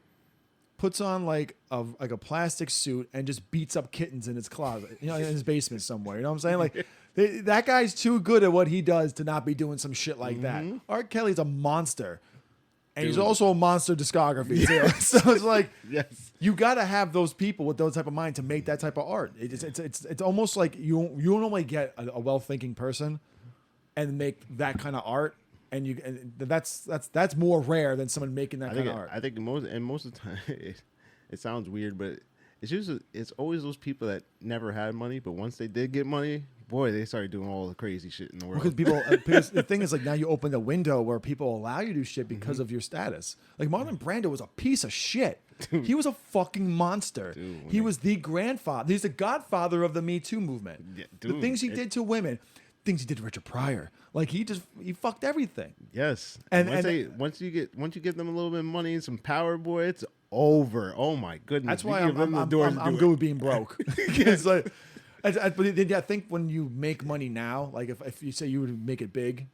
puts on like a plastic suit and just beats up kittens in his closet, in his basement somewhere. You know what I'm saying? Like that guy's too good at what he does to not be doing some shit like that. R. Kelly's a monster. And he's also a monster discography too. So it's like you got to have those people with those type of mind to make that type of art. It's almost like you don't only get a well-thinking person and make that kind of art. And that's more rare than someone making that kind of art. I think most of the time it sounds weird, but it's always those people that never had money, but once they did get money, boy, they started doing all the crazy shit in the world. Because the thing is, like now you open the window where people allow you to do shit because of your status. Like Marlon Brando was a piece of shit. Dude. He was a fucking monster. Dude, he was the grandfather. He's the godfather of the Me Too movement. Yeah, the things he did to women. Things he did to Richard Pryor, like he fucked everything. Yes, and once you give them a little bit of money and some power, boy, it's over. Oh my goodness, that's why I'm good with being broke. It's like, but I think when you make money now, like if you say you would make it big,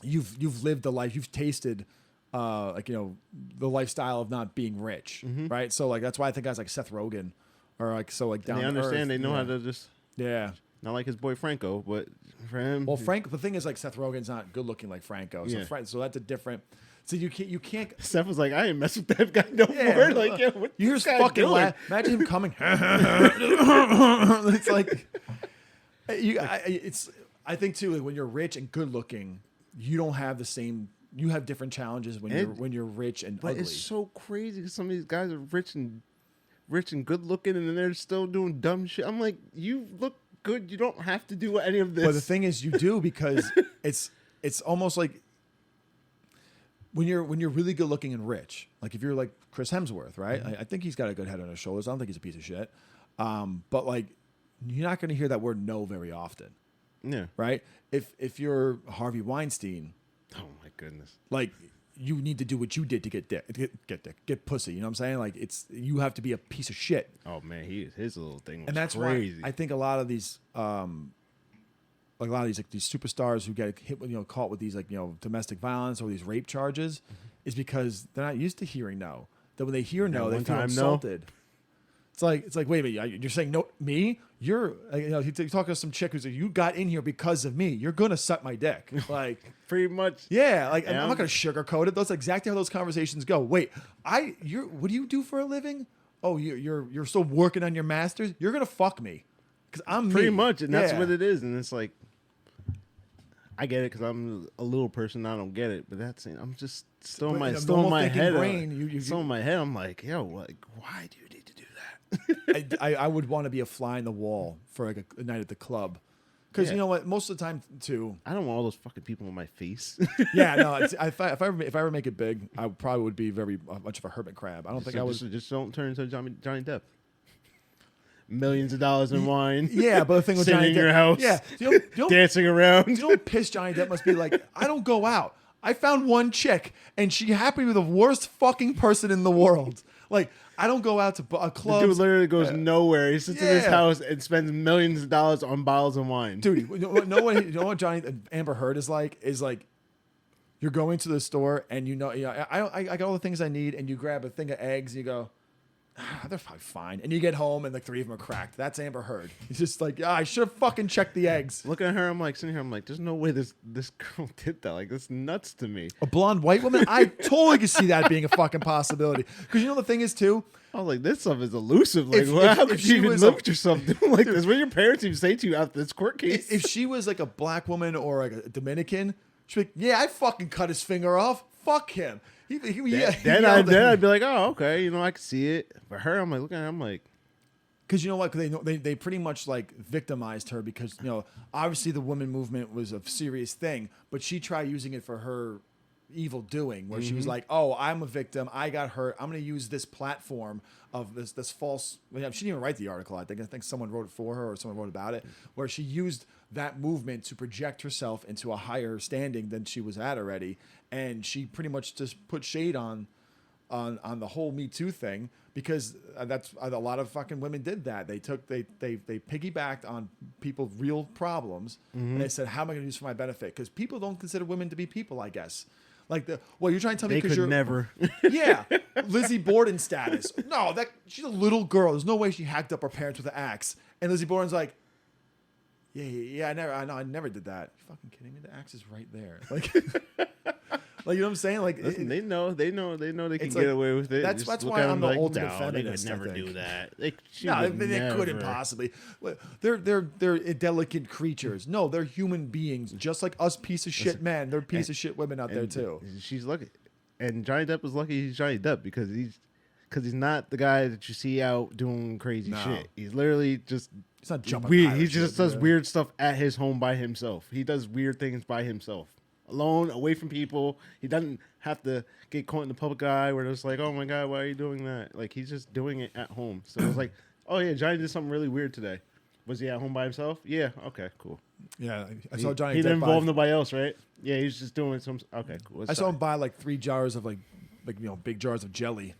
you've lived the life, you've tasted, the lifestyle of not being rich, right? So like that's why I think guys like Seth Rogen are like so like down. They understand. Earth, they know how to just Not like his boy Franco, but for him. Well, the thing is, like Seth Rogen's not good looking like Franco, so that's a different. So you can't. Seth was like, I ain't mess with that guy no more. Like, what you hear fucking laugh. Imagine him coming. It's like, I think too, like, when you're rich and good looking, you don't have the same. You have different challenges when you're rich and ugly. But it's so crazy because some of these guys are rich and good looking, and then they're still doing dumb shit. I'm like, you look good. You don't have to do any of this. But the thing is, you do because it's almost like when you're really good looking and rich. Like if you're like Chris Hemsworth, right? I think he's got a good head on his shoulders. I don't think he's a piece of shit. But like, you're not going to hear that word no very often. Yeah. Right. If you're Harvey Weinstein. Oh my goodness. Like, you need to do what you did to get pussy. You know what I'm saying? Like you have to be a piece of shit. Oh man, his little thing was and that's crazy. Why I think a lot of these these superstars who get hit with caught with these domestic violence or these rape charges is because they're not used to hearing no. That when they hear no, they feel insulted. It's like, wait a minute, you're saying no, me? You're, he's talking to some chick who's like, you got in here because of me. You're gonna suck my dick, like pretty much. yeah, like I'm not gonna sugarcoat it. That's exactly how those conversations go. Wait, what do you do for a living? Oh, you're still working on your masters. You're gonna fuck me because I'm Pretty me. much, and that's what it is. And it's like, I get it because I'm a little person. I don't get it, but I'm just still in my head. Still in my head. I'm like, yo, like, why do you need to do that? I would want to be a fly in the wall for like a night at the club, because you know what? Most of the time, too. I don't want all those fucking people in my face. Yeah, no. If I ever make it big, I probably would be very much of a hermit crab. I don't think I would. Just don't turn into Johnny Depp. Millions of dollars in wine. Yeah, but the thing with sitting Johnny in Depp, your house, dancing around. You know what pissed Johnny Depp must be like? I don't go out. I found one chick, and she happened to be the worst fucking person in the world. Like, I don't go out to clubs. The dude literally goes nowhere. He sits in his house and spends millions of dollars on bottles of wine. Dude, you know what Amber Heard is like? Is like, you're going to the store and I got all the things I need, and you grab a thing of eggs and you go, they're probably fine. And you get home and like 3 of them are cracked. That's Amber Heard. He's just like, I should have fucking checked the eggs. Look at her. I'm like, sitting here. I'm like, there's no way this girl did that. Like, that's nuts to me. A blonde white woman? I totally could see that being a fucking possibility. Because you know the thing is too? I was like, this stuff is elusive. Like, how could you even look at yourself doing like this? What did your parents even say to you after this court case? If she was like a black woman or like a Dominican, she'd be like, yeah, I fucking cut his finger off. Fuck him. Then I'd be like, oh, okay, I can see it. For her, I'm like, looking at her, I'm like, because you know what? They pretty much like victimized her because obviously the women movement was a serious thing, but she tried using it for her evil doing, where she was like, oh, I'm a victim, I got hurt, I'm going to use this platform of this false. She didn't even write the article. I think someone wrote it for her or someone wrote about it, where she used that movement to project herself into a higher standing than she was at already, and she pretty much just put shade on the whole Me Too thing, because that's a lot of fucking women did that. They piggybacked on people's real problems, and they said, how am I going to use this for my benefit? Because people don't consider women to be people, I guess. Like you're trying to tell me because you're never. Yeah, Lizzie Borden status. No, she's a little girl. There's no way she hacked up her parents with an axe. And Lizzie Borden's like, yeah, I never did that. You fucking kidding me? The axe is right there. Like, like, you know what I'm saying? Like, listen, they know they can get away with it. That's why I'm the ultimate They feminist. could never do that. They couldn't possibly. They're delicate creatures. No, they're human beings, just like us piece of shit men. They're piece of shit women out there too. She's lucky, and Johnny Depp was lucky. He's Johnny Depp because he's not the guy that you see out doing crazy shit. He's literally just. He's not jumping. Weird. He just does weird stuff at his home by himself. He does weird things by himself, alone, away from people. He doesn't have to get caught in the public eye where it's like, oh my god, why are you doing that? Like, he's just doing it at home. So it's like, oh yeah, Johnny did something really weird today. Was he at home by himself? Yeah. Okay. Cool. Yeah, I saw Johnny. He didn't involve nobody else, right? Yeah, he's just doing some. Okay. Cool. I saw him buy like 3 jars of like big jars of jelly.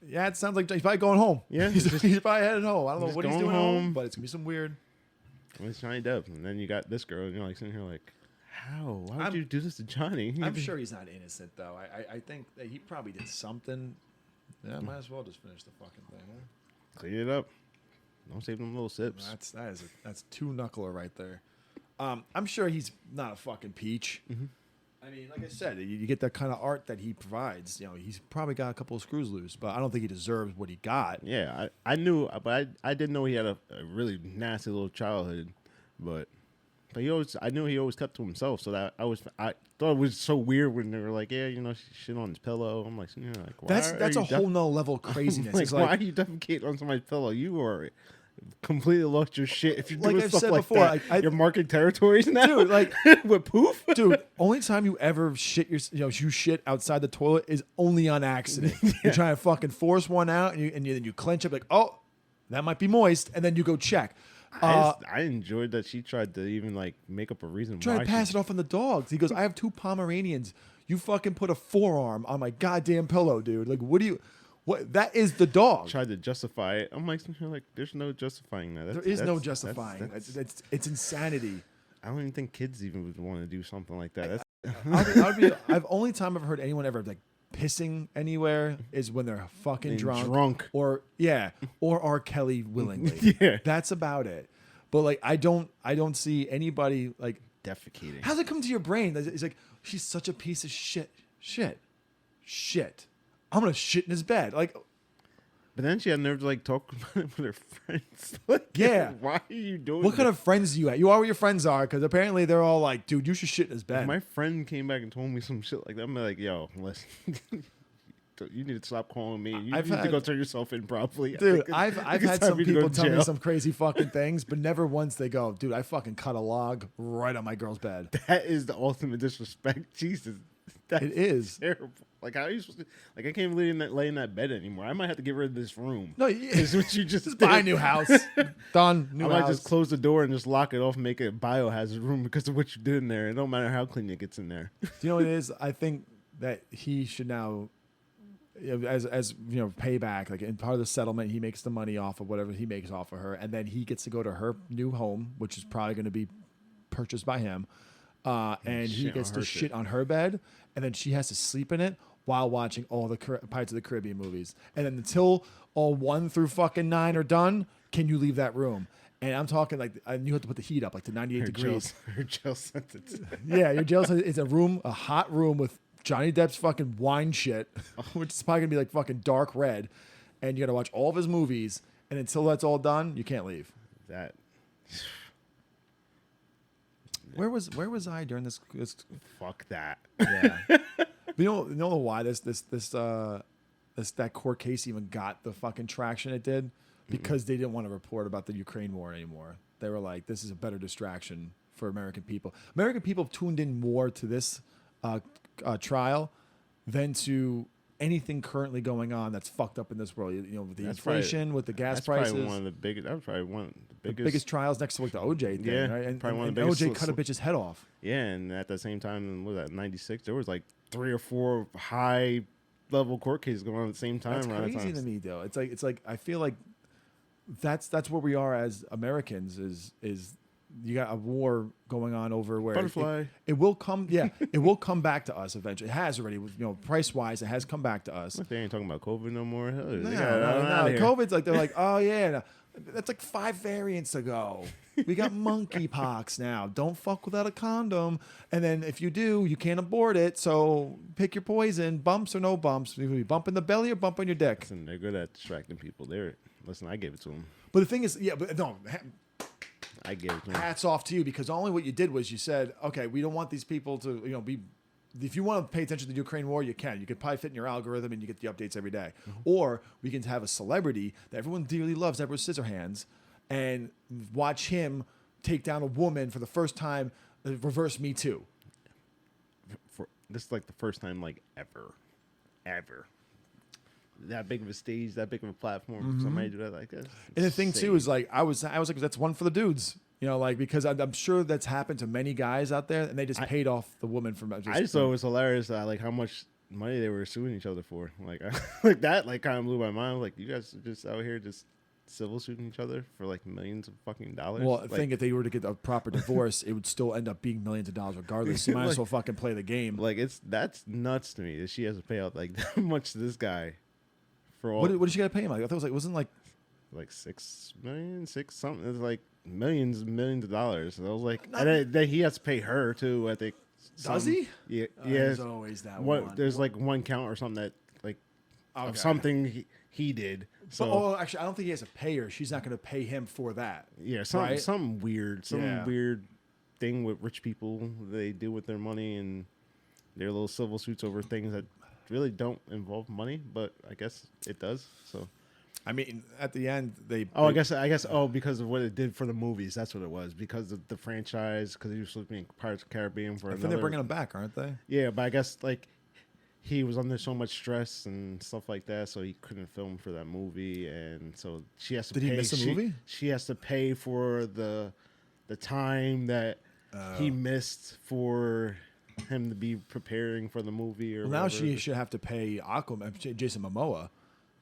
Yeah, it sounds like he's probably going home. Yeah, he's probably headed home. I don't know what he's doing home, but it's gonna be some weird. Well, it's Johnny Depp, and then you got this girl, and you're like sitting here like, how? Why would you do this to Johnny? I'm sure he's not innocent though. I think that he probably did something. Yeah, might as well just finish the fucking thing. Huh? Clean it up. Don't save them little sips. That's 2-knuckler right there. I'm sure he's not a fucking peach. Mm-hmm. I mean, like I said, you get that kind of art that he provides. He's probably got a couple of screws loose, but I don't think he deserves what he got. Yeah, I knew, but I didn't know he had a really nasty little childhood. But I knew he always kept to himself. So that I thought it was so weird when they were like, yeah, shit on his pillow. I'm like, why that's a whole nother level of craziness. Why are you defecating on somebody's pillow? You are completely lost your shit if you're doing like I've stuff said like before, that. You're marking territories now, dude. Like with poof, dude. Only time you ever shit you shit outside the toilet is only on accident. Yeah. You're trying to fucking force one out, and then you clench up like, oh, that might be moist, and then you go check. I enjoyed that she tried to even like make up a reason. Try to pass it off on the dogs. He goes, I have 2 Pomeranians. You fucking put a forearm on my goddamn pillow, dude. Like, what do you? What? That is the dog. Tried to justify it. I'm like, there's no justifying that. There is no justifying. It's insanity. I don't even think kids even would want to do something like that. I've only time I've heard anyone ever like pissing anywhere is when they're fucking drunk. Or R. Kelly willingly. Yeah. That's about it. But like I don't see anybody like defecating. How's it come to your brain? It's like she's such a piece of shit. I'm gonna shit in his bed. Like, but then she had nerve to like talk about it with her friends. Like, yeah, why are you doing? What kind of friends do you have? You are what your friends are, because apparently they're all like, dude, you should shit in his bed. If my friend came back and told me some shit like that, I'm like, yo, listen. You need to stop calling me. You need to go turn yourself in properly. Dude, I've had some people tell me some crazy fucking things, but never once they go, dude, I fucking cut a log right on my girl's bed. That is the ultimate disrespect. Jesus. It is terrible. Like, how are you supposed to, like, I can't really lay in that bed anymore. I might have to get rid of this room. No, it's what you just buy a new house. Done. New I might house. just close the door and just lock it off and make it a biohazard room because of what you did in there. It don't matter how clean it gets in there. Do you know what it is? I think that he should now, as you know, payback, like in part of the settlement, he makes the money off of whatever he makes off of her, and then he gets to go to her new home, which is probably going to be purchased by him, and he gets to shit on her bed, and then she has to sleep in it while watching all the Pirates of the Caribbean movies, and then until all 1 through fucking 9 are done, can you leave that room? And I'm talking like you have to put the heat up like to 98 degrees. Her jail sentence. Yeah, your jail sentence is a hot room with Johnny Depp's fucking wine shit, which is probably gonna be like fucking dark red, and you gotta watch all of his movies, and until that's all done, you can't leave. That. Where was I during this? Fuck that. Yeah. But you know why that court case even got the fucking traction it did? Because they didn't want to report about the Ukraine war anymore. They were like, this is a better distraction for American people. American people tuned in more to this trial than to anything currently going on that's fucked up in this world. You know, with the inflation, with the gas prices. Probably one of the biggest. That was probably one of the biggest trials next to like the OJ thing, right? And, probably one of the biggest. OJ cut a bitch's head off. Yeah, and at the same time, what was that, 96? There was like 3 or 4 high level court cases going on at the same time. That's crazy to me, though. It's like I feel like that's where we are as Americans. Is you got a war going on over where butterfly. It will come. Yeah, it will come back to us eventually. It has already. Price wise, it has come back to us. They ain't talking about COVID no more. Hell, no. COVID's like they're like, oh yeah, that's like 5 variants ago. We got monkeypox now. Don't fuck without a condom. And then if you do, you can't abort it. So pick your poison. Bumps or no bumps. You bump in the belly or bump on your dick. Listen, they're good at distracting people. Listen, I gave it to them. But the thing is, yeah, but no. I gave it to them. Hats off to you, because only what you did was you said, okay, we don't want these people to, be. If you want to pay attention to the Ukraine war, you can. You could probably fit in your algorithm and you get the updates every day. Mm-hmm. Or we can have a celebrity that everyone dearly loves, Edward Scissorhands, and watch him take down a woman for the first time, reverse Me Too. This is like the first time, like, ever. That big of a stage, that big of a platform for somebody to do that like this. And the thing too is like I was like, that's one for the dudes, because I'm sure that's happened to many guys out there, and they just paid off the woman from. I just thought it was hilarious, like how much money they were suing each other for, like like that, like kind of blew my mind. Like, you guys are just out here just civil suing each other for like millions of fucking dollars. Well, I think if they were to get a proper divorce, it would still end up being millions of dollars regardless. You might as well fucking play the game. Like that's nuts to me that she has to pay out like that much to this guy. For all, what did she got to pay him? Like, I thought it wasn't like $6 million, something. It was like millions of dollars. And I was like, and then he has to pay her too. I think. Does he? Yeah. There's always that one. There's like one count or something that like of something he did. So actually, I don't think he has to pay her. She's not going to pay him for that. Yeah, some weird thing with rich people they do with their money and their little civil suits over things that really don't involve money, but I guess it does. So, I mean, at the end, I guess. Because of what it did for the movies, that's what it was. Because of the franchise, because he was supposed to be in Pirates of the Caribbean for another. I think they're bringing him back, aren't they? Yeah, but I guess like he was under so much stress and stuff like that, so he couldn't film for that movie, and so she has to. Did he miss the movie? She has to pay for the time that he missed for him to be preparing for the movie or now she should have to pay Aquaman, Jason Momoa,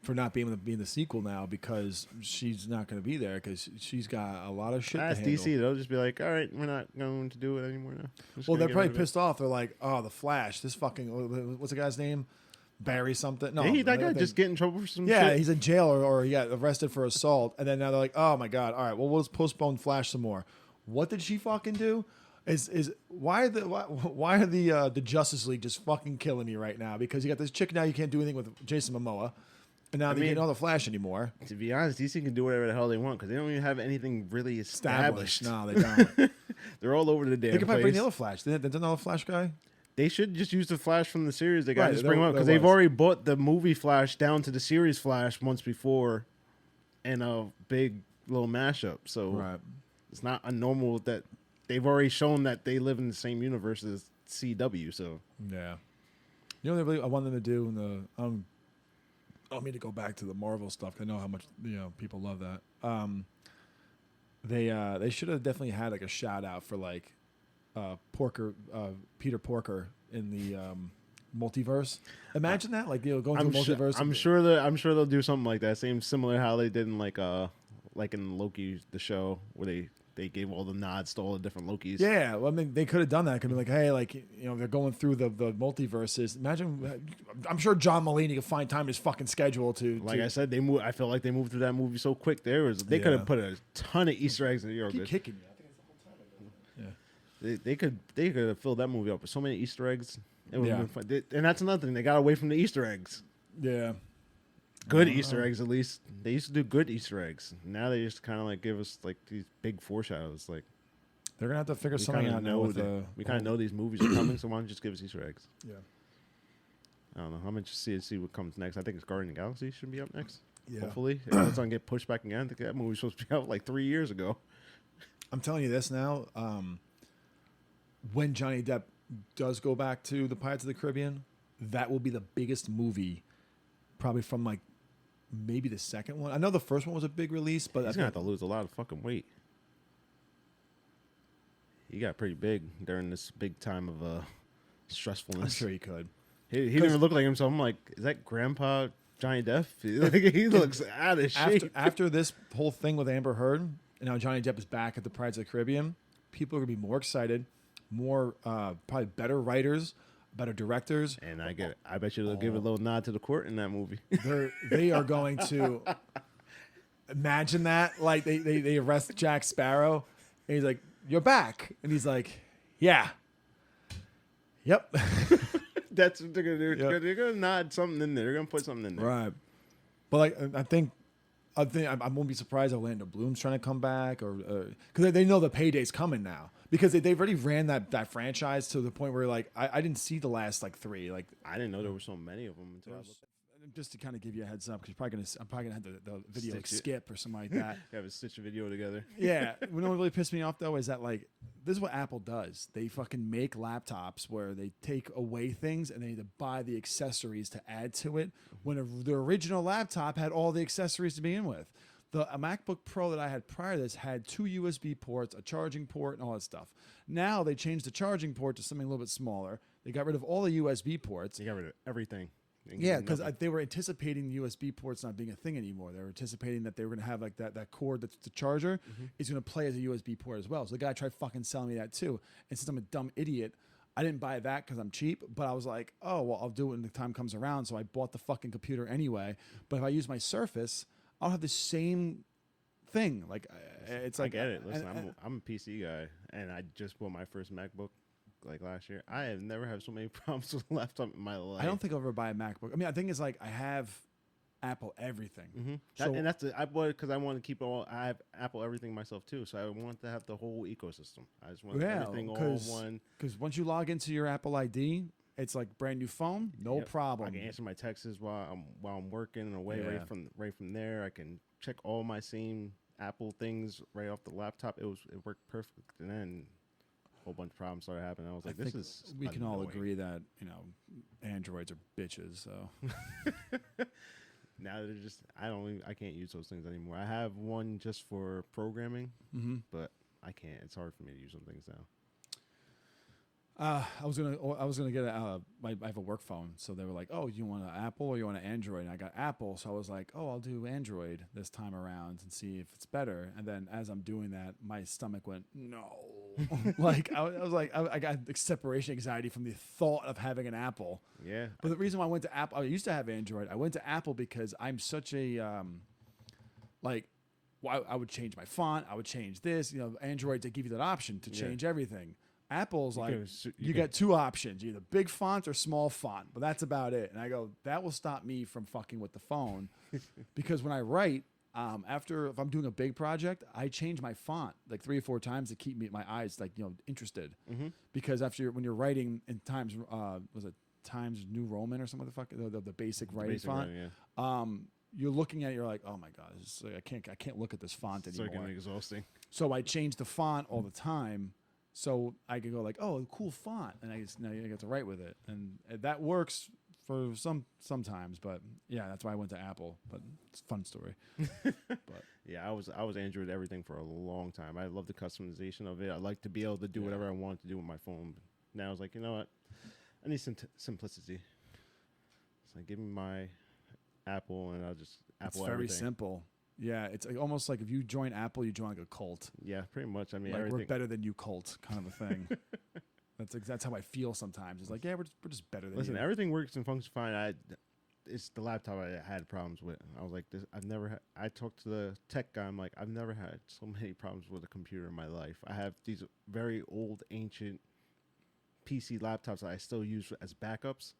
for not being able to be in the sequel now because she's not going to be there because she's got a lot of shit to handle. DC, they'll just be like, all right, we're not going to do it anymore now. Well, they're probably pissed off. They're like, oh, The Flash, this fucking, what's the guy's name? Barry something. No, Did that guy they- just get in trouble for some yeah, shit? he's in jail or he got arrested for assault, and then now they're like, oh my god, all right, well we'll just postpone Flash some more. What did she fucking do? Is why are the Justice League just fucking killing me right now? Because you got this chick now you can't do anything with Jason Momoa, and now they mean- can't know the Flash anymore. To be honest, DC can do whatever the hell they want because they don't even have anything really established. No, they don't. They're all over the damn They could probably place. bring the other Flash. They didn't know the Flash guy. They should just use the Flash from the series. They got to Right, just bring him up there because they've was. already bought the movie Flash down to the series Flash once before, in a big little mashup. So Right. it's not a normal that they've already shown that they live in the same universe as CW. So Yeah. You know what I want them to do in the I don't mean to go back to the Marvel stuff. 'Cause I know how much people love that. They should have definitely had like a shout out for like Peter Porker in the multiverse. Imagine that, like going I'm through sure, multiverse. I'm sure they'll do something like that. Same similar how they did in like in Loki the show where they gave all the nods to all the different Lokis. Yeah, well, I mean, they could have done that. Could be like, hey, like they're going through the multiverses. Imagine, I'm sure John Mulaney could find time in his fuking schedule to. Like I said, I feel like they moved through that movie so quick. They could Yeah. have put a ton of Easter eggs in here. keep kicking you. I think it's the whole time. Yeah. They could have filled that movie up with so many Easter eggs. It would Yeah. have been fun. And that's another thing. They got away from the Easter eggs. Yeah. Good Easter eggs, at least. They used to do good Easter eggs. Now they just kind of like give us like these big foreshadows. Like They're gonna have to figure we something kind out of now. know With we kind of know these movies are coming, so why don't you just give us Easter eggs? Yeah. I don't know. I'm interested to see what comes next. I think it's Guardian of the Galaxy should be up next. Yeah. Hopefully, if it doesn't get pushed back again. I think that movie was supposed to be out like 3 years ago. I'm telling you this now. When Johnny Depp does go back to the Pirates of the Caribbean, that will be the biggest movie, probably from like maybe the second one. I know the first one was a big release, but He's gonna have to lose a lot of fucking weight. He got pretty big during this big time of stressfulness. I'm sure he could. He didn't even look like him, so I'm like, is that Grandpa Johnny Depp? He looks out of shape. After this whole thing with Amber Heard, and now Johnny Depp is back at the Pirates of the Caribbean, people are gonna be more excited, more probably better writers, better directors. And I get it. I bet you they'll give a little nod to the court in that movie. They are going to imagine that, like they arrest Jack Sparrow, and he's like, "You're back," and he's like, "Yeah, yep." That's what they're gonna do. Yep. They're gonna nod something in there. They're gonna put something in there. Right. But like I think I won't be surprised if Orlando Bloom's trying to come back, or because they know the payday's coming now, because they've already ran that franchise to the point where like I didn't see the last like 3. Like I didn't know there were so many of them until I looked. just to kind of give you a heads up, because I'm probably gonna have the video like Stitch it. skip or something like that. Have a stitch a video together. Yeah. You know what really pissed me off though is that like this is what Apple does. They fucking make laptops where they take away things and they need to buy the accessories to add to it. When the original laptop had all the accessories to begin with. A MacBook Pro that I had prior to this had 2 USB ports, a charging port, and all that stuff. Now they changed the charging port to something a little bit smaller. They got rid of all the USB ports. They got rid of everything. Yeah, because they were anticipating USB ports not being a thing anymore. They were anticipating that they were going to have like that cord that's the charger is going to play as a USB port as well. So the guy tried fucking selling me that too. And since I'm a dumb idiot, I didn't buy that because I'm cheap. But I was like, oh, well, I'll do it when the time comes around. So I bought the fucking computer anyway. But if I use my Surface, I'll have the same thing. Like it's like I get it. Listen, I'm a PC guy, and I just bought my first MacBook like last year. I have never had so many problems with a laptop in my life. I don't think I'll ever buy a MacBook. I mean, I think it's like I have Apple everything. Mm-hmm. So, And that's I bought it because I want to keep all. I have Apple everything myself too, so I want to have the whole ecosystem. I just want everything all in one. Because once you log into your Apple ID, it's like brand new phone, no problem. I can answer my texts while I'm working and away right from there. I can check all my same Apple things right off the laptop. It worked perfect, and then a whole bunch of problems started happening. I was like, we can all agree that Androids are bitches. So now they're just I can't use those things anymore. I have one just for programming, but I can't. It's hard for me to use some things now. I was gonna get I have a work phone, so they were like, "Oh, you want an Apple or you want an Android?" And I got Apple, so I was like, "Oh, I'll do Android this time around and see if it's better." And then as I'm doing that, my stomach went, "No!" Like I was like, I got like, separation anxiety from the thought of having an Apple. Yeah. But the reason why I went to Apple, I used to have Android. I went to Apple because I'm such a like. Well, I would change my font. I would change this. Android, they give you that option to change everything. Apple's like, you get two options, either big font or small font, but that's about it. And I go, that will stop me from fucking with the phone because when I write, if I'm doing a big project, I change my font like 3 or 4 times to keep my eyes like, interested. Mm-hmm. Because when you're writing in Times, was it Times New Roman or something, the basic writing font? You're looking at it, you're like, oh my God, I can't look at this font anymore. It's getting exhausting. So I change the font all the time. So I could go like, oh, cool font, and now you get to write with it, and that works for sometimes. But yeah, that's why I went to Apple. But it's a fun story. But yeah, I was Android everything for a long time. I love the customization of it. I like to be able to do whatever I want to do with my phone. But now I was like, you know what? I need some simplicity. So give me my Apple, and I'll just Apple. It's very simple. Yeah, it's like, almost like if you join Apple, you join like a cult. Yeah, pretty much. I mean, like we're better than you, cult, kind of a thing. That's how I feel sometimes. It's like, yeah, we're just better than you. Listen, everything works and functions fine. It's the laptop I had problems with. I was like, I talked to the tech guy. I'm like, I've never had so many problems with a computer in my life. I have these very old, ancient PC laptops that I still use as backups,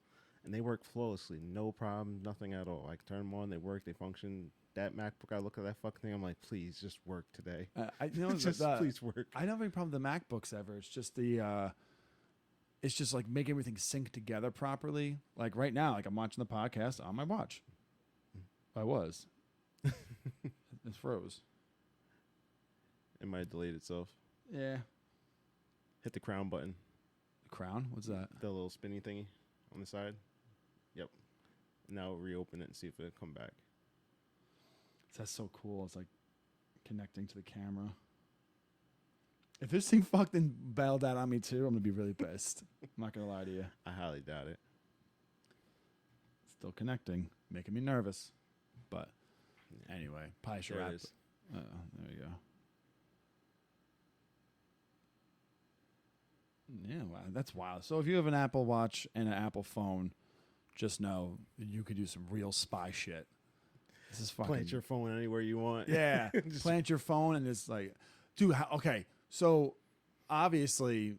and they work flawlessly. No problem, nothing at all. I can turn them on, they work, they function. That MacBook, I look at that fucking thing, I'm like, please just work today. Please work. I don't have any problem with the MacBooks ever. It's just it's just like make everything sync together properly. Like right now, like I'm watching the podcast on my watch. I was. It froze. It might have delayed itself. Yeah. Hit the crown button. The crown? What's that? The little spinny thingy on the side. Yep. Now reopen it and see if it'll come back. That's so cool. It's like connecting to the camera. If this thing fucking bailed out on me too, I'm gonna be really pissed. I'm not gonna lie to you. I highly doubt it. Still connecting, making me nervous. But anyway, probably should wrap. There we go. Yeah, wow, that's wild. So if you have an Apple Watch and an Apple phone, just know you could do some real spy shit. This is fucking. Plant your phone anywhere you want. Yeah, plant your phone, and it's like, dude. Okay, so obviously,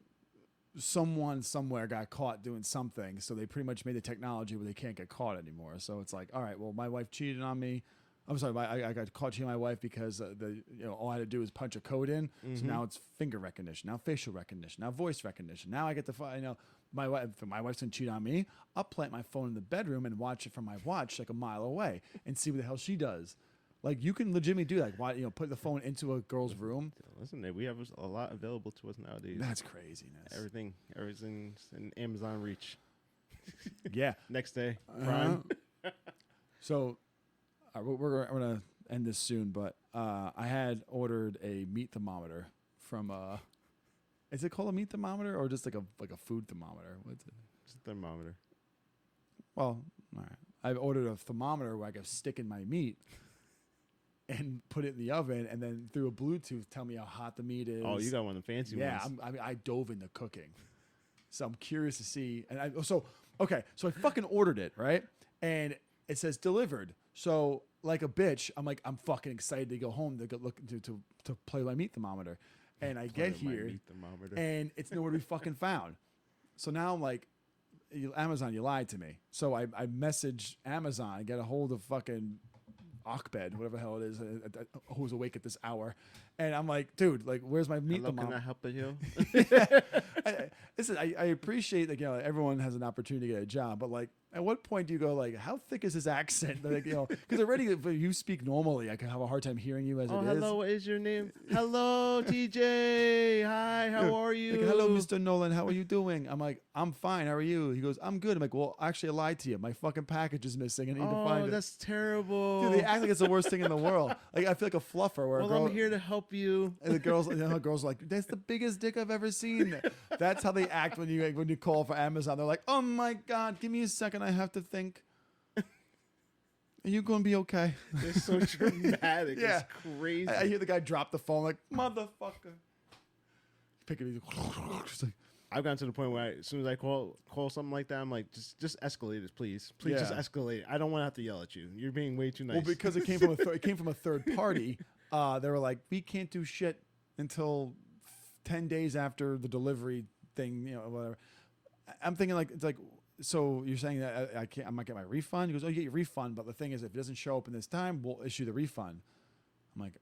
someone somewhere got caught doing something, so they pretty much made the technology where they can't get caught anymore. So it's like, all right, well, my wife cheated on me. I'm sorry, I got caught cheating on my wife because all I had to do was punch a code in. Mm-hmm. So now it's finger recognition, now facial recognition, now voice recognition. Now I get to my wife. If my wife's gonna cheat on me, I'll plant my phone in the bedroom and watch it from my watch like a mile away and see what the hell she does. Like you can legitimately do that. Why put the phone into a girl's room? Listen, we have a lot available to us nowadays. That's craziness. Everything's in Amazon reach. Yeah. Next day, Prime. So. We're gonna end this soon, but I had ordered a meat thermometer from. Is it called a meat thermometer or just like a food thermometer? What's it? It's a thermometer. Well, all right. I ordered a thermometer where I could stick in my meat and put it in the oven, and then through a Bluetooth tell me how hot the meat is. Oh, you got one of the fancy ones. Yeah, I dove into cooking, so I'm curious to see. And so I fucking ordered it, right, and it says delivered. So like a bitch, I'm fucking excited to go home to go look to play my meat thermometer, and I get here and it's nowhere to be fucking found. So now I'm like, Amazon, you lied to me. So I message Amazon, get a hold of fucking Ahmed, whatever the hell it is, who's awake at this hour, and I'm like, dude, like, where's my meat thermometer? Can I help you? Listen, I appreciate that everyone has an opportunity to get a job, but like At what point do you go like, how thick is his accent? Like, because already if you speak normally, I can have a hard time hearing you as it is. Hello, what is your name? Hello, TJ. Hi, how are you? Like, hello, Mr. Nolan. How are you doing? I'm like, I'm fine. How are you? He goes, I'm good. I'm like, well, actually, I lied to you. My fucking package is missing. I need to find it. Oh, that's terrible. Dude, they act like it's the worst thing in the world. Like, I feel like a fluffer. Where Well, I'm here to help you. And the girls, girls are like, that's the biggest dick I've ever seen. That's how they act when you call for Amazon. They're like, oh my God, give me a second. I have to think. Are you going to be okay? They're so dramatic. Yeah. It's crazy. I hear the guy drop the phone like, motherfucker. Pick it. Just like, I've gotten to the point where as soon as I call something like that, I'm like, just escalate it, please. Please Yeah. just escalate. I don't want to have to yell at you. You're being way too nice. well, because it came from a third party. They were like, we can't do shit until 10 days after the delivery thing, whatever. I'm thinking like, it's like, so you're saying that I might get my refund? He goes, oh, you get your refund, but the thing is, if it doesn't show up in this time, we'll issue the refund. I'm like,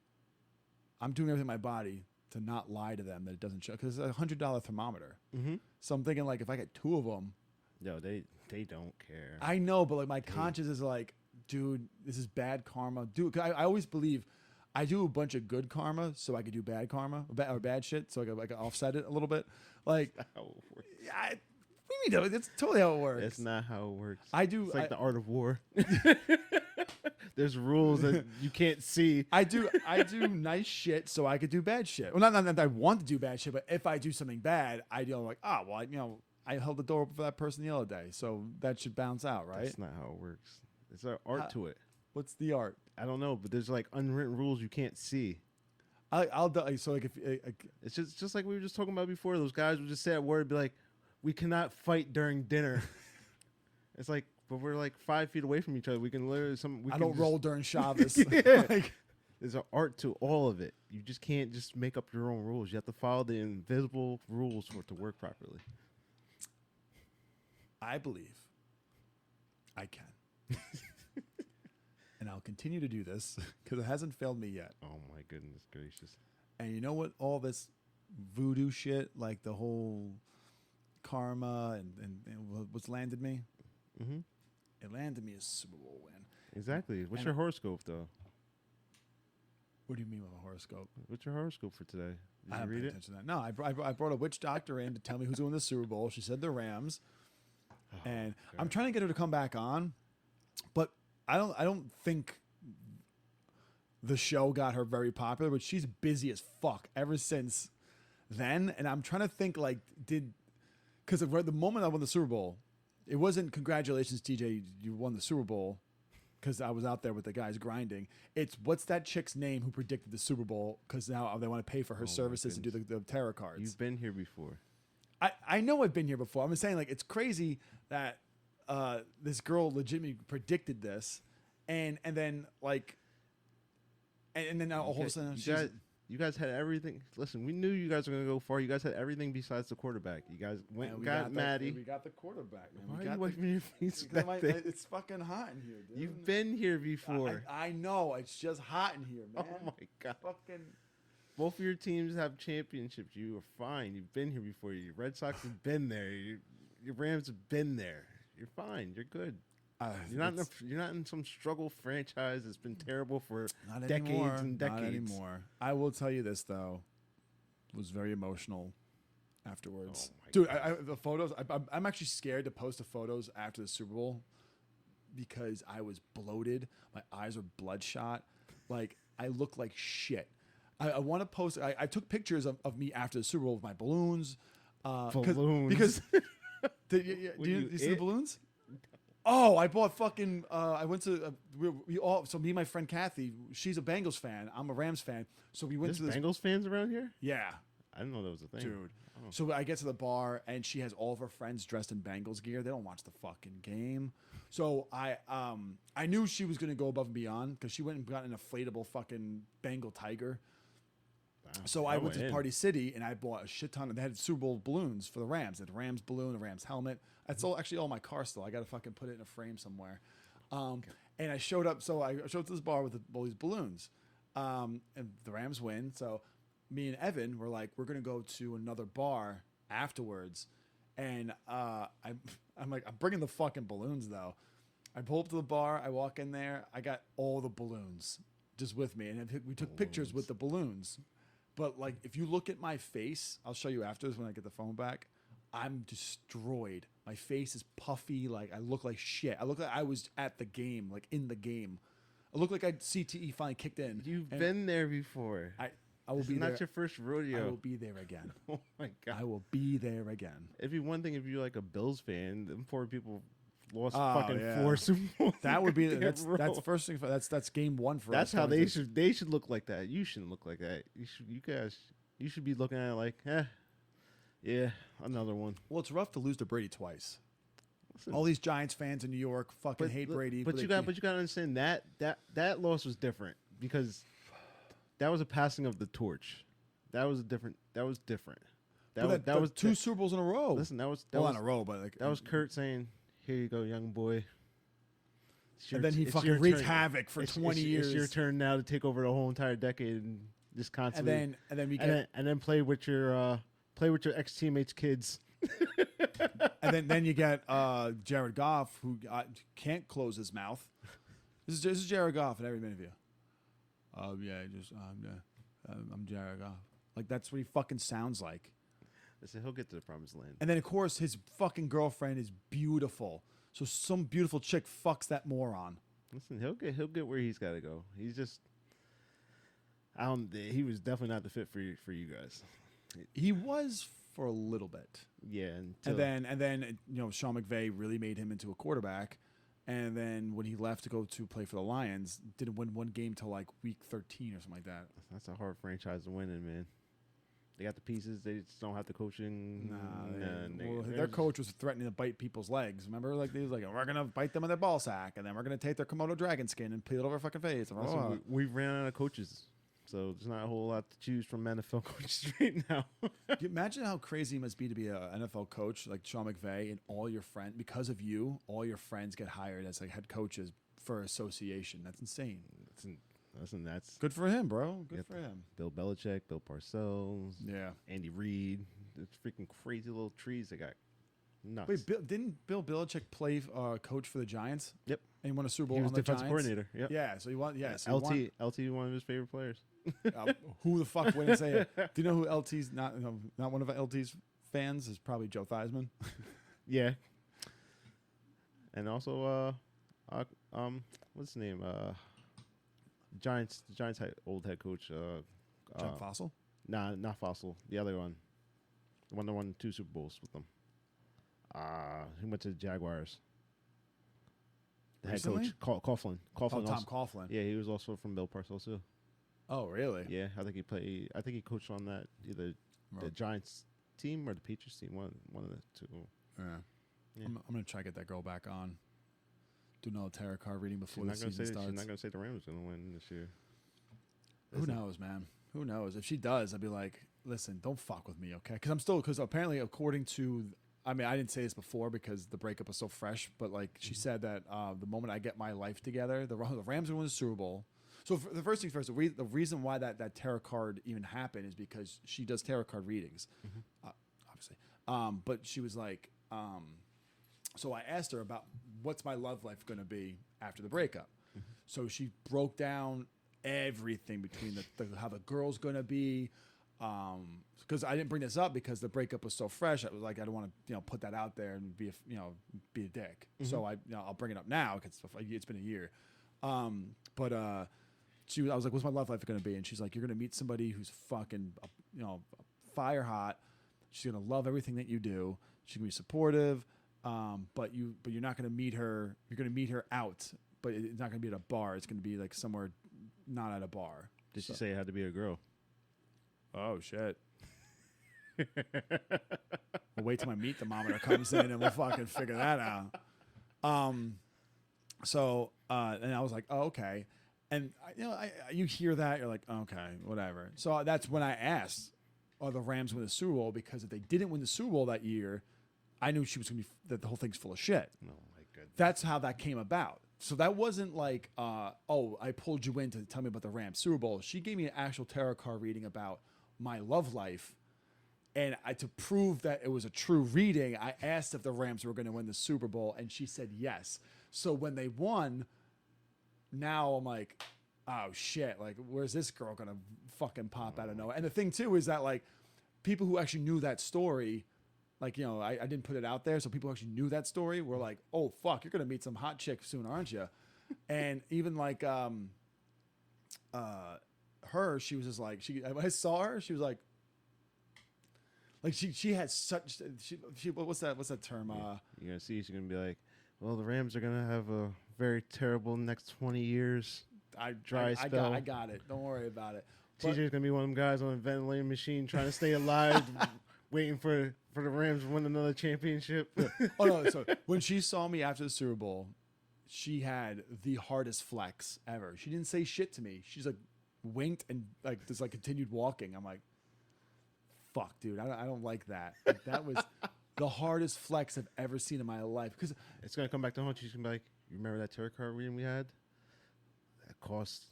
I'm doing everything in my body to not lie to them that it doesn't show, because it's a $100 thermometer. Mm-hmm. So I'm thinking like, if I get 2 of them, No, they don't care. I know, but like my conscience is like, dude, this is bad karma. Dude, 'cause I always believe I do a bunch of good karma so I could do bad karma or bad shit, so I can offset it a little bit. Like, How it works. we need to. It's totally how it works. That's not how it works. I do. It's like the art of war. There's rules that you can't see. I do nice shit so I could do bad shit. Well, not that I want to do bad shit, but if I do something bad, I like, I held the door open for that person the other day, so that should bounce out, right? That's not how it works. There's an art to it. What's the art? I don't know, but there's like unwritten rules you can't see. I'll so like if It's just like we were just talking about before. Those guys would just say a word, be like, "We cannot fight during dinner." It's like, but we're like 5 feet away from each other. We can literally I don't roll during Shabbos. Yeah. Like, there's an art to all of it. You just can't just make up your own rules. You have to follow the invisible rules for it to work properly. I believe I can. And I'll continue to do this because it hasn't failed me yet. Oh my goodness gracious. And you know what? All this voodoo shit, like the whole karma and what's landed me? Mm-hmm. It landed me a Super Bowl win. Exactly. What's your horoscope, though? What do you mean with a horoscope? What's your horoscope for today? Did I you haven't read paid it? attention to that. No, I brought a witch doctor in to tell me who's doing the Super Bowl. She said the Rams. And God. I'm trying to get her to come back on, but I don't think the show got her very popular, but she's busy as fuck ever since then. And I'm trying to think because the moment I won the Super Bowl, it wasn't congratulations, TJ, you won the Super Bowl, because I was out there with the guys grinding. It's what's that chick's name who predicted the Super Bowl, because now they want to pay for her services to do the tarot cards. You've been here before. I know I've been here before. I'm saying like it's crazy that this girl legitimately predicted this, and then like, and then now all of a sudden you guys had everything. Listen, we knew you guys were gonna go far. You guys had everything besides the quarterback. You guys went and got Maddie. We got the quarterback, man. Why are you wiping your face with that thing? It's fucking hot in here, dude. You've been here before. I know. It's just hot in here, man. Oh my God. Fucking. Both of your teams have championships. You are fine. You've been here before. Your Red Sox have been there. Your Rams have been there. You're fine. You're good. You're not in some struggle franchise that's been terrible for decades and decades. Not anymore. I will tell you this though, it was very emotional afterwards. Oh my Dude, God. the photos. I'm actually scared to post the photos after the Super Bowl because I was bloated. My eyes were bloodshot. Like I look like shit. I want to post. I took pictures of me after the Super Bowl with my balloons. Balloons. Because do you see the balloons? Oh, I bought fucking. I went to we all. So me and my friend Kathy, she's a Bengals fan. I'm a Rams fan. So we went There's to this. Bengals fans around here? Yeah, I didn't know that was a thing. dude. Oh. So I get to the bar and she has all of her friends dressed in Bengals gear. They don't watch the fucking game. So I knew she was gonna go above and beyond because she went and got an inflatable fucking Bengal tiger. Wow. So I went to in. Party City and I bought a shit ton. They had Super Bowl balloons for the Rams. They had a Rams balloon, a Rams helmet. That's actually all my car still. I got to fucking put it in a frame somewhere. And I showed up. So I showed up to this bar with all these balloons. And the Rams win. So me and Evan were like, we're going to go to another bar afterwards And I'm like, I'm bringing the fucking balloons though. I pull up to the bar. I walk in there. I got all the balloons just with me, and we took pictures with the balloons. But like, if you look at my face, I'll show you afterwards when I get the phone back. I'm destroyed. My face is puffy. Like I look like shit. I look like I was at the game, like in the game. I look like CTE finally kicked in. You've been there before. I will This be is there. not your first rodeo. I will be there again. Oh my god! I will be there again. It'd be one thing if you're like a Bills fan. Them poor people lost Oh, fucking yeah. 4 Super Bowls. That would be in a that's row. first thing. That's game one for us. That's how going they to- should. They should look like that. You shouldn't look like that. You guys. You should be looking at it like, yeah, another one. Well, it's rough to lose to Brady twice. Listen, All these Giants fans in New York fucking hate Brady. But you got to understand that loss was different because that was a passing of the torch. That was different. That was different. That was two Super Bowls in a row. Listen, that was Not in a row, but like that was Kurt saying, "Here you go, young boy." And then he it's fucking your wreaked turn. havoc for 20 years. It's your turn now to take over the whole entire decade and just constantly. And then we get and then play with your ex teammates' kids. and then you get Jared Goff, who can't close his mouth. This is Jared Goff in every interview. I'm Jared Goff. Like that's what he fucking sounds like. Listen, he'll get to the promised land. And then of course his fucking girlfriend is beautiful. So some beautiful chick fucks that moron. Listen, he'll get where he's got to go. He's just, he was definitely not the fit for you guys. He was for a little bit. Yeah, And then Sean McVay really made him into a quarterback. And then when he left to go to play for the Lions, didn't win one game till like week 13 or something like that. That's a hard franchise to win in, man. They got the pieces. They just don't have the coaching. Their coach was threatening to bite people's legs. Remember, like he was like, "We're gonna bite them in their ball sack, and then we're gonna take their Komodo dragon skin and peel it over their fucking face." Listen, we ran out of coaches, so there's not a whole lot to choose from NFL coaches right now. Can you imagine how crazy it must be to be an NFL coach like Sean McVay, and all your friends, because of you, all your friends get hired as like head coaches for association. That's insane. Listen, that's Good for him, bro. Good for him. Bill Belichick, Bill Parcells, Yeah. Andy Reid. It's freaking crazy little trees they got. Nuts. Wait, didn't Bill Belichick play coach for the Giants? Yep. And he won a Super Bowl He was on the defensive Giants? coordinator. Yep. Yeah, so he won. Yeah, so LT, one of his favorite players. Who the fuck wouldn't say it? Do you know who LT's not one of LT's fans is probably Joe Theismann? Yeah. And also, what's his name? Giants old head coach. John Fossil? Nah, not Fossil. The other one. The one that won 2 Super Bowls with them. He went to the Jaguars. The Recently? head coach, Coughlin. Coughlin Tom Coughlin. Yeah, he was also from Bill Parcells too. Oh, really? Yeah, I think he coached on that either the Giants team or the Patriots team. One of the two. Yeah. Yeah. I'm gonna try to get that girl back on. Do another tarot card reading She's before the season she's starts. not gonna say the Rams are gonna win this year. Who knows, man? Who knows? If she does, I'd be like, listen, don't fuck with me, okay? Because apparently, according to, I mean, I didn't say this before because the breakup was so fresh, but like she said that the moment I get my life together, the Rams will win the Super Bowl. So the first things first, the reason why that tarot card even happened is because she does tarot card readings, obviously. But she was like, so I asked her about what's my love life going to be after the breakup. So she broke down everything between how the girl's going to be. Because I didn't bring this up because the breakup was so fresh. I was like, I don't want to, put that out there and be a dick. So I'll bring it up now because it's been a year. I was like, what's my love life going to be? And she's like, you're going to meet somebody who's fucking, fire hot. She's going to love everything that you do. She's going to be supportive. But you're not going to meet her. You're going to meet her out, but it's not going to be at a bar. It's going to be like somewhere not at a bar. Did she say it had to be a girl? Oh shit. We'll wait till my meet thermometer comes in and we'll fucking figure that out. And I was like, oh, okay. And you hear that, you're like, okay, whatever. So that's when I asked, are the Rams win the Super Bowl? Because if they didn't win the Super Bowl that year, I knew she was going to be that the whole thing's full of shit. Oh my goodness. That's how that came about. So that wasn't like, I pulled you in to tell me about the Rams Super Bowl. She gave me an actual tarot card reading about my love life And to prove that it was a true reading, I asked if the Rams were going to win the Super Bowl, and she said yes. So when they won, now I'm like, oh shit, like where's this girl going to fucking pop out of nowhere? And the thing too is that like people who actually knew that story, like, you know, I didn't put it out there, so people who actually knew that story were like, oh fuck, you're going to meet some hot chick soon, aren't you? And even like her, she was just like, when I saw her, she was like she had such she what's that term? You're gonna see she's gonna be like, well, the Rams are gonna have a very terrible next 20 years. Dry spell. I got it. Don't worry about it. TJ's gonna be one of them guys on a ventilating machine trying to stay alive, waiting for the Rams to win another championship. Oh no! So when she saw me after the Super Bowl, she had the hardest flex ever. She didn't say shit to me. She's like winked and like just like continued walking. I'm like, fuck, dude, I don't like that. Like, that was the hardest flex I've ever seen in my life. Because it's gonna come back to haunt you. She's gonna be like, you remember that tarot card reading we had? That cost.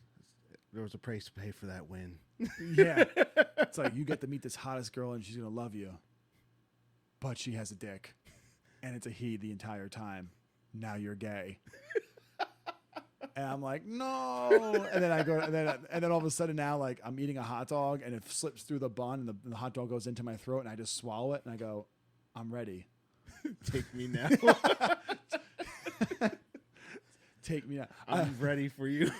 There was a price to pay for that win. Yeah, it's like you get to meet this hottest girl and she's gonna love you, but she has a dick, and it's a he the entire time. Now you're gay. And I'm like, no. And then I go, and then all of a sudden now, like I'm eating a hot dog and it slips through the bun and the hot dog goes into my throat and I just swallow it and I go, I'm ready. Take me now. Take me now. I'm ready for you.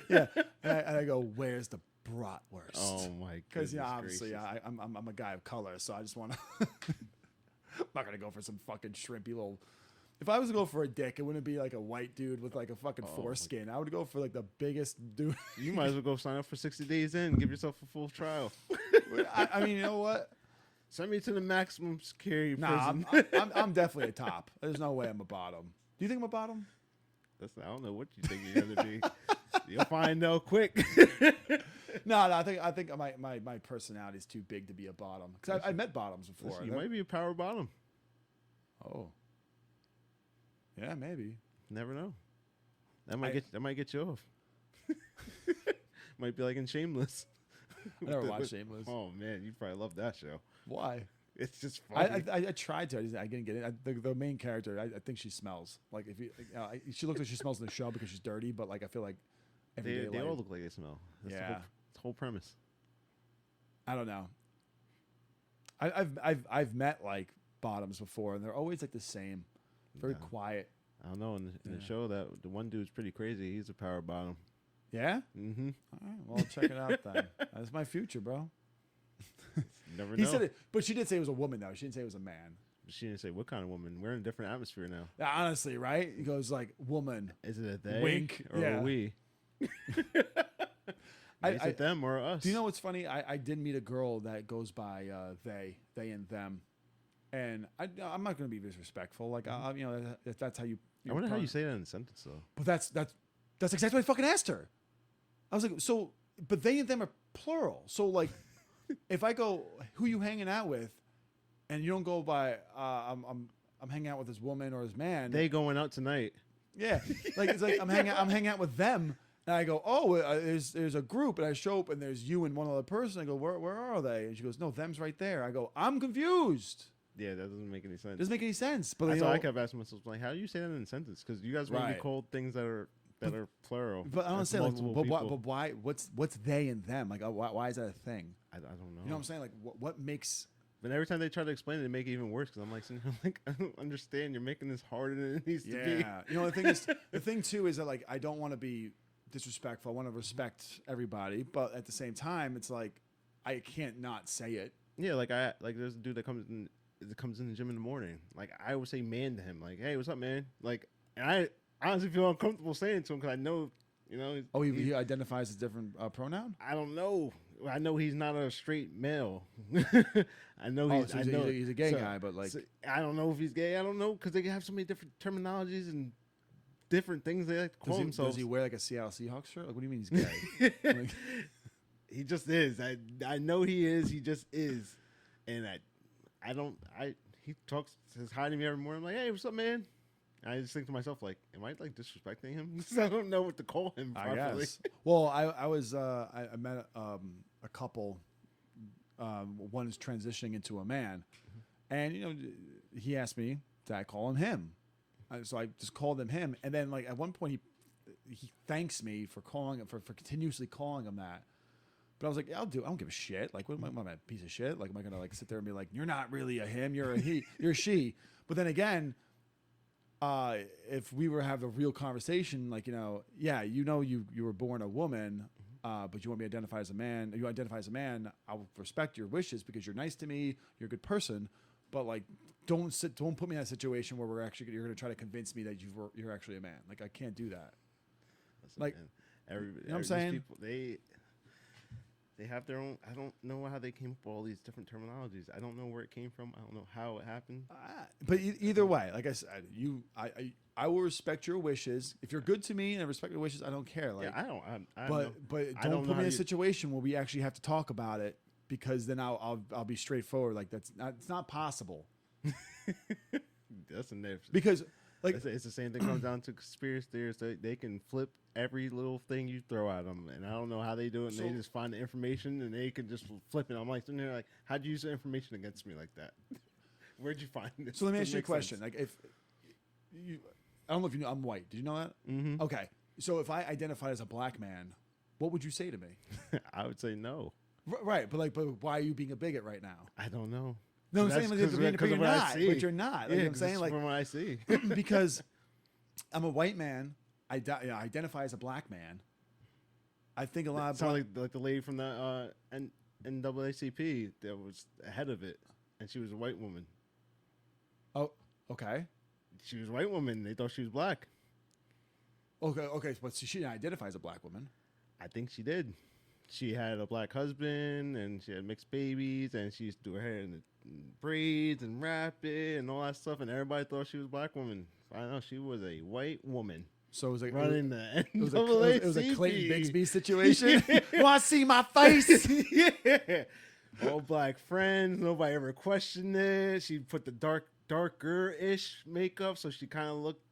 Yeah. And I go, where's the bratwurst? Oh my god. Because obviously I'm a guy of color, so I just want to. I'm not gonna go for some fucking shrimpy little. If I was to go for a dick, it wouldn't be like a white dude with like a fucking foreskin. I would go for like the biggest dude. You might as well go sign up for 60 days in. Give yourself a full trial. I mean, you know what? Send me to the maximum security Nah, prison. I'm definitely a top. There's no way I'm a bottom. Do you think I'm a bottom? I don't know what you think you're gonna be. You'll find out quick. No, I think my personality is too big to be a bottom. Because I met bottoms before. Listen, you might be a power bottom. Oh. Yeah, maybe. Never know. That might get you off. Might be like in Shameless. I never watched Shameless. Oh man, you probably love that show. Why? It's just funny. I tried to. I didn't get it. The main character, I think she smells. Like if you, she looks like she smells in the show because she's dirty. But like I feel like they all look like they smell. That's yeah. The whole premise. I don't know. I've met like bottoms before, and they're always like the same, very quiet. I don't know. In the show, that the one dude's pretty crazy. He's a power bottom. Yeah. Mm-hmm. All right. Well, I'll check it out then. That's my future, bro. Never He know. said it, but she did say it was a woman though. She didn't say it was a man. She didn't say what kind of woman. We're in a different atmosphere now. Honestly, right? He goes like woman. Is it a they Wink. or Yeah. a we? Is it them or us? Do you know what's funny? I did meet a girl that goes by they and them, and I'm not going to be disrespectful. Like you know, if that's how you. I wonder how you say that in a sentence though. But that's exactly what I fucking asked her. I was like, so, but they and them are plural. So like, if I go, who you hanging out with, and you don't go by, I'm hanging out with this woman or this man. They going out tonight. Yeah, like it's like I'm hanging out with them. And I go, oh, there's a group, and I show up, and there's you and one other person. I go, where are they? And she goes, no, them's right there. I go, I'm confused. Yeah, that doesn't make any sense. Doesn't make any sense. But that's why I kept asking myself, like, how do you say that in a sentence? Because you guys want to be called things that are plural. But I don't say like, but why? What's they and them? Like, why is that a thing? I don't know. You know what I'm saying? Like, what makes? But every time they try to explain it, they make it even worse. Because I'm like, I don't understand. You're making this harder than it needs to be. Yeah. You know, the thing too is that like I don't want to be disrespectful. I want to respect everybody, but at the same time, it's like I can't not say it. Yeah, like there's a dude that comes in the gym in the morning. Like I would say man to him, like, hey, what's up, man? Like, and I honestly feel uncomfortable saying it to him because I know, you know. Oh, he identifies as a different pronoun. I don't know. I know he's not a straight male. I know he's a gay guy, but like I don't know if he's gay. I don't know because they have so many different terminologies and different things they like to call themselves. Does he wear like a Seattle Seahawks shirt? Like, what do you mean he's gay? Like, he just is. I know he is. He just is. And he says hi to me every morning. I'm like, hey, what's up, man? And I just think to myself, like, am I like disrespecting him? Because I don't know what to call him properly. I guess. Well, I met a couple one is transitioning into a man, and he asked me that I call him him, so I just called him him, and then like at one point he thanks me for calling him for continuously calling him that. But I was like, yeah, I don't give a shit. Like, what am I a piece of shit? Like, am I gonna like sit there and be like, you're not really a him, you're a he, you're a she. But then again, if we were to have a real conversation, like, you were born a woman, but you want me to identify as a man. You identify as a man. I will respect your wishes because you're nice to me. You're a good person. But like, don't put me in a situation where you're gonna try to convince me that you're actually a man. Like, I can't do that. Listen, like, man, what I'm saying? People, they have their own. I don't know how they came up with all these different terminologies. I don't know where it came from. I don't know how it happened. But either way, like I said, I will respect your wishes. If you're good to me and I respect your wishes, I don't care. Like, yeah, I but don't put me in a situation where we actually have to talk about it, because then I'll be straightforward. Like, it's not possible. That's a difference. Because like it's the same thing comes down to conspiracy theories. They can flip every little thing you throw at them, and I don't know how they do it. And they just find the information and they can just flip it. I'm like, sitting there like, how'd you use the information against me like that? Where'd you find it? So let me ask you a question. Like, if you, I don't know if you know, I'm white. Did you know that? Mm-hmm. Okay. So if I identified as a black man, what would you say to me? I would say no. Right, but why are you being a bigot right now? I don't know. No, I'm saying like, but you're not. But you're not. Like, Yeah, I'm saying, like, from what I see. because I'm a white man. I identify as a black man. I think a lot of sound like the lady from the NAACP that was ahead of it, and she was a white woman. Oh, okay. She was a white woman. They thought she was black. Okay, but she didn't identify as a black woman. I think she did. She had a black husband, and she had mixed babies, and she used to do her hair in the braids and wrap it and all that stuff, and everybody thought she was a black woman. I know she was a white woman. So it was like running the NAACP. It was a Clayton Bigsby situation. Want to see my face? Yeah. All black friends. Nobody ever questioned it. She put the darker-ish makeup, so she kind of looked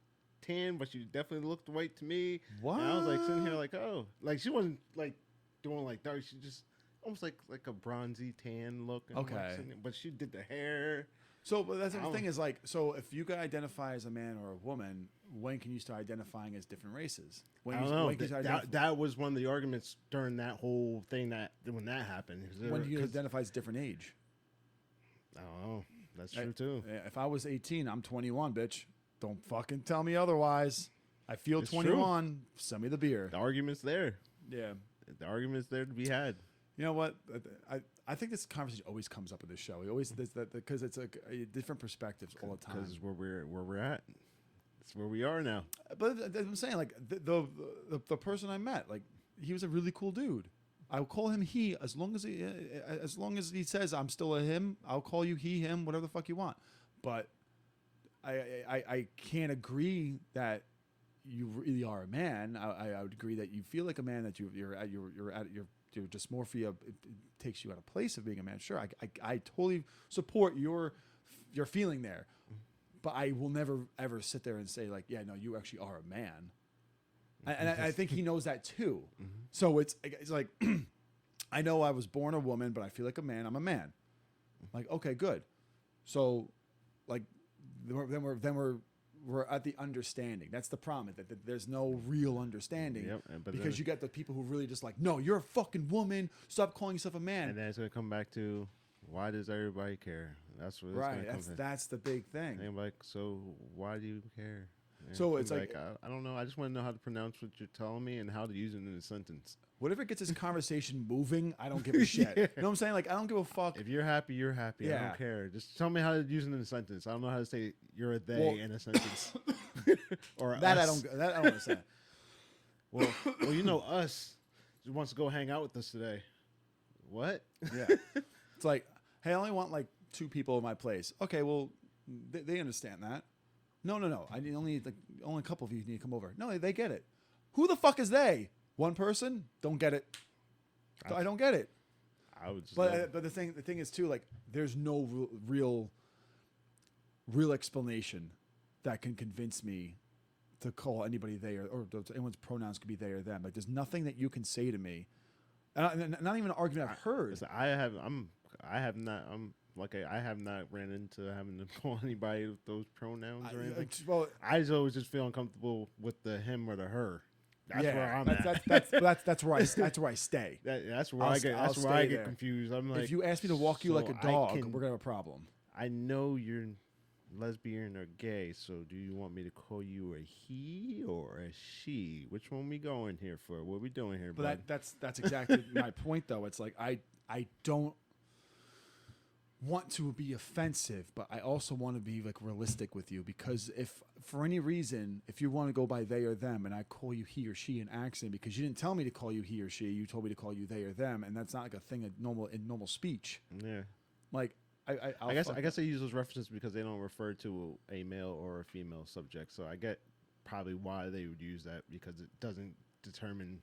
tan, but she definitely looked white to me. What? And I was like sitting here like, oh, like she wasn't like doing like dark. She just almost like a bronzy tan look. And okay. But she did the hair. So, but that's the thing is like, so if you could identify as a man or a woman, when can you start identifying as different races? I don't know. That was one of the arguments during that whole thing when that happened. When you identify as a different age? I don't know. That's true too. If I was 18, I'm 21, bitch. Don't fucking tell me otherwise. I feel It's 21. True. Send me the beer. The argument's there. Yeah. The argument's there to be had. You know what? I think this conversation always comes up in this show. We always because it's a different perspectives all the time. Because where we're at. It's where we are now. But I'm saying, like, the person I met, like, he was a really cool dude. I will call him he as long as he says I'm still a him. I'll call you he, him, whatever the fuck you want. But I can't agree that you really are a man. I would agree that you feel like a man, that your dysmorphia it takes you out of place of being a man. Sure, I totally support your feeling there, but I will never ever sit there and say like, yeah, no, you actually are a man. And I think he knows that too. Mm-hmm. So it's like I know I was born a woman, but I feel like a man. I'm a man. Like, okay, good. So like then we're at the understanding. That's the problem. That there's no real understanding. Yep, because you get the people who really just like, no, you're a fucking woman. Stop calling yourself a man. And then it's gonna come back to, why does everybody care? That's what. Right. That's the big thing. And I'm like, so why do you care? And so it's like I don't know. I just want to know how to pronounce what you're telling me and how to use it in a sentence. Whatever gets this conversation moving, I don't give a shit. Yeah. You know what I'm saying? Like, I don't give a fuck. If you're happy, you're happy. Yeah. I don't care. Just tell me how to use it in a sentence. I don't know how to say you're a they in a sentence. Or that us. I don't understand. Well, you know, us wants to go hang out with us today. What? Yeah. It's like, hey, I only want like 2 people in my place. Okay, well, they understand that. No. I need only a couple of you need to come over. No, they get it. Who the fuck is they? One person? Don't get it. I don't get it. I would just. But the thing is too, like, there's no real explanation that can convince me to call anybody they or anyone's pronouns could be they or them. Like, there's nothing that you can say to me. And not even an argument I've heard. I'm I have not. I have not ran into having to call anybody with those pronouns or anything. Well, I just always just feel uncomfortable with the him or the her. That's where I'm at. That's where I stay. That's where I'll I stay get there. confused. I'm like, If you ask me to walk you so like a dog, we're gonna have a problem. I know you're lesbian or gay, so do you want me to call you a he or a she? Which one we going here for? What we doing here, bud? But that's exactly my point, though. It's like I don't want to be offensive, but I also want to be like realistic with you, because if for any reason, if you want to go by they or them and I call you he or she in accent because you didn't tell me to call you he or she, you told me to call you they or them, and that's not like a thing in normal speech. Yeah. Like I guess I use those references because they don't refer to a male or a female subject, so I get probably why they would use that, because it doesn't determine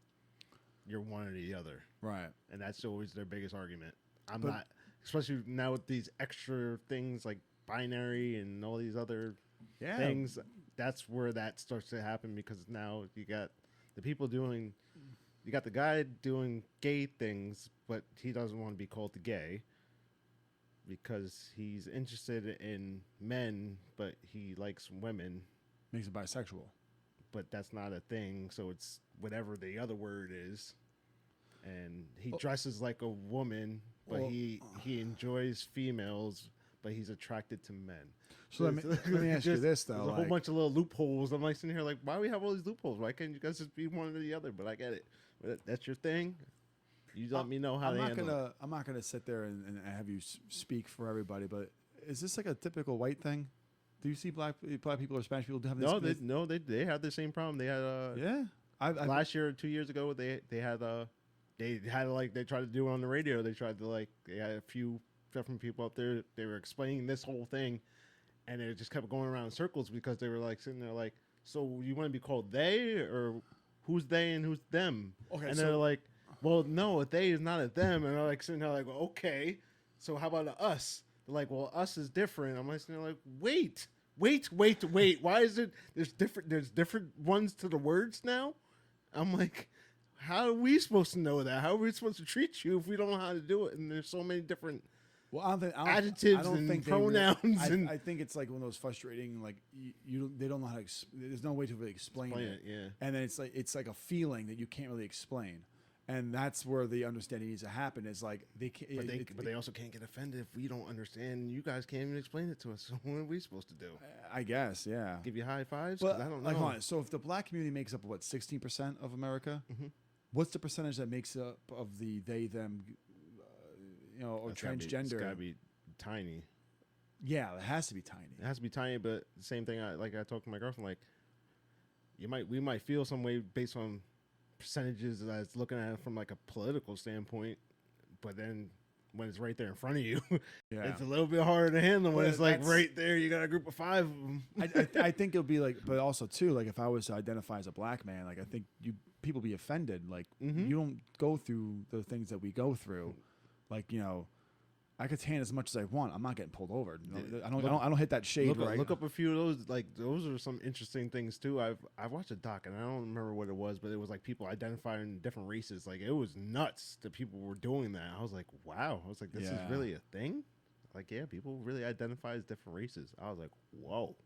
you're one or the other. Right. And that's always their biggest argument. I'm not, especially now with these extra things like binary and all these other things. That's where that starts to happen, because now you got the people doing, you got the guy doing gay things, but he doesn't want to be called the gay because he's interested in men, but he likes women. Makes it bisexual. But that's not a thing, so it's whatever the other word is. And he dresses like a woman, but he enjoys females, but he's attracted to men. So let me ask you this, though. There's a whole bunch of little loopholes. I'm like sitting here like, why do we have all these loopholes? Why can't you guys just be one or the other? But I get it. But that's your thing. You let me know how they handle it. I'm not gonna sit there and have you speak for everybody, but is this like a typical white thing? Do you see black people or Spanish people have this? They had the same problem. They had last year or 2 years ago they had they tried to do it on the radio. They had a few different people up there. They were explaining this whole thing, and it just kept going around in circles because they were like sitting there like, so you want to be called they, or who's they and who's them? Okay, and they're like, well, no, a they is not a them. And I'm like sitting there like, well, okay, so how about a us? They're like, well, us is different. I'm like sitting there like, wait. Why is it there's different ones to the words now? I'm like, how are we supposed to know that? How are we supposed to treat you if we don't know how to do it? And there's so many different adjectives and pronouns. I think it's like one of those frustrating, like they don't know how to. There's no way to really explain it. Yeah. And then it's like a feeling that you can't really explain, and that's where the understanding needs to happen. Is like they can't. But they also can't get offended if we don't understand. You guys can't even explain it to us. So what are we supposed to do? I guess, yeah. Give you high fives? But I don't know. like, hold on. So if the black community makes up 16% of America, what's the percentage that makes up of the they them? Or That's transgender. It's gotta be tiny. Yeah, it has to be tiny. It has to be tiny, but the same thing. I talked to my girlfriend. Like, we might feel some way based on percentages that's looking at it from like a political standpoint, but then when it's right there in front of you, it's a little bit harder to handle when it's like right there. You got a group of 5 of them. I think it'll be like, but also too, like if I was to identify as a black man, like I think people be offended. Like you don't go through the things that we go through. Like, I could tan as much as I want. I'm not getting pulled over. I don't hit that shade. Look up a few of those. Like those are some interesting things too. I've watched a doc and I don't remember what it was, but it was like people identifying different races. Like it was nuts that people were doing that. I was like, wow. I was like, this is really a thing. Like, yeah, people really identify as different races. I was like, whoa.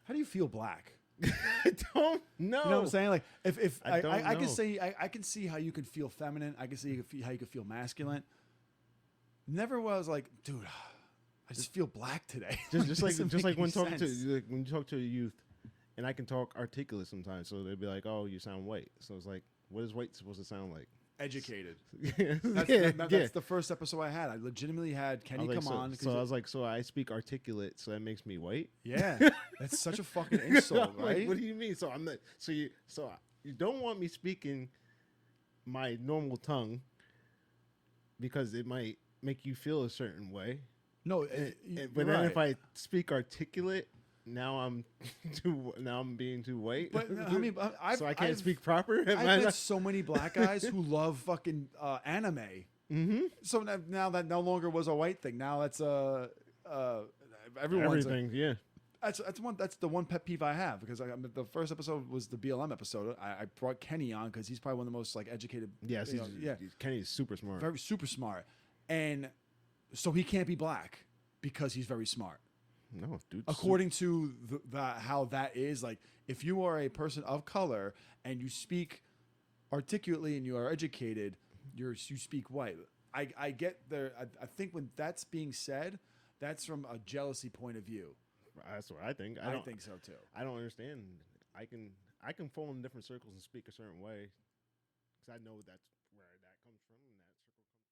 How do you feel black? I don't know. You know what I'm saying? Like if I can can say I can see how you could feel feminine. I can see how you could feel masculine. Never was like, dude, I just feel black today. Just like when talking to when you talk to a youth, and I can talk articulate sometimes, so they'd be like, "Oh, you sound white." So it's like, what is white supposed to sound like? Educated. That's the first episode I had. I legitimately had Kenny come on. So I was like, so I speak articulate, so that makes me white. Yeah, that's such a fucking insult, right? Like, what do you mean? So I'm not. So you don't want me speaking my normal tongue because it might make you feel a certain way. No, but then if I speak articulate, now I'm being too white. But I mean, so I can't speak proper. I've met so many black guys who love fucking anime. Mm-hmm. So now that no longer was a white thing. Now that's everyone's everything. Yeah. That's the one pet peeve I have, because the first episode was the BLM episode. I brought Kenny on because he's probably one of the most like educated. Yes, Kenny's super smart. Very super smart. And So he can't be black because he's very smart. No, dude. According to how that is, like, if you are a person of color and you speak articulately and you are educated, you speak white. I get there. I think when that's being said, that's from a jealousy point of view. That's what I think. I think so too. I don't understand. I can fall in different circles and speak a certain way because I know that's